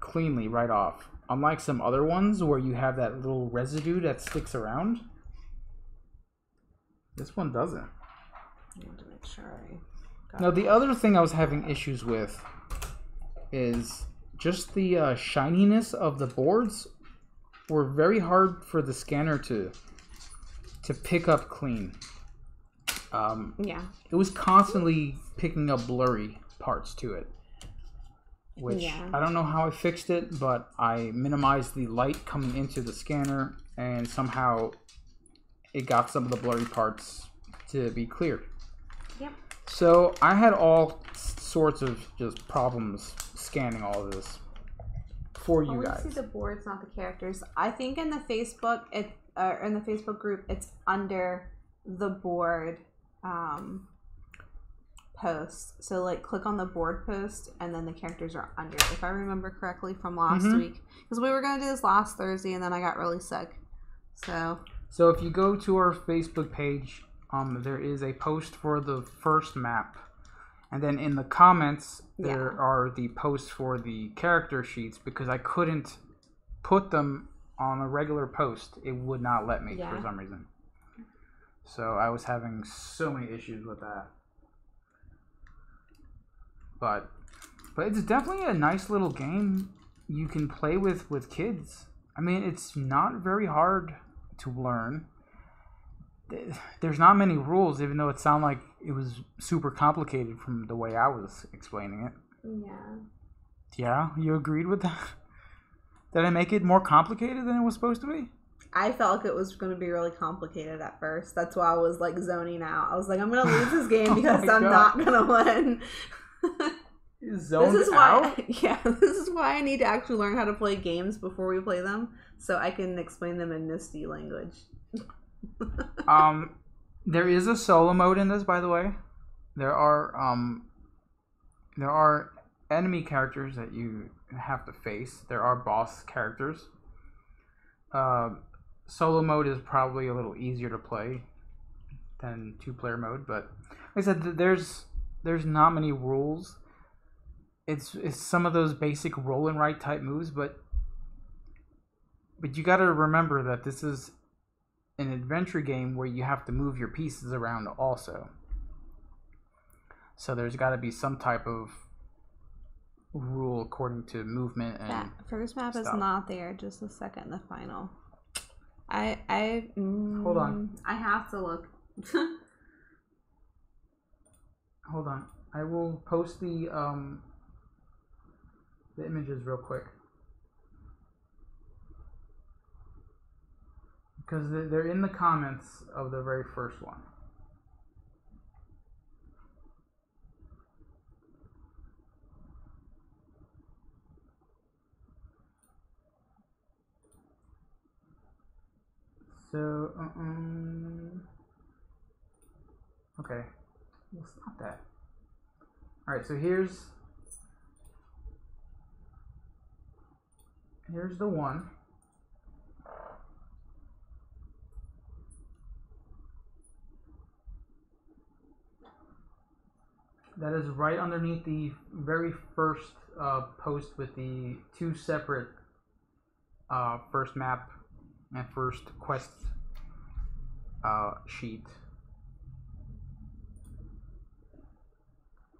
cleanly right off. Unlike some other ones where you have that little residue that sticks around, this one doesn't. I want to make sure Now, the other thing I was having issues with is just the shininess of the boards were very hard for the scanner to pick up clean. Yeah. It was constantly picking up blurry parts to it. Which, I don't know how I fixed it, but I minimized the light coming into the scanner, and somehow it got some of the blurry parts to be clear. Yep. So I had all sorts of just problems scanning all of this for you guys. I see the boards, not the characters. I think in the Facebook in the Facebook group, it's under the board post. So like click on the board post, and then the characters are under. If I remember correctly from last week, because we were gonna do this last Thursday, and then I got really sick. So if you go to our Facebook page, there is a post for the first map, and then in the comments there are the posts for the character sheets, because I couldn't put them on a regular post. It would not let me for some reason. So I was having so many issues with that. But it's definitely a nice little game you can play with kids. I mean, it's not very hard to learn. there's not many rules, even though it sounded like it was super complicated from the way I was explaining it. Yeah. Yeah, you agreed with that? Did I make it more complicated than it was supposed to be? I felt like it was going to be really complicated at first. That's why I was like zoning out. I was like, I'm going to lose this game because I'm not going to win. Zoned this is out? why, yeah, this is why I need to actually learn how to play games before we play them, so I can explain them in Misty language. There is a solo mode in this, by the way. There are enemy characters that you have to face. There are boss characters. Solo mode is probably a little easier to play than 2-player mode, but like I said, there's not many rules. It's some of those basic roll and write type moves, but you got to remember that this is an adventure game where you have to move your pieces around also. So there's got to be some type of rule according to movement and that first map stuff. is not there. Just a second, the final. Hold on. I have to look. Hold on. I will post the images real quick. Because they're in the comments of the very first one. So, okay. We'll stop that. Alright, so here's the one. That is right underneath the very first post with the two separate first map and first quest sheet.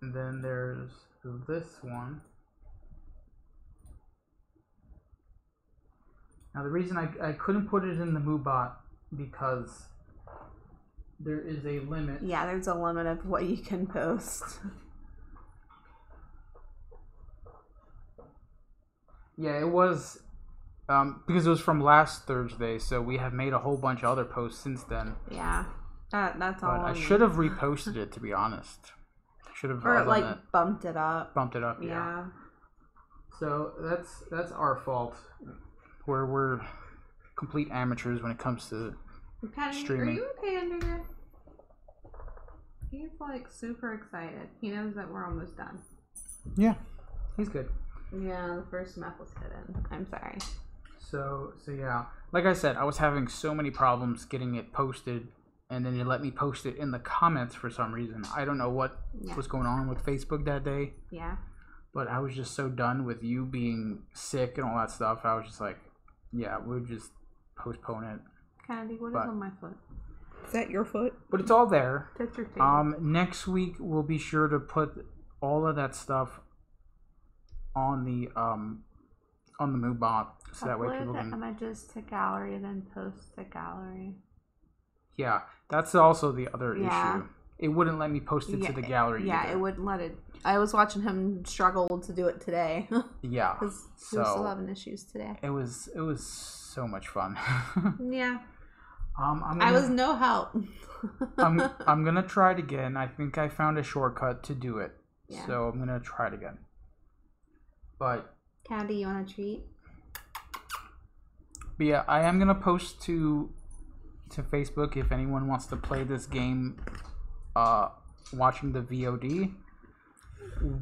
And then there's this one. Now the reason I couldn't put it in the MooBot because there is a limit. Yeah, there's a limit of what you can post. Yeah, it was because it was from last Thursday, so we have made a whole bunch of other posts since then. Yeah, that's all. But I should have reposted it, to be honest. Should have or like bumped it up. Bumped it up, yeah. So that's our fault. We're complete amateurs when it comes to streaming. Are you okay under there? He's like super excited. He knows that we're almost done. Yeah, he's good. Yeah, the first map was hidden. I'm sorry. So yeah, like I said, I was having so many problems getting it posted, and then it let me post it in the comments for some reason. I don't know what was going on with Facebook that day. Yeah. But I was just so done with you being sick and all that stuff. I was just like, yeah, we'll just postpone it. Candy, what is on my foot? Is that your foot? But it's all there. Touch your table. Next week we'll be sure to put all of that stuff on the MooBot, so that way people can images to gallery and then post to gallery. Yeah, that's also the other issue. It wouldn't let me post it to the gallery. Yeah, either. it wouldn't let it. I was watching him struggle to do it today. Yeah, because he was still having issues today. It was so much fun. Yeah. I was no help. I'm gonna try it again. I think I found a shortcut to do it. Yeah. So I'm gonna try it again. But Candy, you want a treat? But yeah, I am gonna post to Facebook if anyone wants to play this game. Watching the VOD,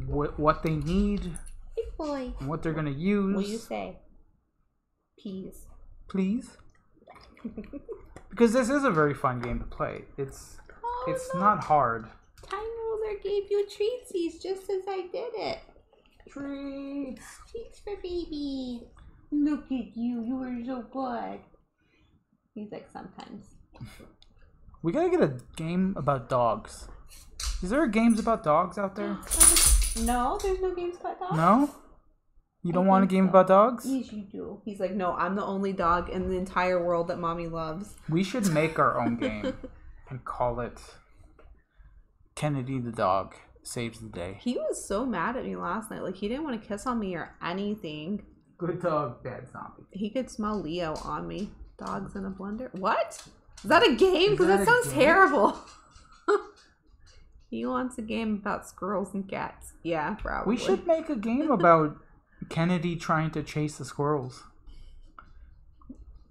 what they need, Big boy, what they're gonna use. What do you say? Please. Because this is a very fun game to play. It's not hard. Time Ruler gave you treatsies just as I did it. Treats for babies. Look at you. You were so good. He's like, sometimes. We gotta get a game about dogs. Is there games about dogs out there? No, there's no games about dogs. No? You don't want a game about dogs? Yes, you do. He's like, no, I'm the only dog in the entire world that mommy loves. We should make our own game. and call it Kennedy the dog saves the day. He was so mad at me last night. Like, he didn't want to kiss on me or anything. Good dog, bad zombie. He could smell Leo on me. Dogs in a blender. What? Is that a game? Because that sounds game? terrible. He wants a game about squirrels and cats. Yeah, probably. We should make a game about Kennedy trying to chase the squirrels.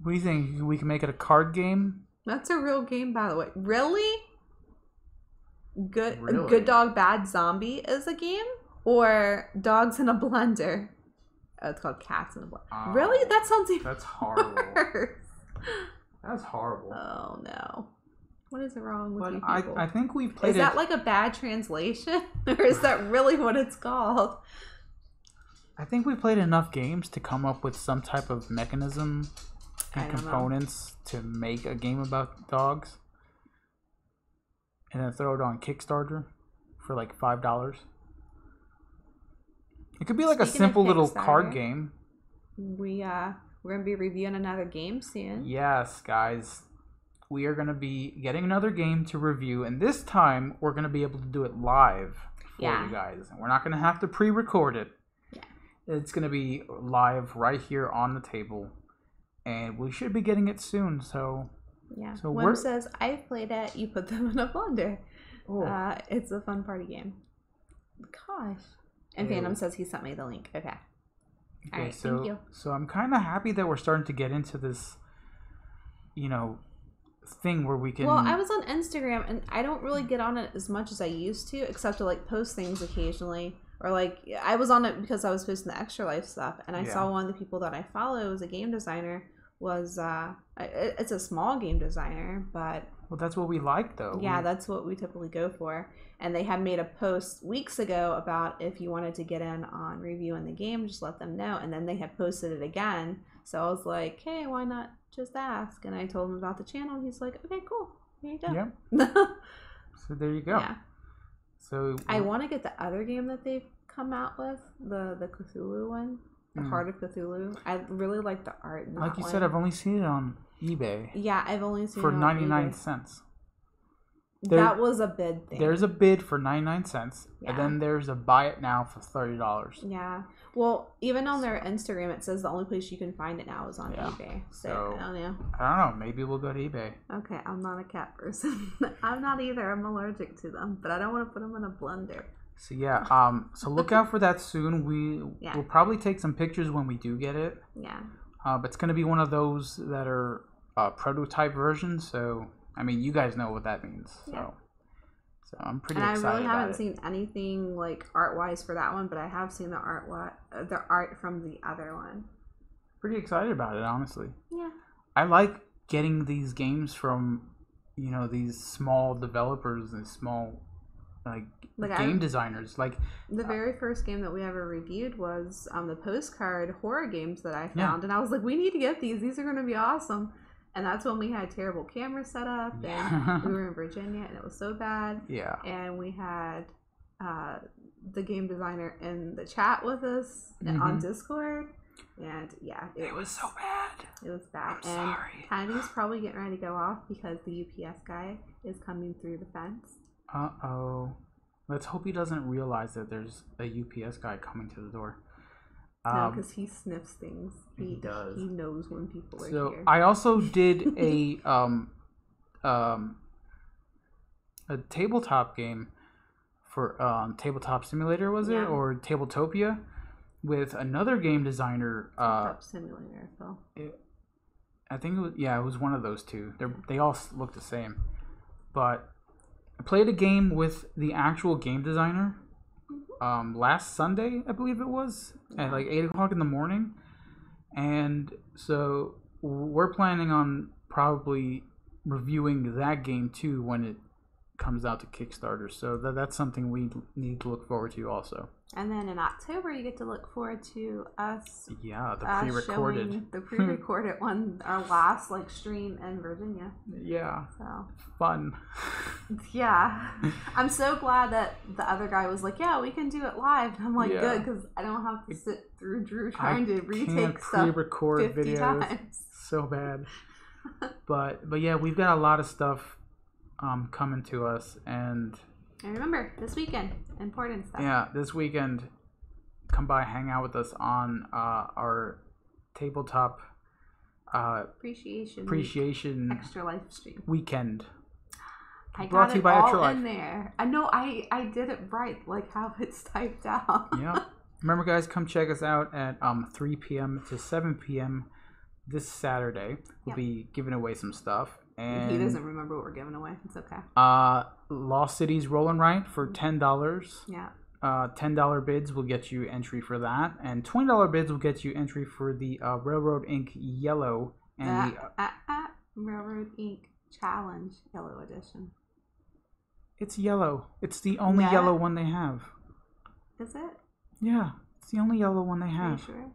What do you think? We can make it a card game? That's a real game, by the way. Really? Really? Good dog, bad zombie is a game? Or dogs in a blender? Oh, it's called cats in a blender. Oh, Really? That sounds even that's horrible. worse. That's horrible. Oh, no. What is wrong with But you people? I think we've played Is that like a bad translation? Or is that really what it's called? I think we played enough games to come up with some type of mechanism I and don't know. components to make a game about dogs. And then throw it on Kickstarter for like $5. It could be like a Speaking of simple little card Kickstarter, game. We're gonna be reviewing another game soon. Yes, guys. We are going to be getting another game to review, and this time we're going to be able to do it live for you guys. And we're not going to have to pre-record it. Yeah. It's going to be live right here on the table, and we should be getting it soon. So Yeah. So Wim we're- says, I've played it, you put them in a blender. Oh. It's a fun party game. Gosh. And Ew. Phantom says he sent me the link. Okay. All right, so thank you. so I'm kind of happy that we're starting to get into this, thing where we can. Well, I was on Instagram and I don't really get on it as much as I used to, except to like post things occasionally. Or like I was on it because I was posting the Extra Life stuff, and I saw one of the people that I follow is a game designer. It's a small game designer, but Well, that's what we like, though. yeah, that's what we typically go for. And they had made a post weeks ago about if you wanted to get in on reviewing the game, just let them know. And then they had posted it again. So I was like, hey, why not just ask? And I told him about the channel. And he's like, okay, cool. Here you go. Yeah. So there you go. Yeah. So I want to get the other game that they've come out with, the Cthulhu one, the Heart of Cthulhu. I really like the art in that like you one. said, I've only seen it on eBay Yeah, I've only seen for it on 99 eBay. cents. That was a bid thing. There's a bid for 99 cents, Yeah. and then there's a buy it now for $30. Yeah. Well, even on their Instagram, it says the only place you can find it now is on eBay. So, I don't know. I don't know. Maybe we'll go to eBay. Okay, I'm not a cat person. I'm not either. I'm allergic to them, but I don't want to put them in a blender. So yeah, so look out for that soon. We'll probably take some pictures when we do get it. Yeah. But it's gonna be one of those that are prototype versions. So I mean, you guys know what that means. Yeah. So I'm pretty And I excited really about haven't it. seen anything like art-wise for that one, but I have seen the art from the other one. Pretty excited about it, honestly. Yeah. I like getting these games from, these small developers and small game designers. Like the very first game that we ever reviewed was the postcard horror games that I found, and I was like, we need to get these. These are going to be awesome. And that's when we had terrible camera setup, and we were in Virginia, and it was so bad. Yeah. And we had the game designer in the chat with us on Discord, and it was so bad. It was bad. I'm and sorry. Kennedy's probably getting ready to go off because the UPS guy is coming through the fence. Uh-oh. Let's hope he doesn't realize that there's a UPS guy coming to the door. No, because he sniffs things. He does. He knows when people are So here. I also did a tabletop game for Tabletop Simulator, was it? Yeah. Or Tabletopia, with another game designer. Tabletop Simulator, Phil. I think it was one of those two. They all look the same. But I played a game with the actual game designer last Sunday, I believe it was, at like 8 o'clock in the morning. And so we're planning on probably reviewing that game too when it comes out to Kickstarter. So that's something we need to look forward to also. And then in October, you get to look forward to us. Yeah, the pre-recorded. Showing the pre-recorded one, our last stream in Virginia. Yeah. So Fun. yeah, I'm so glad that the other guy was like, "Yeah, we can do it live." And I'm like, Yeah. "Good," because I don't have to sit through Drew trying to retake can't stuff pre-record 50 videos. times. So bad. But yeah, we've got a lot of stuff coming to us. And remember, this weekend, important stuff. Yeah, this weekend, come by, hang out with us on our tabletop appreciation extra live stream weekend. I Brought got to you it by all Extra Life. in there. I know I did it right, like how it's typed out. Yeah. Remember, guys, come check us out at 3 p.m. to 7 p.m. this Saturday. We'll be giving away some stuff. And he doesn't remember what we're giving away. It's okay. Lost Cities Roll and Write for $10. Yeah. $10 bids will get you entry for that, and $20 bids will get you entry for the Railroad Ink Yellow and Railroad Ink Challenge Yellow Edition. It's yellow. It's the only yellow one they have. Is it? Yeah, it's the only yellow one they have. Are you sure?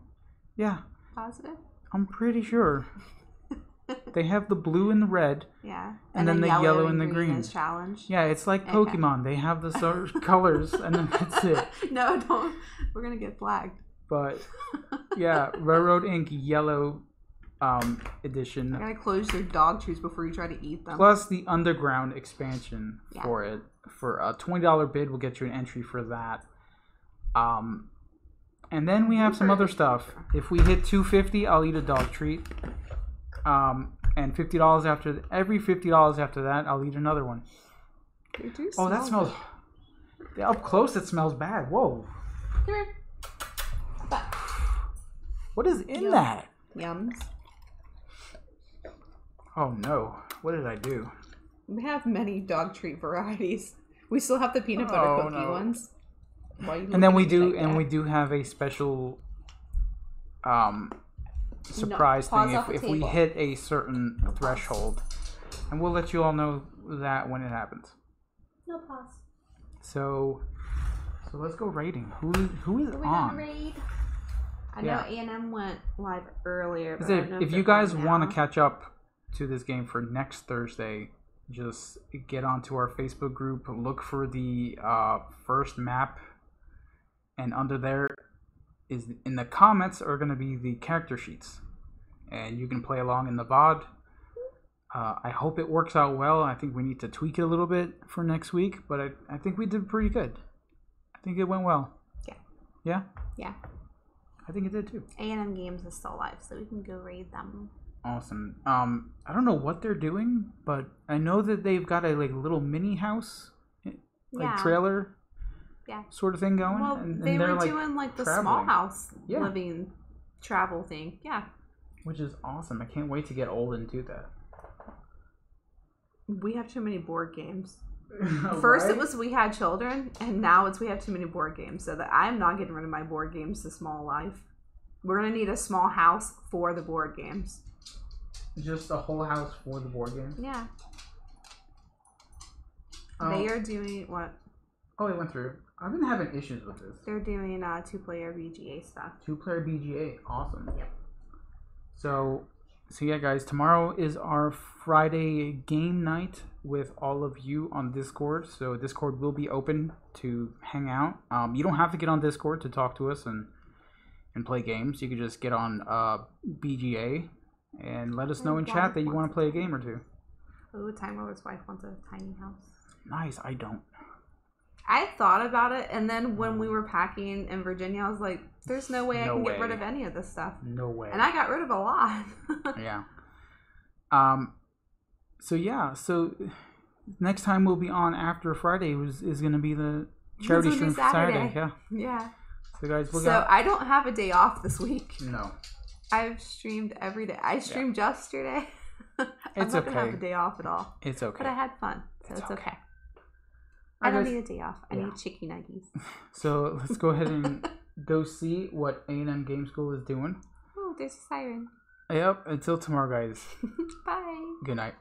Yeah. Positive? I'm pretty sure. They have the blue and the red. Yeah. And then the yellow and the green. Is challenge. Yeah, it's like Pokemon. They have the colors and then that's it. No, don't. We're going to get flagged. But, yeah, Railroad Ink Yellow edition. You gotta close your dog chews before you try to eat them. Plus the Underground expansion for it. For a $20 bid will get you an entry for that. And then we have some other stuff. If we hit $250, I'll eat a dog treat. And $50 after every $50 after that, I'll eat another one. Oh, that smells. Up close, it smells bad. Whoa. Come here. What is in that? Yums. Oh no! What did I do? We have many dog treat varieties. We still have the peanut butter cookie ones. And then we do have a special surprise thing if we hit a certain threshold, and we'll let you all know that when it happens. No pause. So let's go raiding. Who is Are we on? gonna raid? I know A&M went live earlier. But If you guys want to catch up to this game for next Thursday, just get onto our Facebook group, look for the first map, and under there is in the comments are going to be the character sheets, and you can play along in the VOD. I hope it works out well. I think we need to tweak it a little bit for next week, but I think we did pretty good. I think it went well. Yeah. Yeah? Yeah. I think it did too. A&M Games is still live, so we can go raid them. Awesome. I don't know what they're doing, but I know that they've got a little mini house, trailer, sort of thing going. Well, and they they're were doing the traveling. small house living travel thing. Yeah. Which is awesome. I can't wait to get old and do that. We have too many board games. First it was we had children, and now it's we have too many board games. So that I'm not getting rid of my board games to small life. We're gonna need a small house for the board games. Just a whole house for the board game? Yeah. They are doing what? Oh, it went through. I've been having issues with this. They're doing 2-player BGA stuff. 2-player BGA. Awesome. Yep. So yeah, guys, tomorrow is our Friday game night with all of you on Discord. So Discord will be open to hang out. You don't have to get on Discord to talk to us and play games. You can just get on BGA and let us know in chat that you want to play a game or two. Oh, Time Roller's wife wants a tiny house. Nice. I don't. I thought about it, and then when we were packing in Virginia, I was like, there's no way I can get rid of any of this stuff. No way. And I got rid of a lot. Yeah. So next time we'll be on after Friday is going to be the charity stream for Saturday. Yeah. Yeah. So guys, I don't have a day off this week. No. I've streamed every day. I streamed yesterday. It's I'm not okay. gonna have a day off at all. It's okay. But I had fun, so it's okay. I don't need a day off. I need chicky nuggies. So let's go ahead and go see what A&M Game School is doing. Oh, there's a siren. Yep. Until tomorrow, guys. Bye. Good night.